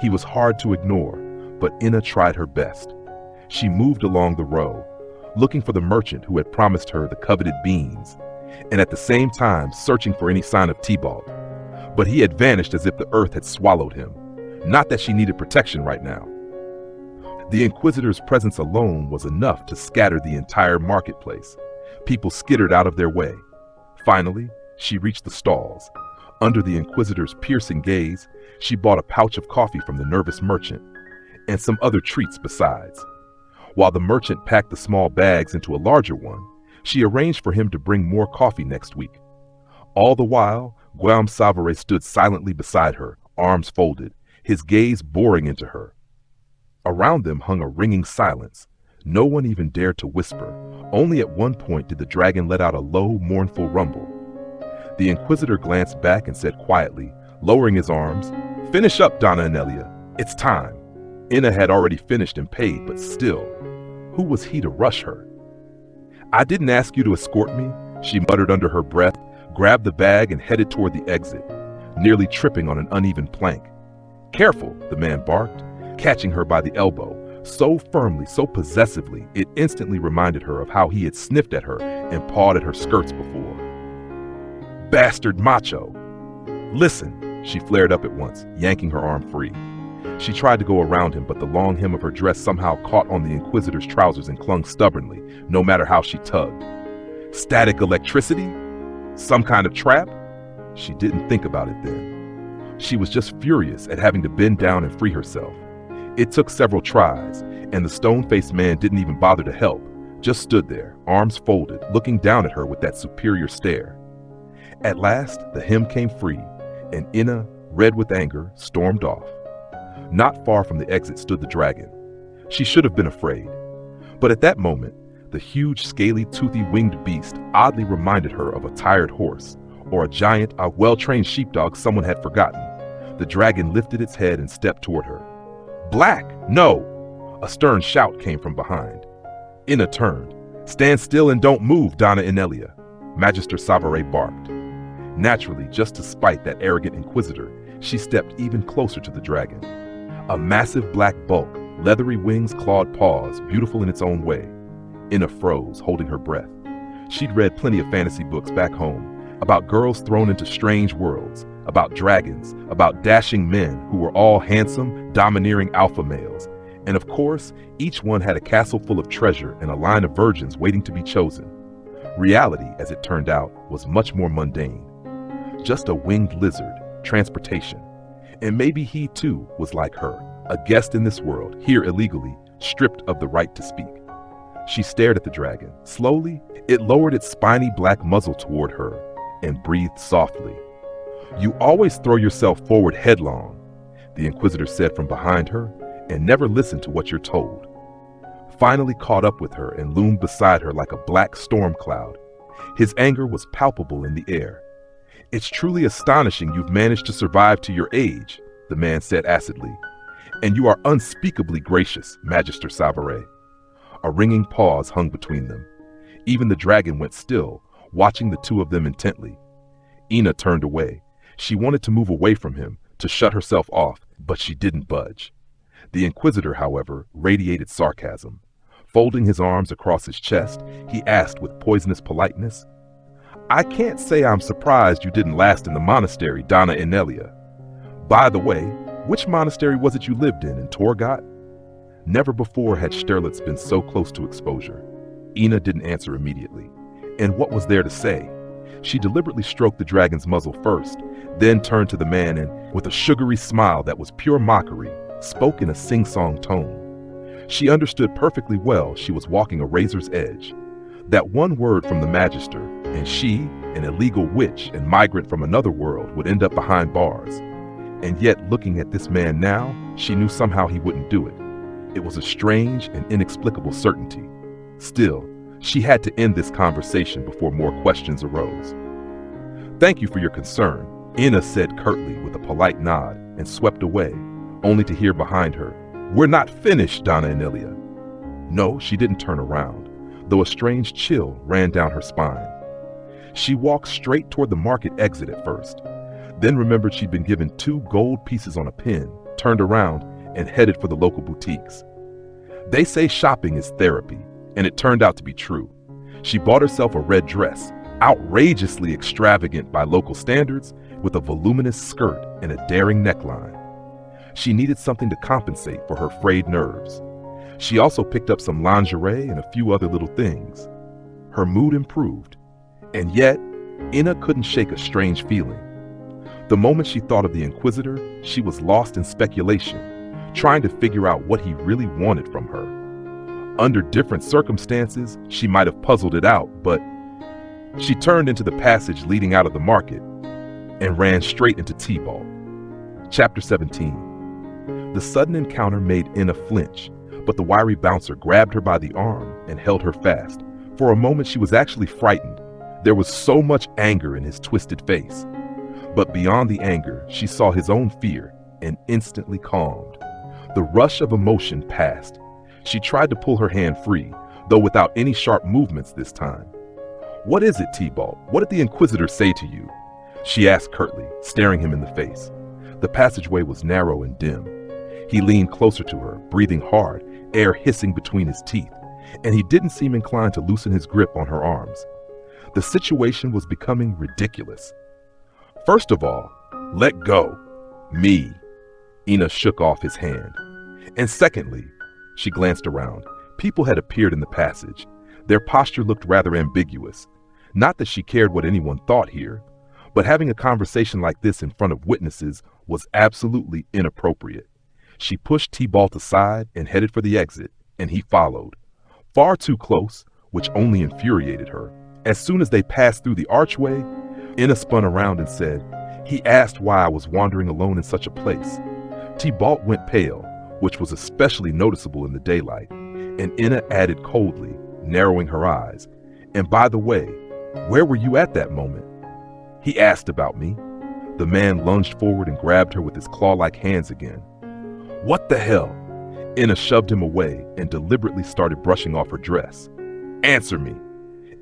He was hard to ignore, but Inna tried her best. She moved along the row, looking for the merchant who had promised her the coveted beans, and at the same time searching for any sign of Tybalt. But he had vanished as if the earth had swallowed him. Not that she needed protection right now. The Inquisitor's presence alone was enough to scatter the entire marketplace. People skittered out of their way. Finally, she reached the stalls. Under the Inquisitor's piercing gaze, she bought a pouch of coffee from the nervous merchant, and some other treats besides. While the merchant packed the small bags into a larger one, she arranged for him to bring more coffee next week. All the while, Guillaume Savary stood silently beside her, arms folded, his gaze boring into her. Around them hung a ringing silence. No one even dared to whisper. Only at one point did the dragon let out a low, mournful rumble. The Inquisitor glanced back and said quietly, lowering his arms, "Finish up, Donna Anelia. It's time." Inna had already finished and paid, but still, who was he to rush her? "I didn't ask you to escort me," she muttered under her breath, grabbed the bag and headed toward the exit, nearly tripping on an uneven plank. "Careful," the man barked, catching her by the elbow, so firmly, so possessively, it instantly reminded her of how he had sniffed at her and pawed at her skirts before. "Bastard macho!" "Listen," she flared up at once, yanking her arm free. She tried to go around him, but the long hem of her dress somehow caught on the Inquisitor's trousers and clung stubbornly, no matter how she tugged. Static electricity? Some kind of trap? She didn't think about it then. She was just furious at having to bend down and free herself. It took several tries, and the stone-faced man didn't even bother to help, just stood there, arms folded, looking down at her with that superior stare. At last, the hem came free, and Inna, red with anger, stormed off. Not far from the exit stood the dragon. She should have been afraid. But at that moment, the huge, scaly, toothy, winged beast oddly reminded her of a tired horse, or a giant, well-trained sheepdog someone had forgotten. The dragon lifted its head and stepped toward her. "Black, no!" A stern shout came from behind. Inna turned. "Stand still and don't move, Donna Anelia." Magister Savare barked. Naturally, just to spite that arrogant inquisitor, she stepped even closer to the dragon. A massive black bulk, leathery wings, clawed paws, beautiful in its own way. Inna froze, holding her breath. She'd read plenty of fantasy books back home, about girls thrown into strange worlds, about dragons, about dashing men who were all handsome, domineering alpha males. And of course, each one had a castle full of treasure and a line of virgins waiting to be chosen. Reality, as it turned out, was much more mundane. Just a winged lizard, transportation. And maybe he too was like her, a guest in this world, here illegally, stripped of the right to speak. She stared at the dragon. Slowly, it lowered its spiny black muzzle toward her and breathed softly. "You always throw yourself forward headlong," the inquisitor said from behind her, "and never listen to what you're told." Finally caught up with her and loomed beside her like a black storm cloud. His anger was palpable in the air. "It's truly astonishing you've managed to survive to your age," the man said acidly. "And you are unspeakably gracious, Magister Savare." A ringing pause hung between them. Even the dragon went still, watching the two of them intently. Inna turned away. She wanted to move away from him, to shut herself off, but she didn't budge. The inquisitor, however, radiated sarcasm. Folding his arms across his chest, he asked with poisonous politeness, "I can't say I'm surprised you didn't last in the monastery, Donna Enelia. By the way, which monastery was it you lived in Torgot?" Never before had Sterlitz been so close to exposure. Inna didn't answer immediately. And what was there to say? She deliberately stroked the dragon's muzzle first, then turned to the man and, with a sugary smile that was pure mockery, spoke in a sing-song tone. She understood perfectly well she was walking a razor's edge. That one word from the Magister, and she, an illegal witch and migrant from another world, would end up behind bars. And yet, looking at this man now, she knew somehow he wouldn't do it. It was a strange and inexplicable certainty. Still, she had to end this conversation before more questions arose. "Thank you for your concern," Inna said curtly with a polite nod and swept away, only to hear behind her, "We're not finished, Donna Enelia." No, she didn't turn around, though a strange chill ran down her spine. She walked straight toward the market exit at first, then remembered she'd been given 2 gold pieces on a pin, turned around, and headed for the local boutiques. They say shopping is therapy, and it turned out to be true. She bought herself a red dress, outrageously extravagant by local standards, with a voluminous skirt and a daring neckline. She needed something to compensate for her frayed nerves. She also picked up some lingerie and a few other little things. Her mood improved, and yet, Inna couldn't shake a strange feeling. The moment she thought of the Inquisitor, she was lost in speculation, trying to figure out what he really wanted from her. Under different circumstances, she might have puzzled it out, but she turned into the passage leading out of the market and ran straight into T-Ball. Chapter 17. The sudden encounter made Inna flinch, but the wiry bouncer grabbed her by the arm and held her fast. For a moment, she was actually frightened. There was so much anger in his twisted face. But beyond the anger, she saw his own fear and instantly calmed. The rush of emotion passed. She tried to pull her hand free, though without any sharp movements this time. "What is it, T-Ball? What did the Inquisitor say to you?" she asked curtly, staring him in the face. The passageway was narrow and dim. He leaned closer to her, breathing hard, air hissing between his teeth, and he didn't seem inclined to loosen his grip on her arms. The situation was becoming ridiculous. "First of all, let go. Me." Inna shook off his hand. "And secondly," she glanced around. People had appeared in the passage. Their posture looked rather ambiguous. Not that she cared what anyone thought here, but having a conversation like this in front of witnesses was absolutely inappropriate. She pushed T-Balt aside and headed for the exit, and he followed. Far too close, which only infuriated her. As soon as they passed through the archway, Inna spun around and said, "He asked why I was wandering alone in such a place." T-Balt went pale, which was especially noticeable in the daylight, and Inna added coldly, narrowing her eyes, "And by the way, where were you at that moment?" "He asked about me." The man lunged forward and grabbed her with his claw-like hands again. "What the hell?" Inna shoved him away and deliberately started brushing off her dress. "Answer me."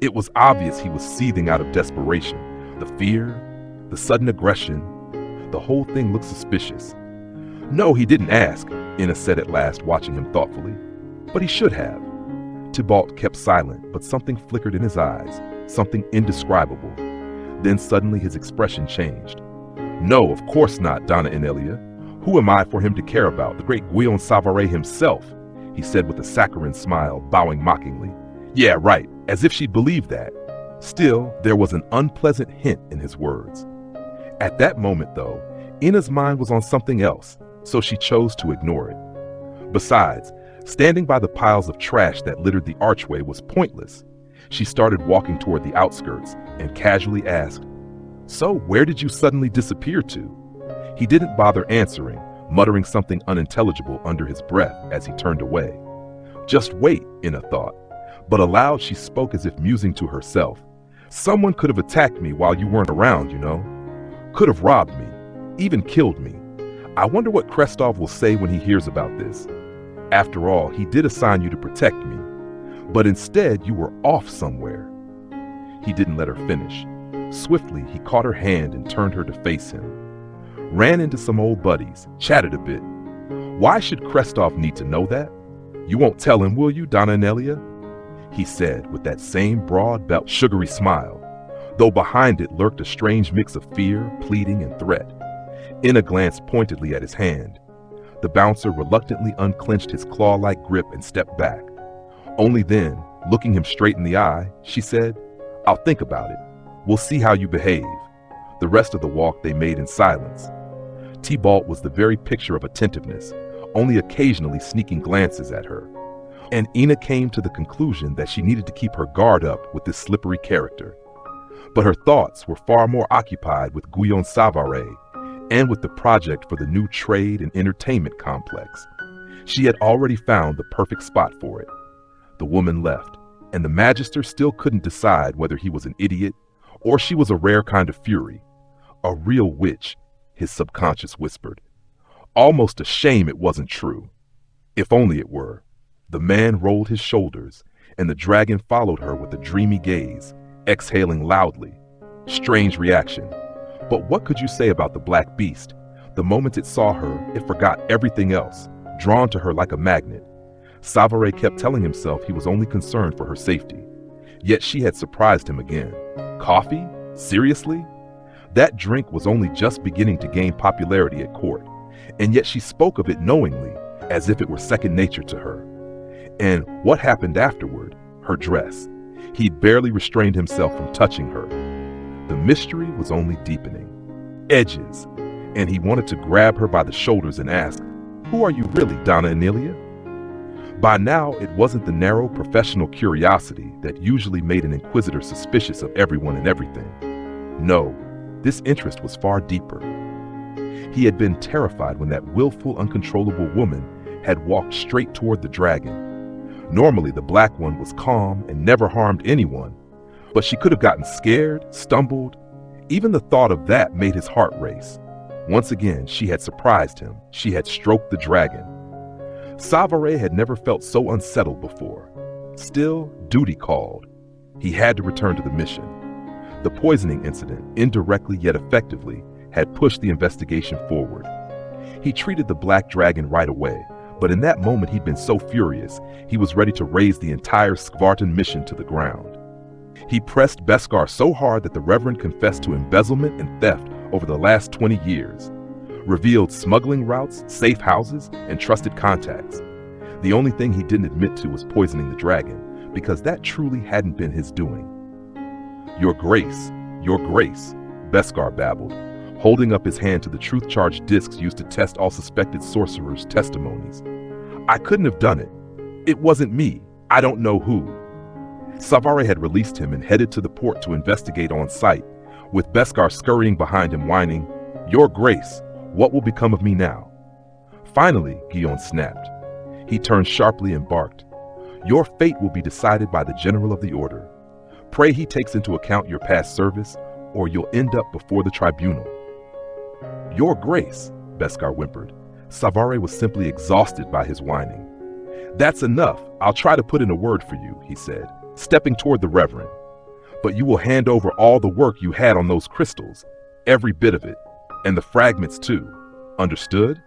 It was obvious he was seething out of desperation. The fear, the sudden aggression, the whole thing looked suspicious. No, he didn't ask, Inna said at last, watching him thoughtfully. But he should have. Tybalt kept silent, but something flickered in his eyes, something indescribable. Then suddenly his expression changed. No, of course not, Donna Enelia. Who am I for him to care about? The great Guion Savaret himself, he said with a saccharine smile, bowing mockingly. Yeah, right, as if she'd believe that. Still, there was an unpleasant hint in his words. At that moment, though, Inna's mind was on something else, so she chose to ignore it. Besides, standing by the piles of trash that littered the archway was pointless. She started walking toward the outskirts and casually asked, "So, where did you suddenly disappear to?" He didn't bother answering, muttering something unintelligible under his breath as he turned away. Just wait, Inna thought, but aloud she spoke as if musing to herself. Someone could have attacked me while you weren't around, you know. Could have robbed me, even killed me. I wonder what Krestov will say when he hears about this. After all, he did assign you to protect me, but instead you were off somewhere. He didn't let her finish. Swiftly, he caught her hand and turned her to face him. Ran into some old buddies, chatted a bit. Why should Krestov need to know that? You won't tell him, will you, Donna Enelia? He said with that same broad, sugary smile, though behind it lurked a strange mix of fear, pleading, and threat. Inna glanced pointedly at his hand. The bouncer reluctantly unclenched his claw-like grip and stepped back. Only then, looking him straight in the eye, she said, "I'll think about it. We'll see how you behave." The rest of the walk they made in silence. Tybalt was the very picture of attentiveness, only occasionally sneaking glances at her. And Inna came to the conclusion that she needed to keep her guard up with this slippery character. But her thoughts were far more occupied with Guion Savaret and with the project for the new trade and entertainment complex. She had already found the perfect spot for it. The woman left, and the Magister still couldn't decide whether he was an idiot or she was a rare kind of fury. A real witch, his subconscious whispered. Almost a shame it wasn't true. If only it were. The man rolled his shoulders, and the dragon followed her with a dreamy gaze, exhaling loudly. Strange reaction. But what could you say about the black beast? The moment it saw her, it forgot everything else, drawn to her like a magnet. Savaret kept telling himself he was only concerned for her safety. Yet she had surprised him again. Coffee? Seriously? That drink was only just beginning to gain popularity at court, and yet she spoke of it knowingly, as if it were second nature to her. And what happened afterward? Her dress. He'd barely restrained himself from touching her. The mystery was only deepening. Edges. And he wanted to grab her by the shoulders and ask, "Who are you really, Donna Enelia?" By now, it wasn't the narrow professional curiosity that usually made an inquisitor suspicious of everyone and everything. No, this interest was far deeper. He had been terrified when that willful, uncontrollable woman had walked straight toward the dragon. Normally, the black one was calm and never harmed anyone, but she could have gotten scared, stumbled. Even the thought of that made his heart race. Once again, she had surprised him. She had stroked the dragon. Savaret had never felt so unsettled before. Still, duty called. He had to return to the mission. The poisoning incident, indirectly yet effectively, had pushed the investigation forward. He treated the black dragon right away, but in that moment he'd been so furious, he was ready to raze the entire Skvartan mission to the ground. He pressed Beskar so hard that the Reverend confessed to embezzlement and theft over the last 20 years, revealed smuggling routes, safe houses, and trusted contacts. The only thing he didn't admit to was poisoning the dragon, because that truly hadn't been his doing. Your Grace, Beskar babbled, holding up his hand to the truth-charged discs used to test all suspected sorcerers' testimonies. I couldn't have done it. It wasn't me. I don't know who. Savaret had released him and headed to the port to investigate on site, with Beskar scurrying behind him whining, Your Grace, what will become of me now? Finally, Guion snapped. He turned sharply and barked, Your fate will be decided by the General of the Order. Pray he takes into account your past service, or you'll end up before the tribunal. Your Grace, Beskar whimpered. Savaret was simply exhausted by his whining. That's enough. I'll try to put in a word for you, he said, stepping toward the Reverend. But you will hand over all the work you had on those crystals, every bit of it, and the fragments too. Understood?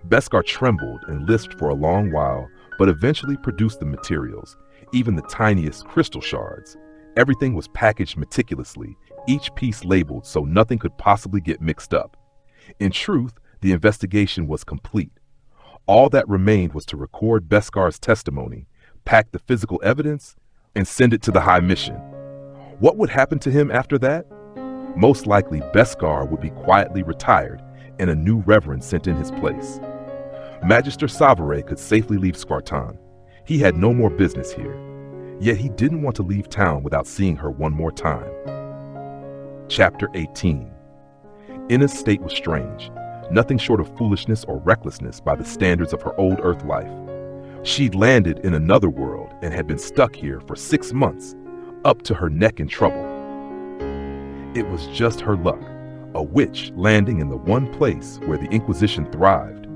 Beskar trembled and lisped for a long while, but eventually produced the materials, even the tiniest crystal shards. Everything was packaged meticulously, each piece labeled so nothing could possibly get mixed up. In truth, the investigation was complete. All that remained was to record Beskar's testimony, pack the physical evidence, and send it to the High Mission. What would happen to him after that? Most likely, Beskar would be quietly retired and a new reverend sent in his place. Magister Savare could safely leave Skartan. He had no more business here. Yet he didn't want to leave town without seeing her one more time. Chapter 18. Ina's state was strange, nothing short of foolishness or recklessness by the standards of her old Earth life. She'd landed in another world and had been stuck here for 6 months, up to her neck in trouble. It was just her luck, a witch landing in the one place where the Inquisition thrived.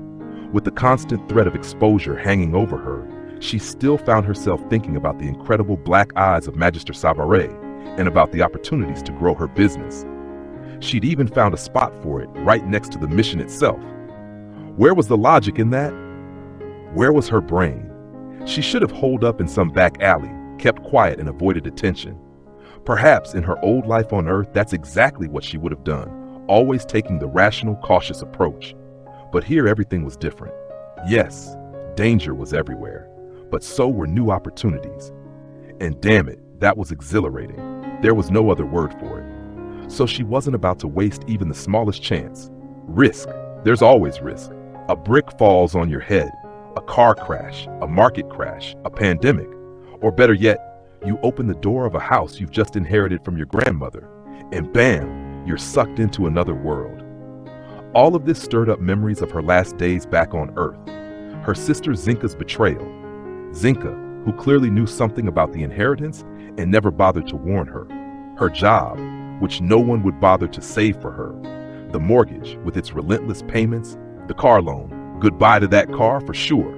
With the constant threat of exposure hanging over her, she still found herself thinking about the incredible black eyes of Magister Savare and about the opportunities to grow her business. She'd even found a spot for it right next to the mission itself. Where was the logic in that? Where was her brain? She should have holed up in some back alley, kept quiet and avoided attention. Perhaps in her old life on Earth, that's exactly what she would have done, always taking the rational, cautious approach. But here everything was different. Yes, danger was everywhere, but so were new opportunities. And damn it, that was exhilarating. There was no other word for it. So she wasn't about to waste even the smallest chance. Risk. There's always risk. A brick falls on your head, a car crash, a market crash, a pandemic, or better yet, you open the door of a house you've just inherited from your grandmother, and bam, you're sucked into another world. All of this stirred up memories of her last days back on Earth. Her sister Zinka's betrayal. Zinka, who clearly knew something about the inheritance and never bothered to warn her. Her job, which no one would bother to save for her. The mortgage, with its relentless payments. The car loan. Goodbye to that car for sure.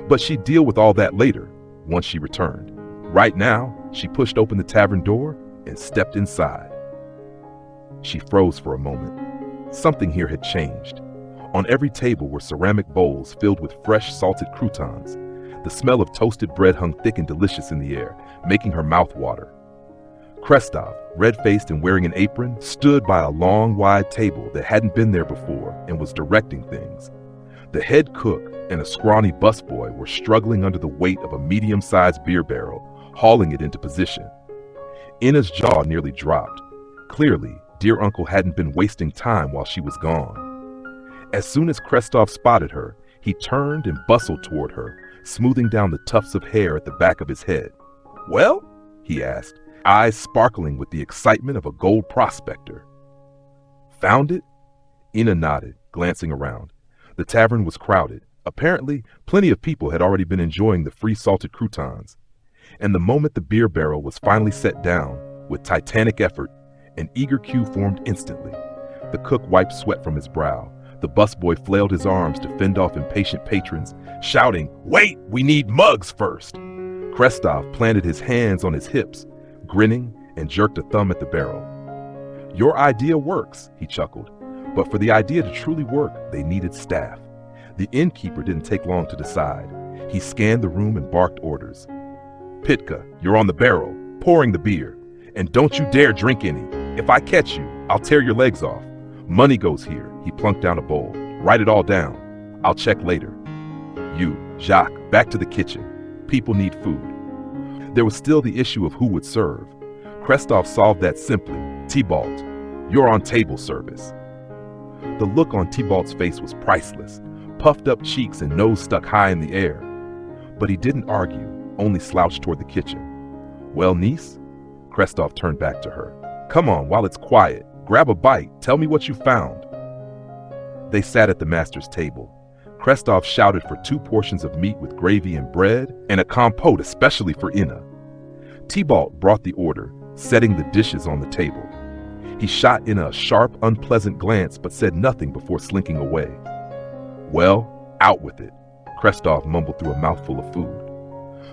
But she'd deal with all that later, once she returned. Right now, she pushed open the tavern door and stepped inside. She froze for a moment. Something here had changed. On every table were ceramic bowls filled with fresh salted croutons. The smell of toasted bread hung thick and delicious in the air, making her mouth water. Krestov, red-faced and wearing an apron, stood by a long, wide table that hadn't been there before and was directing things. The head cook and a scrawny busboy were struggling under the weight of a medium-sized beer barrel, hauling it into position. Ina's jaw nearly dropped. Clearly, dear uncle hadn't been wasting time while she was gone. As soon as Krestov spotted her, he turned and bustled toward her, smoothing down the tufts of hair at the back of his head. "Well?" he asked, eyes sparkling with the excitement of a gold prospector. "Found it?" Ina nodded, glancing around. The tavern was crowded. Apparently, plenty of people had already been enjoying the free salted croutons. And the moment the beer barrel was finally set down, with titanic effort, an eager queue formed instantly. The cook wiped sweat from his brow. The busboy flailed his arms to fend off impatient patrons, shouting, "Wait, we need mugs first!" Krestov planted his hands on his hips, grinning, and jerked a thumb at the barrel. "Your idea works," he chuckled. But for the idea to truly work, they needed staff. The innkeeper didn't take long to decide. He scanned the room and barked orders. "Pitka, you're on the barrel, pouring the beer. And don't you dare drink any. If I catch you, I'll tear your legs off. Money goes here." He plunked down a bowl. "Write it all down. I'll check later. You, Jacques, back to the kitchen. People need food." There was still the issue of who would serve. Krestov solved that simply. "Tybalt, you're on table service." The look on Tybalt's face was priceless, puffed up cheeks and nose stuck high in the air. But he didn't argue, only slouched toward the kitchen. "Well, niece?" Krestov turned back to her. "Come on, while it's quiet. Grab a bite. Tell me what you found." They sat at the master's table. Krestov shouted for 2 portions of meat with gravy and bread, and a compote especially for Ina. Tybalt brought the order, setting the dishes on the table. He shot Ina a sharp, unpleasant glance, but said nothing before slinking away. "Well, out with it," Krestov mumbled through a mouthful of food.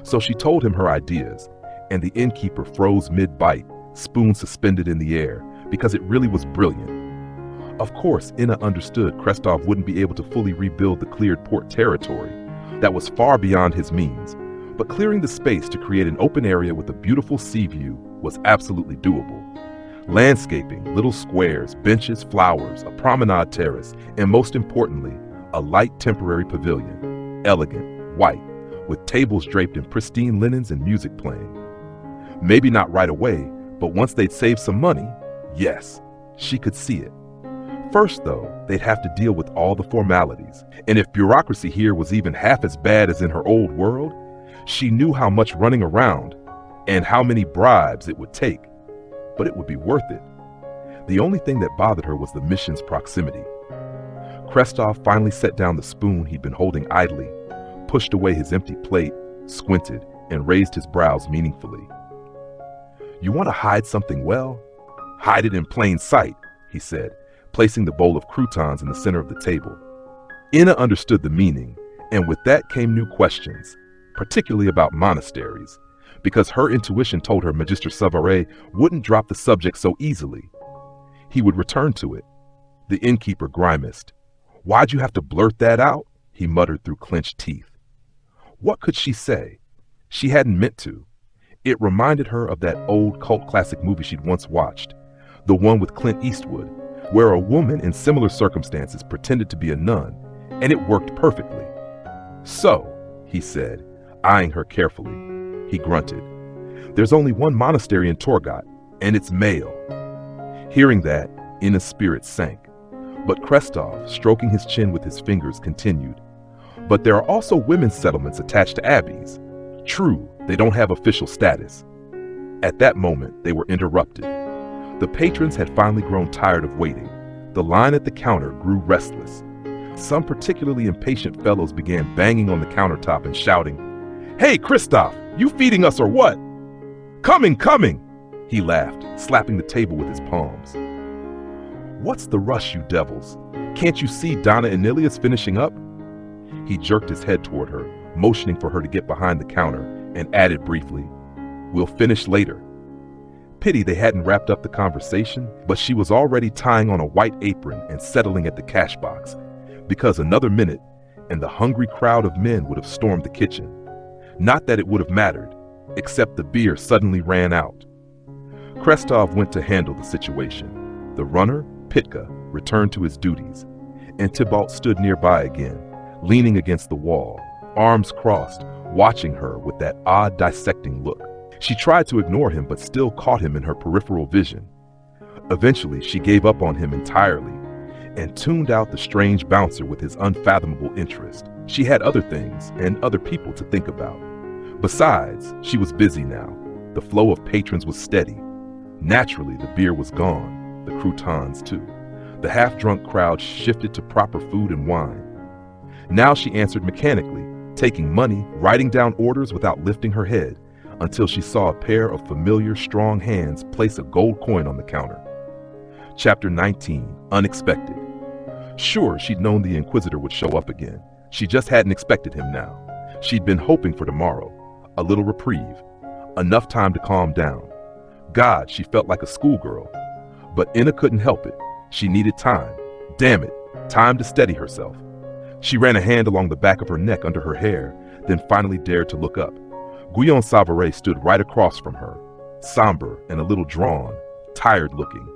So she told him her ideas, and the innkeeper froze mid-bite, spoon suspended in the air, because it really was brilliant. Of course, Inna understood Krestov wouldn't be able to fully rebuild the cleared port territory. That was far beyond his means, but clearing the space to create an open area with a beautiful sea view was absolutely doable. Landscaping, little squares, benches, flowers, a promenade terrace, and most importantly, a light temporary pavilion, elegant, white, with tables draped in pristine linens and music playing. Maybe not right away, but once they'd saved some money, yes, she could see it. First, though, they'd have to deal with all the formalities, and if bureaucracy here was even half as bad as in her old world, she knew how much running around and how many bribes it would take, but it would be worth it. The only thing that bothered her was the mission's proximity. Krestov finally set down the spoon he'd been holding idly, pushed away his empty plate, squinted, and raised his brows meaningfully. "You want to hide something well? Hide it in plain sight," he said, placing the bowl of croutons in the center of the table. Inna understood the meaning, and with that came new questions, particularly about monasteries, because her intuition told her Magister Savary wouldn't drop the subject so easily. He would return to it. The innkeeper grimaced. "Why'd you have to blurt that out?" he muttered through clenched teeth. What could she say? She hadn't meant to. It reminded her of that old cult classic movie she'd once watched, the one with Clint Eastwood, where a woman in similar circumstances pretended to be a nun, and it worked perfectly. "So," he said, eyeing her carefully. He grunted. "There's only one monastery in Torgat, and it's male." Hearing that, Inna's spirit sank. But Krestov, stroking his chin with his fingers, continued. "But there are also women's settlements attached to abbeys. True, they don't have official status." At that moment, they were interrupted. The patrons had finally grown tired of waiting. The line at the counter grew restless. Some particularly impatient fellows began banging on the countertop and shouting, "Hey, Krestov, you feeding us or what?" "Coming, coming!" He laughed, slapping the table with his palms. "What's the rush, you devils? Can't you see Donna Anilia's finishing up?" He jerked his head toward her, motioning for her to get behind the counter, and added briefly, "We'll finish later." Pity they hadn't wrapped up the conversation, but she was already tying on a white apron and settling at the cash box, because another minute, and the hungry crowd of men would have stormed the kitchen. Not that it would have mattered, except the beer suddenly ran out. Krestov went to handle the situation. The runner, Pitka, returned to his duties, and Tybalt stood nearby again, leaning against the wall, arms crossed, watching her with that odd dissecting look. She tried to ignore him, but still caught him in her peripheral vision. Eventually, she gave up on him entirely and tuned out the strange bouncer with his unfathomable interest. She had other things and other people to think about. Besides, she was busy now. The flow of patrons was steady. Naturally, the beer was gone, the croutons too. The half-drunk crowd shifted to proper food and wine. Now she answered mechanically, taking money, writing down orders without lifting her head, until she saw a pair of familiar, strong hands place a gold coin on the counter. Chapter 19, Unexpected. Sure, she'd known the Inquisitor would show up again. She just hadn't expected him now. She'd been hoping for tomorrow. A little reprieve. Enough time to calm down. God, she felt like a schoolgirl. But Inna couldn't help it. She needed time. Damn it, time to steady herself. She ran a hand along the back of her neck under her hair, then finally dared to look up. Guillaume Savary stood right across from her, somber and a little drawn, tired looking.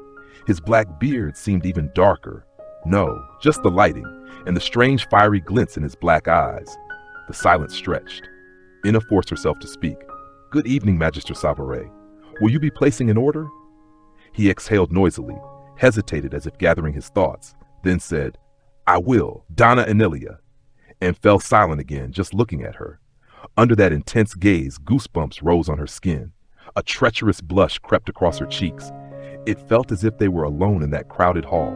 His black beard seemed even darker. No, just the lighting, and the strange fiery glints in his black eyes. The silence stretched. Inna forced herself to speak. "Good evening, Magister Savary. Will you be placing an order?" He exhaled noisily, hesitated as if gathering his thoughts, then said, "I will, Donna Anilia," and fell silent again, just looking at her. Under that intense gaze, goosebumps rose on her skin. A treacherous blush crept across her cheeks. It felt as if they were alone in that crowded hall.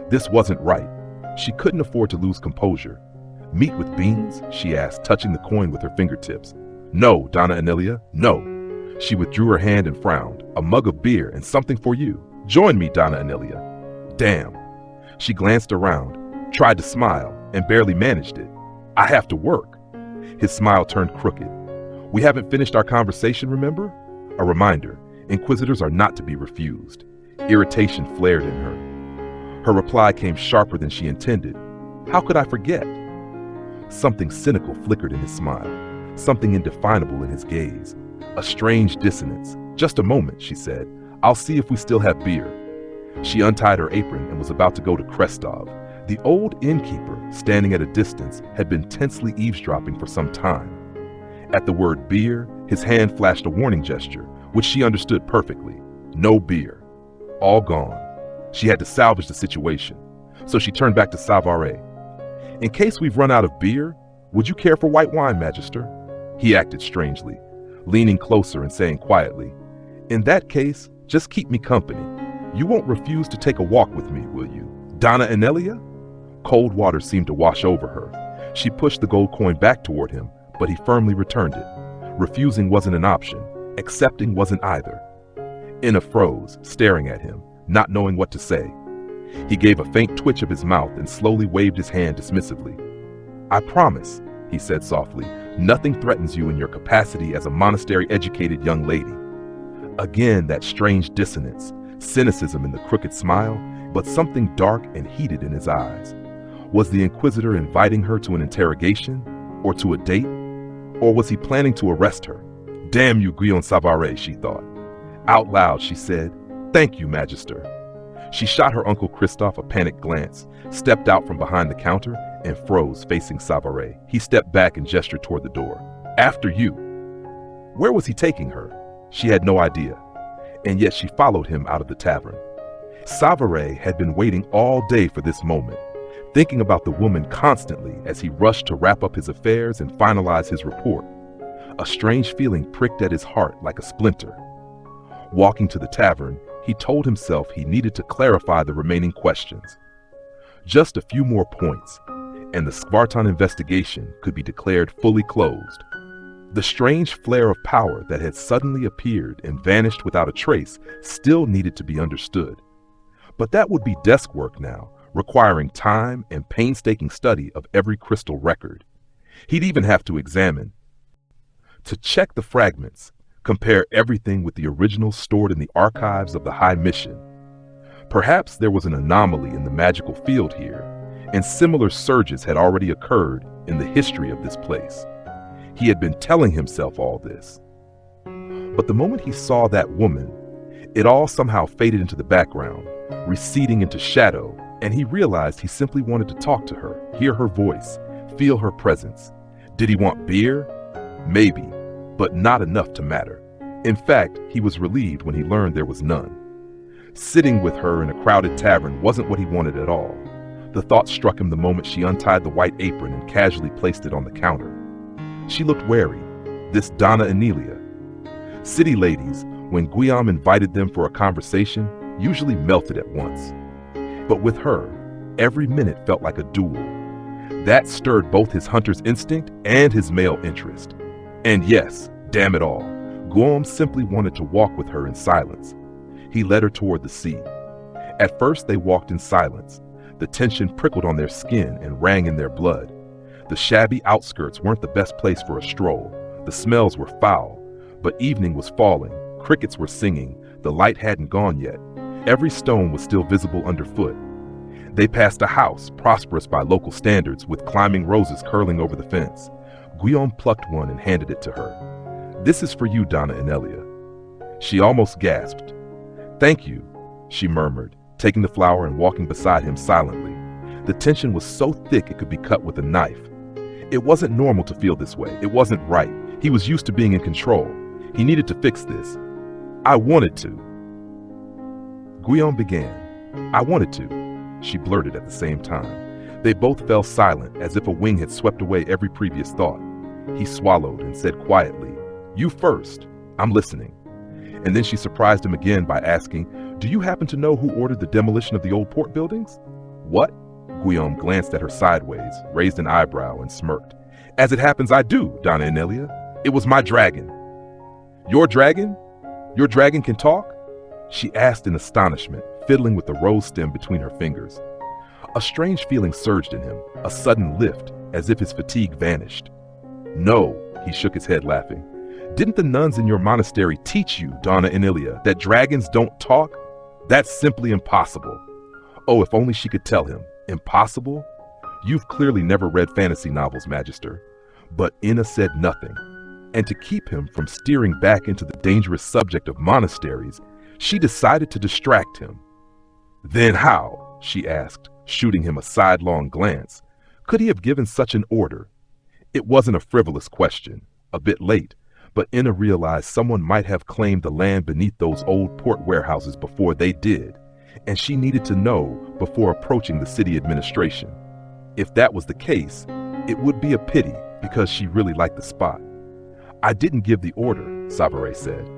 This wasn't right. She couldn't afford to lose composure. "Meat with beans?" she asked, touching the coin with her fingertips. "No, Donna Anilia, no." She withdrew her hand and frowned. "A mug of beer and something for you. Join me, Donna Anilia." Damn. She glanced around, tried to smile, and barely managed it. "I have to work." His smile turned crooked. "We haven't finished our conversation, remember?" A reminder. Inquisitors are not to be refused. Irritation flared in her. Her reply came sharper than she intended. How could I forget? Something cynical flickered in his smile, something indefinable in his gaze. A strange dissonance. Just a moment, she said. I'll see if we still have beer. She untied her apron and was about to go to Krestov. The old innkeeper, standing at a distance, had been tensely eavesdropping for some time. At the word beer, his hand flashed a warning gesture, which she understood perfectly. No beer. All gone. She had to salvage the situation. So she turned back to Savare. In case we've run out of beer, would you care for white wine, Magister? He acted strangely, leaning closer and saying quietly, In that case, just keep me company. You won't refuse to take a walk with me, will you? Donna Anelia? Cold water seemed to wash over her. She pushed the gold coin back toward him, but he firmly returned it. Refusing wasn't an option. Accepting wasn't either. Inna froze, staring at him, not knowing what to say. He gave a faint twitch of his mouth and slowly waved his hand dismissively. I promise, he said softly, nothing threatens you in your capacity as a monastery-educated young lady. Again, that strange dissonance, cynicism in the crooked smile, but something dark and heated in his eyes. Was the Inquisitor inviting her to an interrogation? Or to a date? Or was he planning to arrest her? Damn you, Guillaume Savare, she thought. Out loud, she said, Thank you, Magister. She shot her Uncle Christophe a panicked glance, stepped out from behind the counter, and froze, facing Savare. He stepped back and gestured toward the door. After you. Where was he taking her? She had no idea, and yet she followed him out of the tavern. Savare had been waiting all day for this moment, thinking about the woman constantly as he rushed to wrap up his affairs and finalize his report. A strange feeling pricked at his heart like a splinter. Walking to the tavern, he told himself he needed to clarify the remaining questions. Just a few more points, and the Skvartan investigation could be declared fully closed. The strange flare of power that had suddenly appeared and vanished without a trace still needed to be understood. But that would be desk work now, requiring time and painstaking study of every crystal record. He'd even have to examine, to check the fragments, compare everything with the originals stored in the archives of the High Mission. Perhaps there was an anomaly in the magical field here, and similar surges had already occurred in the history of this place. He had been telling himself all this. But the moment he saw that woman, it all somehow faded into the background, receding into shadow, and he realized he simply wanted to talk to her, hear her voice, feel her presence. Did he want beer? Maybe, but not enough to matter. In fact, he was relieved when he learned there was none. Sitting with her in a crowded tavern wasn't what he wanted at all. The thought struck him the moment she untied the white apron and casually placed it on the counter. She looked wary, this Donna Anelia. City ladies, when Guillaume invited them for a conversation, usually melted at once. But with her, every minute felt like a duel. That stirred both his hunter's instinct and his male interest. And yes, damn it all, Guillaume simply wanted to walk with her in silence. He led her toward the sea. At first they walked in silence. The tension prickled on their skin and rang in their blood. The shabby outskirts weren't the best place for a stroll. The smells were foul, but evening was falling, crickets were singing, the light hadn't gone yet. Every stone was still visible underfoot. They passed a house, prosperous by local standards, with climbing roses curling over the fence. Guillaume plucked one and handed it to her. This is for you, Donna Anelia. She almost gasped. Thank you, she murmured, taking the flower and walking beside him silently. The tension was so thick it could be cut with a knife. It wasn't normal to feel this way. It wasn't right. He was used to being in control. He needed to fix this. I wanted to. Guillaume began. I wanted to, she blurted at the same time. They both fell silent, as if a wing had swept away every previous thought. He swallowed and said quietly, You first. I'm listening. And then she surprised him again by asking, Do you happen to know who ordered the demolition of the old port buildings? What? Guillaume glanced at her sideways, raised an eyebrow, and smirked. As it happens, I do, Donna Anelia. It was my dragon. Your dragon? Your dragon can talk? She asked in astonishment, fiddling with the rose stem between her fingers. A strange feeling surged in him, a sudden lift, as if his fatigue vanished. No, he shook his head laughing. Didn't the nuns in your monastery teach you, Donna Enilia, that dragons don't talk? That's simply impossible. Oh, if only she could tell him. Impossible? You've clearly never read fantasy novels, Magister. But Ina said nothing. And to keep him from steering back into the dangerous subject of monasteries, she decided to distract him. Then how, she asked, shooting him a sidelong glance, could he have given such an order? It wasn't a frivolous question, a bit late, but Ina realized someone might have claimed the land beneath those old port warehouses before they did, and she needed to know before approaching the city administration. If that was the case, it would be a pity because she really liked the spot. I didn't give the order, Savare said.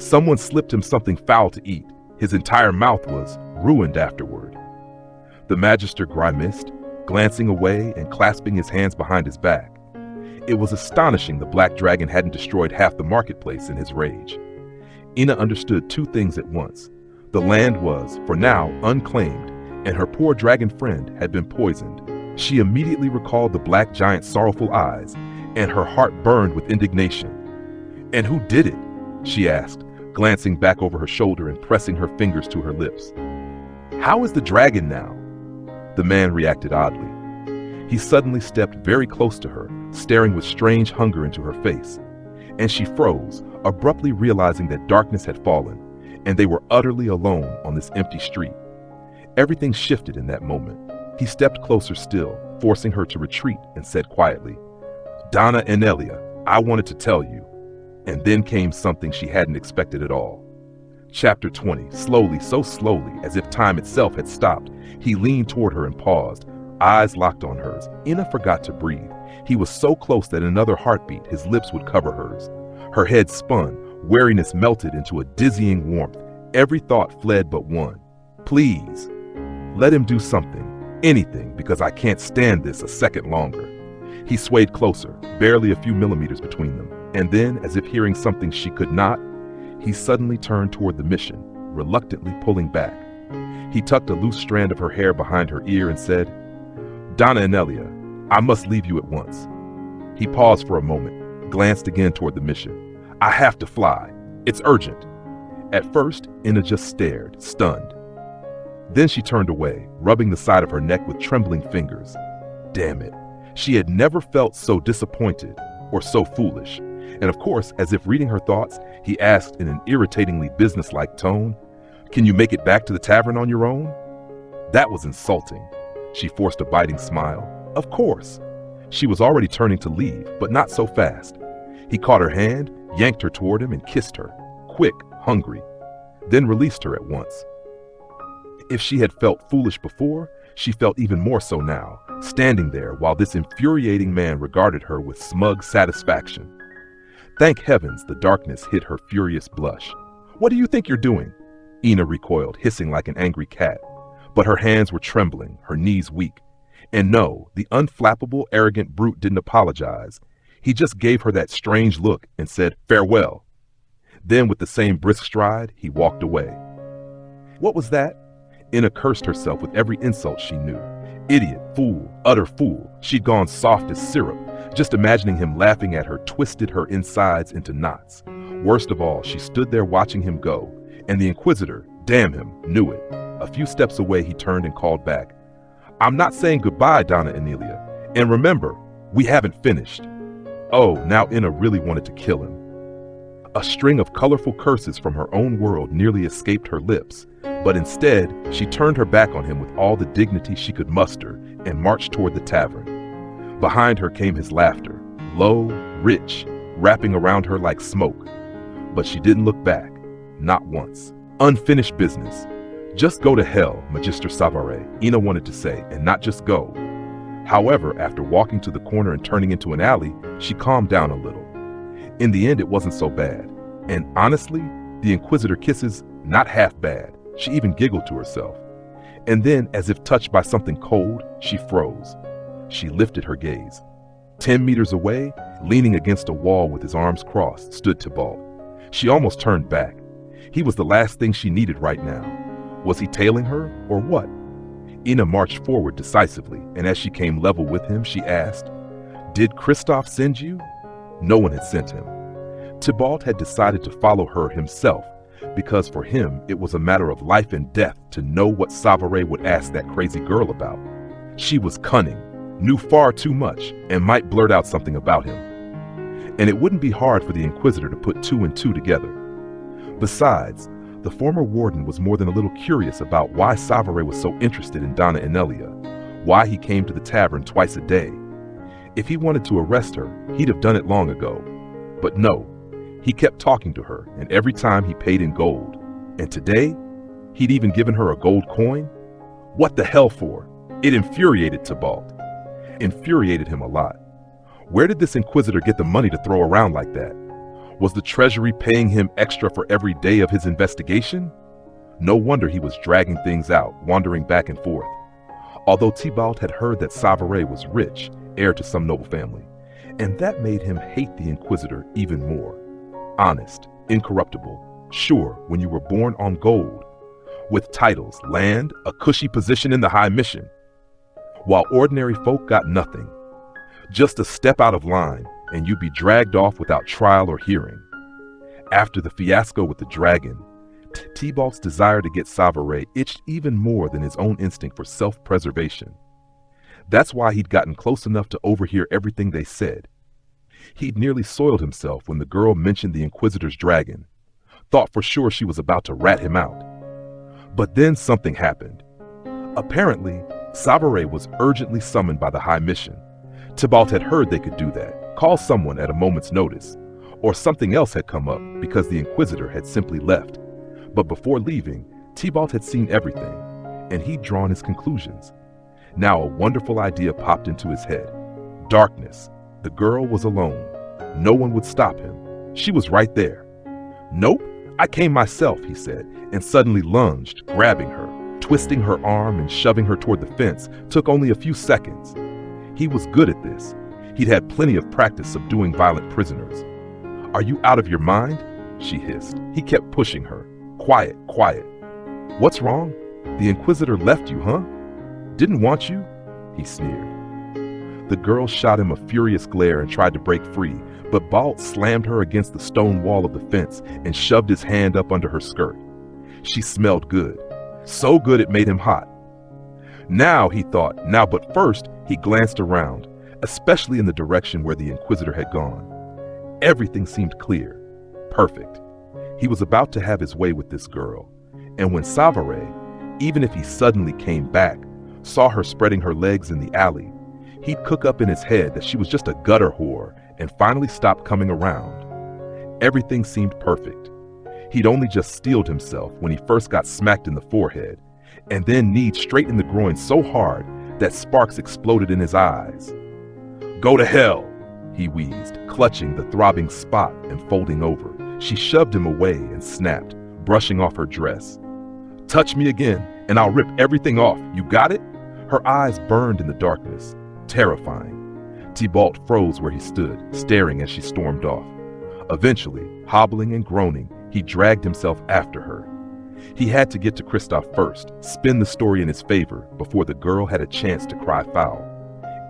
Someone slipped him something foul to eat. His entire mouth was ruined afterward. The Magister grimaced, glancing away and clasping his hands behind his back. It was astonishing the black dragon hadn't destroyed half the marketplace in his rage. Ina understood two things at once. The land was, for now, unclaimed, and her poor dragon friend had been poisoned. She immediately recalled the black giant's sorrowful eyes, and her heart burned with indignation. And who did it? She asked, glancing back over her shoulder and pressing her fingers to her lips. How is the dragon now? The man reacted oddly. He suddenly stepped very close to her, staring with strange hunger into her face. And she froze, abruptly realizing that darkness had fallen, and they were utterly alone on this empty street. Everything shifted in that moment. He stepped closer still, forcing her to retreat, and said quietly, Donna Enilia, I wanted to tell you. And then came something she hadn't expected at all. Chapter 20, slowly, so slowly, as if time itself had stopped, he leaned toward her and paused, eyes locked on hers. Ina forgot to breathe. He was so close that in another heartbeat, his lips would cover hers. Her head spun, weariness melted into a dizzying warmth. Every thought fled but one. Please, let him do something, anything, because I can't stand this a second longer. He swayed closer, barely a few millimeters between them, and then, as if hearing something she could not, he suddenly turned toward the mission, reluctantly pulling back. He tucked a loose strand of her hair behind her ear and said, Donna Enilia, I must leave you at once. He paused for a moment, glanced again toward the mission. I have to fly. It's urgent. At first, Ina just stared, stunned. Then she turned away, rubbing the side of her neck with trembling fingers. Damn it. She had never felt so disappointed or so foolish. And of course, as if reading her thoughts, he asked in an irritatingly businesslike tone, Can you make it back to the tavern on your own? That was insulting. She forced a biting smile. Of course. She was already turning to leave, but not so fast. He caught her hand, yanked her toward him, and kissed her, quick, hungry, then released her at once. If she had felt foolish before, she felt even more so now, standing there while this infuriating man regarded her with smug satisfaction. Thank heavens the darkness hid her furious blush. What do you think you're doing? Ina recoiled, hissing like an angry cat. But her hands were trembling, her knees weak. And no, the unflappable, arrogant brute didn't apologize. He just gave her that strange look and said, Farewell. Then with the same brisk stride, he walked away. What was that? Ina cursed herself with every insult she knew. Idiot, fool, utter fool. She'd gone soft as syrup. Just imagining him laughing at her twisted her insides into knots. Worst of all, she stood there watching him go, and the Inquisitor, damn him, knew it. A few steps away, he turned and called back. I'm not saying goodbye, Donna Enilia. And remember, we haven't finished. Oh, now Ina really wanted to kill him. A string of colorful curses from her own world nearly escaped her lips, but instead, she turned her back on him with all the dignity she could muster and marched toward the tavern. Behind her came his laughter, low, rich, wrapping around her like smoke. But she didn't look back, not once. Unfinished business. Just go to hell, Magister Savare, Ina wanted to say, and not just go. However, after walking to the corner and turning into an alley, she calmed down a little. In the end, it wasn't so bad. And honestly, the Inquisitor kisses, not half bad. She even giggled to herself. And then, as if touched by something cold, she froze. She lifted her gaze. 10 meters away, leaning against a wall with his arms crossed, stood Tybalt. She almost turned back. He was the last thing she needed right now. Was he tailing her, or what? Ina marched forward decisively, and as she came level with him, she asked, Did Kristoff send you? No one had sent him. Tybalt had decided to follow her himself because for him it was a matter of life and death to know what Savaret would ask that crazy girl about. She was cunning, knew far too much, and might blurt out something about him. And it wouldn't be hard for the Inquisitor to put two and two together. Besides, the former warden was more than a little curious about why Savaret was so interested in Donna Enelia, why he came to the tavern twice a day. If he wanted to arrest her, he'd have done it long ago. But no, he kept talking to her, and every time he paid in gold. And today, he'd even given her a gold coin? What the hell for? It infuriated Tybalt. Infuriated him a lot. Where did this Inquisitor get the money to throw around like that? Was the Treasury paying him extra for every day of his investigation? No wonder he was dragging things out, wandering back and forth. Although Tybalt had heard that Savaret was rich, heir to some noble family, and that made him hate the Inquisitor even more. Honest, incorruptible, sure when you were born on gold, with titles, land, a cushy position in the High Mission, while ordinary folk got nothing. Just a step out of line, and you'd be dragged off without trial or hearing. After the fiasco with the dragon, Tybalt's desire to get Savaret itched even more than his own instinct for self-preservation. That's why he'd gotten close enough to overhear everything they said. He'd nearly soiled himself when the girl mentioned the Inquisitor's dragon, thought for sure she was about to rat him out. But then something happened. Apparently, Savaret was urgently summoned by the High Mission. Tybalt had heard they could do that, call someone at a moment's notice, or something else had come up because the Inquisitor had simply left. But before leaving, Tybalt had seen everything, and he'd drawn his conclusions. Now a wonderful idea popped into his head. Darkness. The girl was alone. No one would stop him. She was right there. Nope, I came myself, he said, and suddenly lunged, grabbing her. Twisting her arm and shoving her toward the fence took only a few seconds. He was good at this. He'd had plenty of practice subduing violent prisoners. Are you out of your mind? She hissed. He kept pushing her. Quiet, quiet. What's wrong? The Inquisitor left you, huh? Didn't want you? He sneered. The girl shot him a furious glare and tried to break free, but Balt slammed her against the stone wall of the fence and shoved his hand up under her skirt. She smelled good. So good it made him hot. Now, he thought, but first he glanced around, especially in the direction where the Inquisitor had gone. Everything seemed clear. Perfect. He was about to have his way with this girl, and when Savaret, even if he suddenly came back, saw her spreading her legs in the alley, he'd cook up in his head that she was just a gutter whore and finally stop coming around. Everything seemed perfect. He'd only just steeled himself when he first got smacked in the forehead, and then kneed straight in the groin so hard that sparks exploded in his eyes. Go to hell, he wheezed, clutching the throbbing spot and folding over. She shoved him away and snapped, brushing off her dress. Touch me again, and I'll rip everything off. You got it? Her eyes burned in the darkness, terrifying. Tybalt froze where he stood, staring as she stormed off. Eventually, hobbling and groaning, he dragged himself after her. He had to get to Kristoff first, spin the story in his favor before the girl had a chance to cry foul.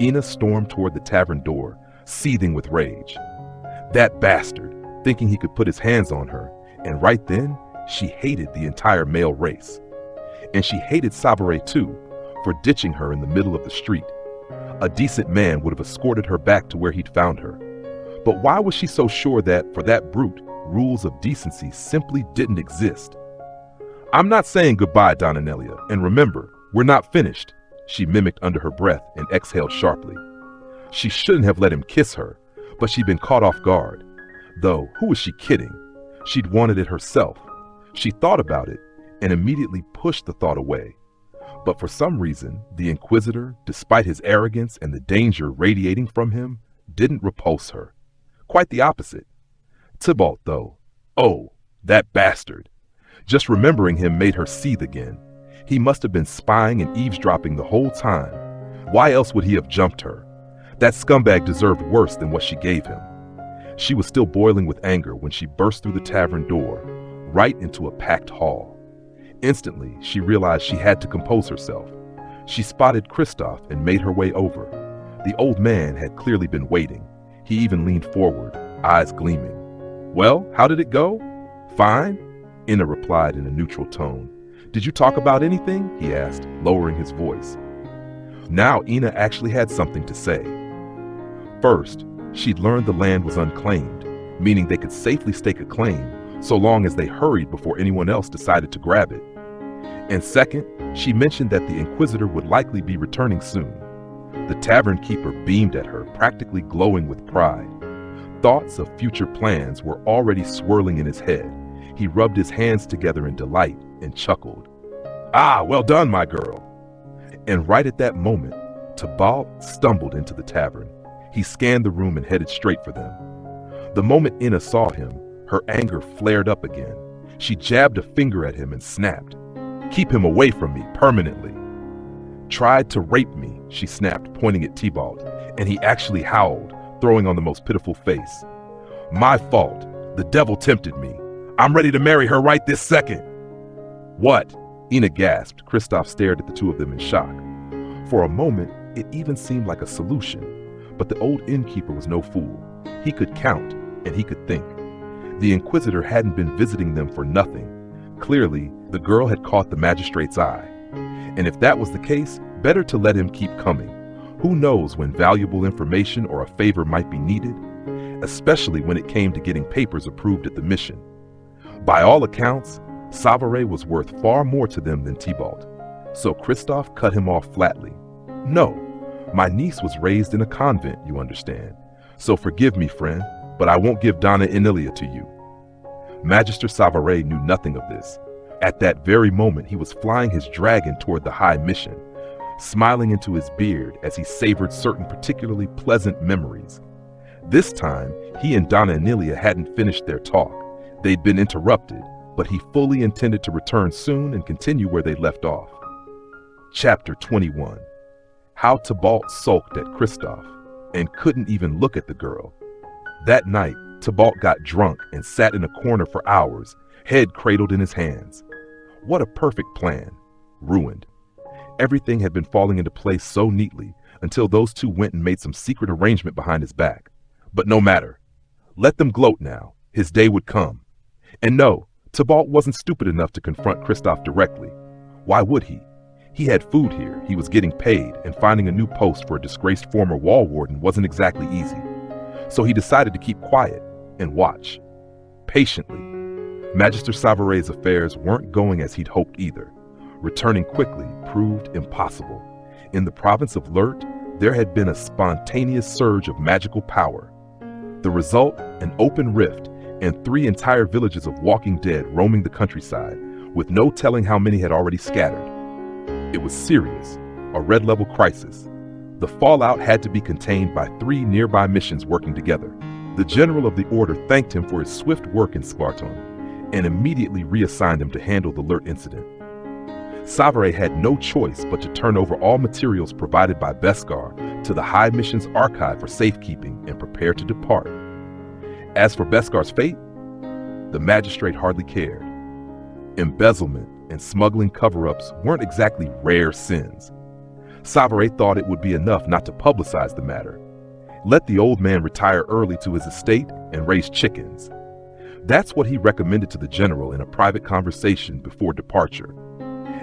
Ina stormed toward the tavern door, seething with rage. That bastard, thinking he could put his hands on her, and right then, she hated the entire male race. And she hated Savaret too, for ditching her in the middle of the street. A decent man would have escorted her back to where he'd found her. But why was she so sure that, for that brute, rules of decency simply didn't exist? I'm not saying goodbye, Donna Enelia, and remember, we're not finished, she mimicked under her breath and exhaled sharply. She shouldn't have let him kiss her, but she'd been caught off guard. Though, who was she kidding? She'd wanted it herself. She thought about it and immediately pushed the thought away. But for some reason, the Inquisitor, despite his arrogance and the danger radiating from him, didn't repulse her. Quite the opposite. Tybalt, though, oh, that bastard. Just remembering him made her seethe again. He must have been spying and eavesdropping the whole time. Why else would he have jumped her? That scumbag deserved worse than what she gave him. She was still boiling with anger when she burst through the tavern door, right into a packed hall. Instantly, she realized she had to compose herself. She spotted Kristoff and made her way over. The old man had clearly been waiting. He even leaned forward, eyes gleaming. Well, how did it go? Fine, Ina replied in a neutral tone. Did you talk about anything? He asked, lowering his voice. Now Ina actually had something to say. First, she'd learned the land was unclaimed, meaning they could safely stake a claim so long as they hurried before anyone else decided to grab it. And second, she mentioned that the Inquisitor would likely be returning soon. The tavern keeper beamed at her, practically glowing with pride. Thoughts of future plans were already swirling in his head. He rubbed his hands together in delight and chuckled. Ah, well done, my girl. And right at that moment, Tybalt stumbled into the tavern. He scanned the room and headed straight for them. The moment Ina saw him, her anger flared up again. She jabbed a finger at him and snapped. Keep him away from me permanently. Tried to rape me, she snapped, pointing at Tybalt, and he actually howled, throwing on the most pitiful face. My fault. The devil tempted me. I'm ready to marry her right this second. What? Ina gasped. Kristoff stared at the two of them in shock. For a moment, it even seemed like a solution, but the old innkeeper was no fool. He could count, and he could think. The Inquisitor hadn't been visiting them for nothing. Clearly, the girl had caught the magistrate's eye. And if that was the case, better to let him keep coming. Who knows when valuable information or a favor might be needed, especially when it came to getting papers approved at the mission. By all accounts, Savaret was worth far more to them than Tybalt, so Kristoff cut him off flatly. No, my niece was raised in a convent, you understand, so forgive me, friend, but I won't give Donna Enilia to you. Magister Savaret knew nothing of this. At that very moment, he was flying his dragon toward the high mission, smiling into his beard as he savored certain particularly pleasant memories. This time, he and Donna Enilia hadn't finished their talk. They'd been interrupted, but he fully intended to return soon and continue where they left off. Chapter 21. How Tybalt sulked at Kristoff and couldn't even look at the girl. That night, Tybalt got drunk and sat in a corner for hours, head cradled in his hands. What a perfect plan. Ruined. Everything had been falling into place so neatly until those two went and made some secret arrangement behind his back. But no matter. Let them gloat now. His day would come. And no, Tybalt wasn't stupid enough to confront Kristoff directly. Why would he? He had food here, he was getting paid, and finding a new post for a disgraced former wall warden wasn't exactly easy. So he decided to keep quiet and watch. Patiently. Magister Savaret's affairs weren't going as he'd hoped either. Returning quickly proved impossible. In the province of Lurt, there had been a spontaneous surge of magical power. The result, an open rift, and 3 entire villages of walking dead roaming the countryside, with no telling how many had already scattered. It was serious, a red-level crisis. The fallout had to be contained by 3 nearby missions working together. The general of the order thanked him for his swift work in Skvarton, and immediately reassigned him to handle the Lurt incident. Savaret had no choice but to turn over all materials provided by Beskar to the High Mission's archive for safekeeping and prepare to depart. As for Beskar's fate, the magistrate hardly cared. Embezzlement and smuggling cover-ups weren't exactly rare sins. Savaret thought it would be enough not to publicize the matter. Let the old man retire early to his estate and raise chickens. That's what he recommended to the general in a private conversation before departure.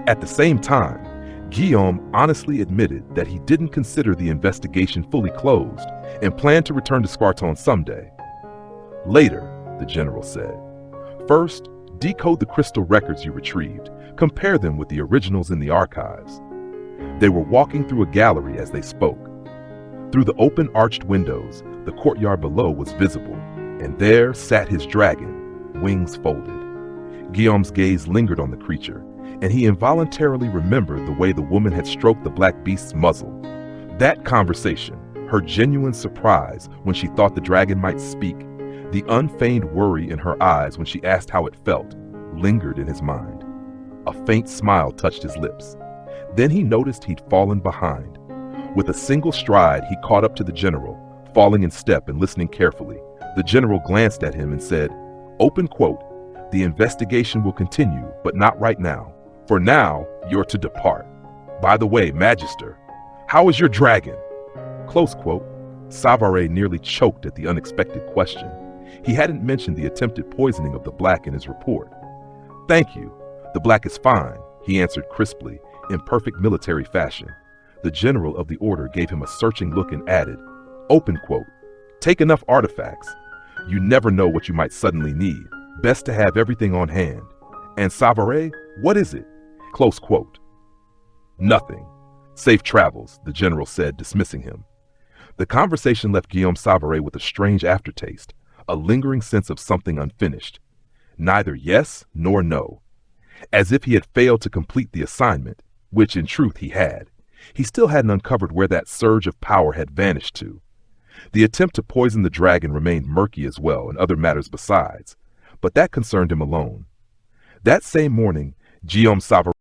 At the same time, Guillaume honestly admitted that he didn't consider the investigation fully closed and planned to return to Skvarton someday. Later, the general said. First, decode the crystal records you retrieved. Compare them with the originals in the archives. They were walking through a gallery as they spoke. Through the open arched windows, the courtyard below was visible, and there sat his dragon, wings folded. Guillaume's gaze lingered on the creature, and he involuntarily remembered the way the woman had stroked the black beast's muzzle. That conversation, her genuine surprise when she thought the dragon might speak, the unfeigned worry in her eyes when she asked how it felt, lingered in his mind. A faint smile touched his lips. Then he noticed he'd fallen behind. With a single stride, he caught up to the general, falling in step and listening carefully. The general glanced at him and said, open quote, the investigation will continue, but not right now. For now, you're to depart. By the way, Magister, how is your dragon? Close quote. Savaret nearly choked at the unexpected question. He hadn't mentioned the attempted poisoning of the Black in his report. "Thank you. The Black is fine," he answered crisply, in perfect military fashion. The general of the order gave him a searching look and added, open quote, "Take enough artifacts. You never know what you might suddenly need. Best to have everything on hand. And Savary, what is it?" Close quote. "Nothing. Safe travels," the general said, dismissing him. The conversation left Guillaume Savary with a strange aftertaste, a lingering sense of something unfinished. Neither yes nor no. As if he had failed to complete the assignment, which in truth he had. He still hadn't uncovered where that surge of power had vanished to. The attempt to poison the dragon remained murky as well, and other matters besides, but that concerned him alone. That same morning, Guillaume Savary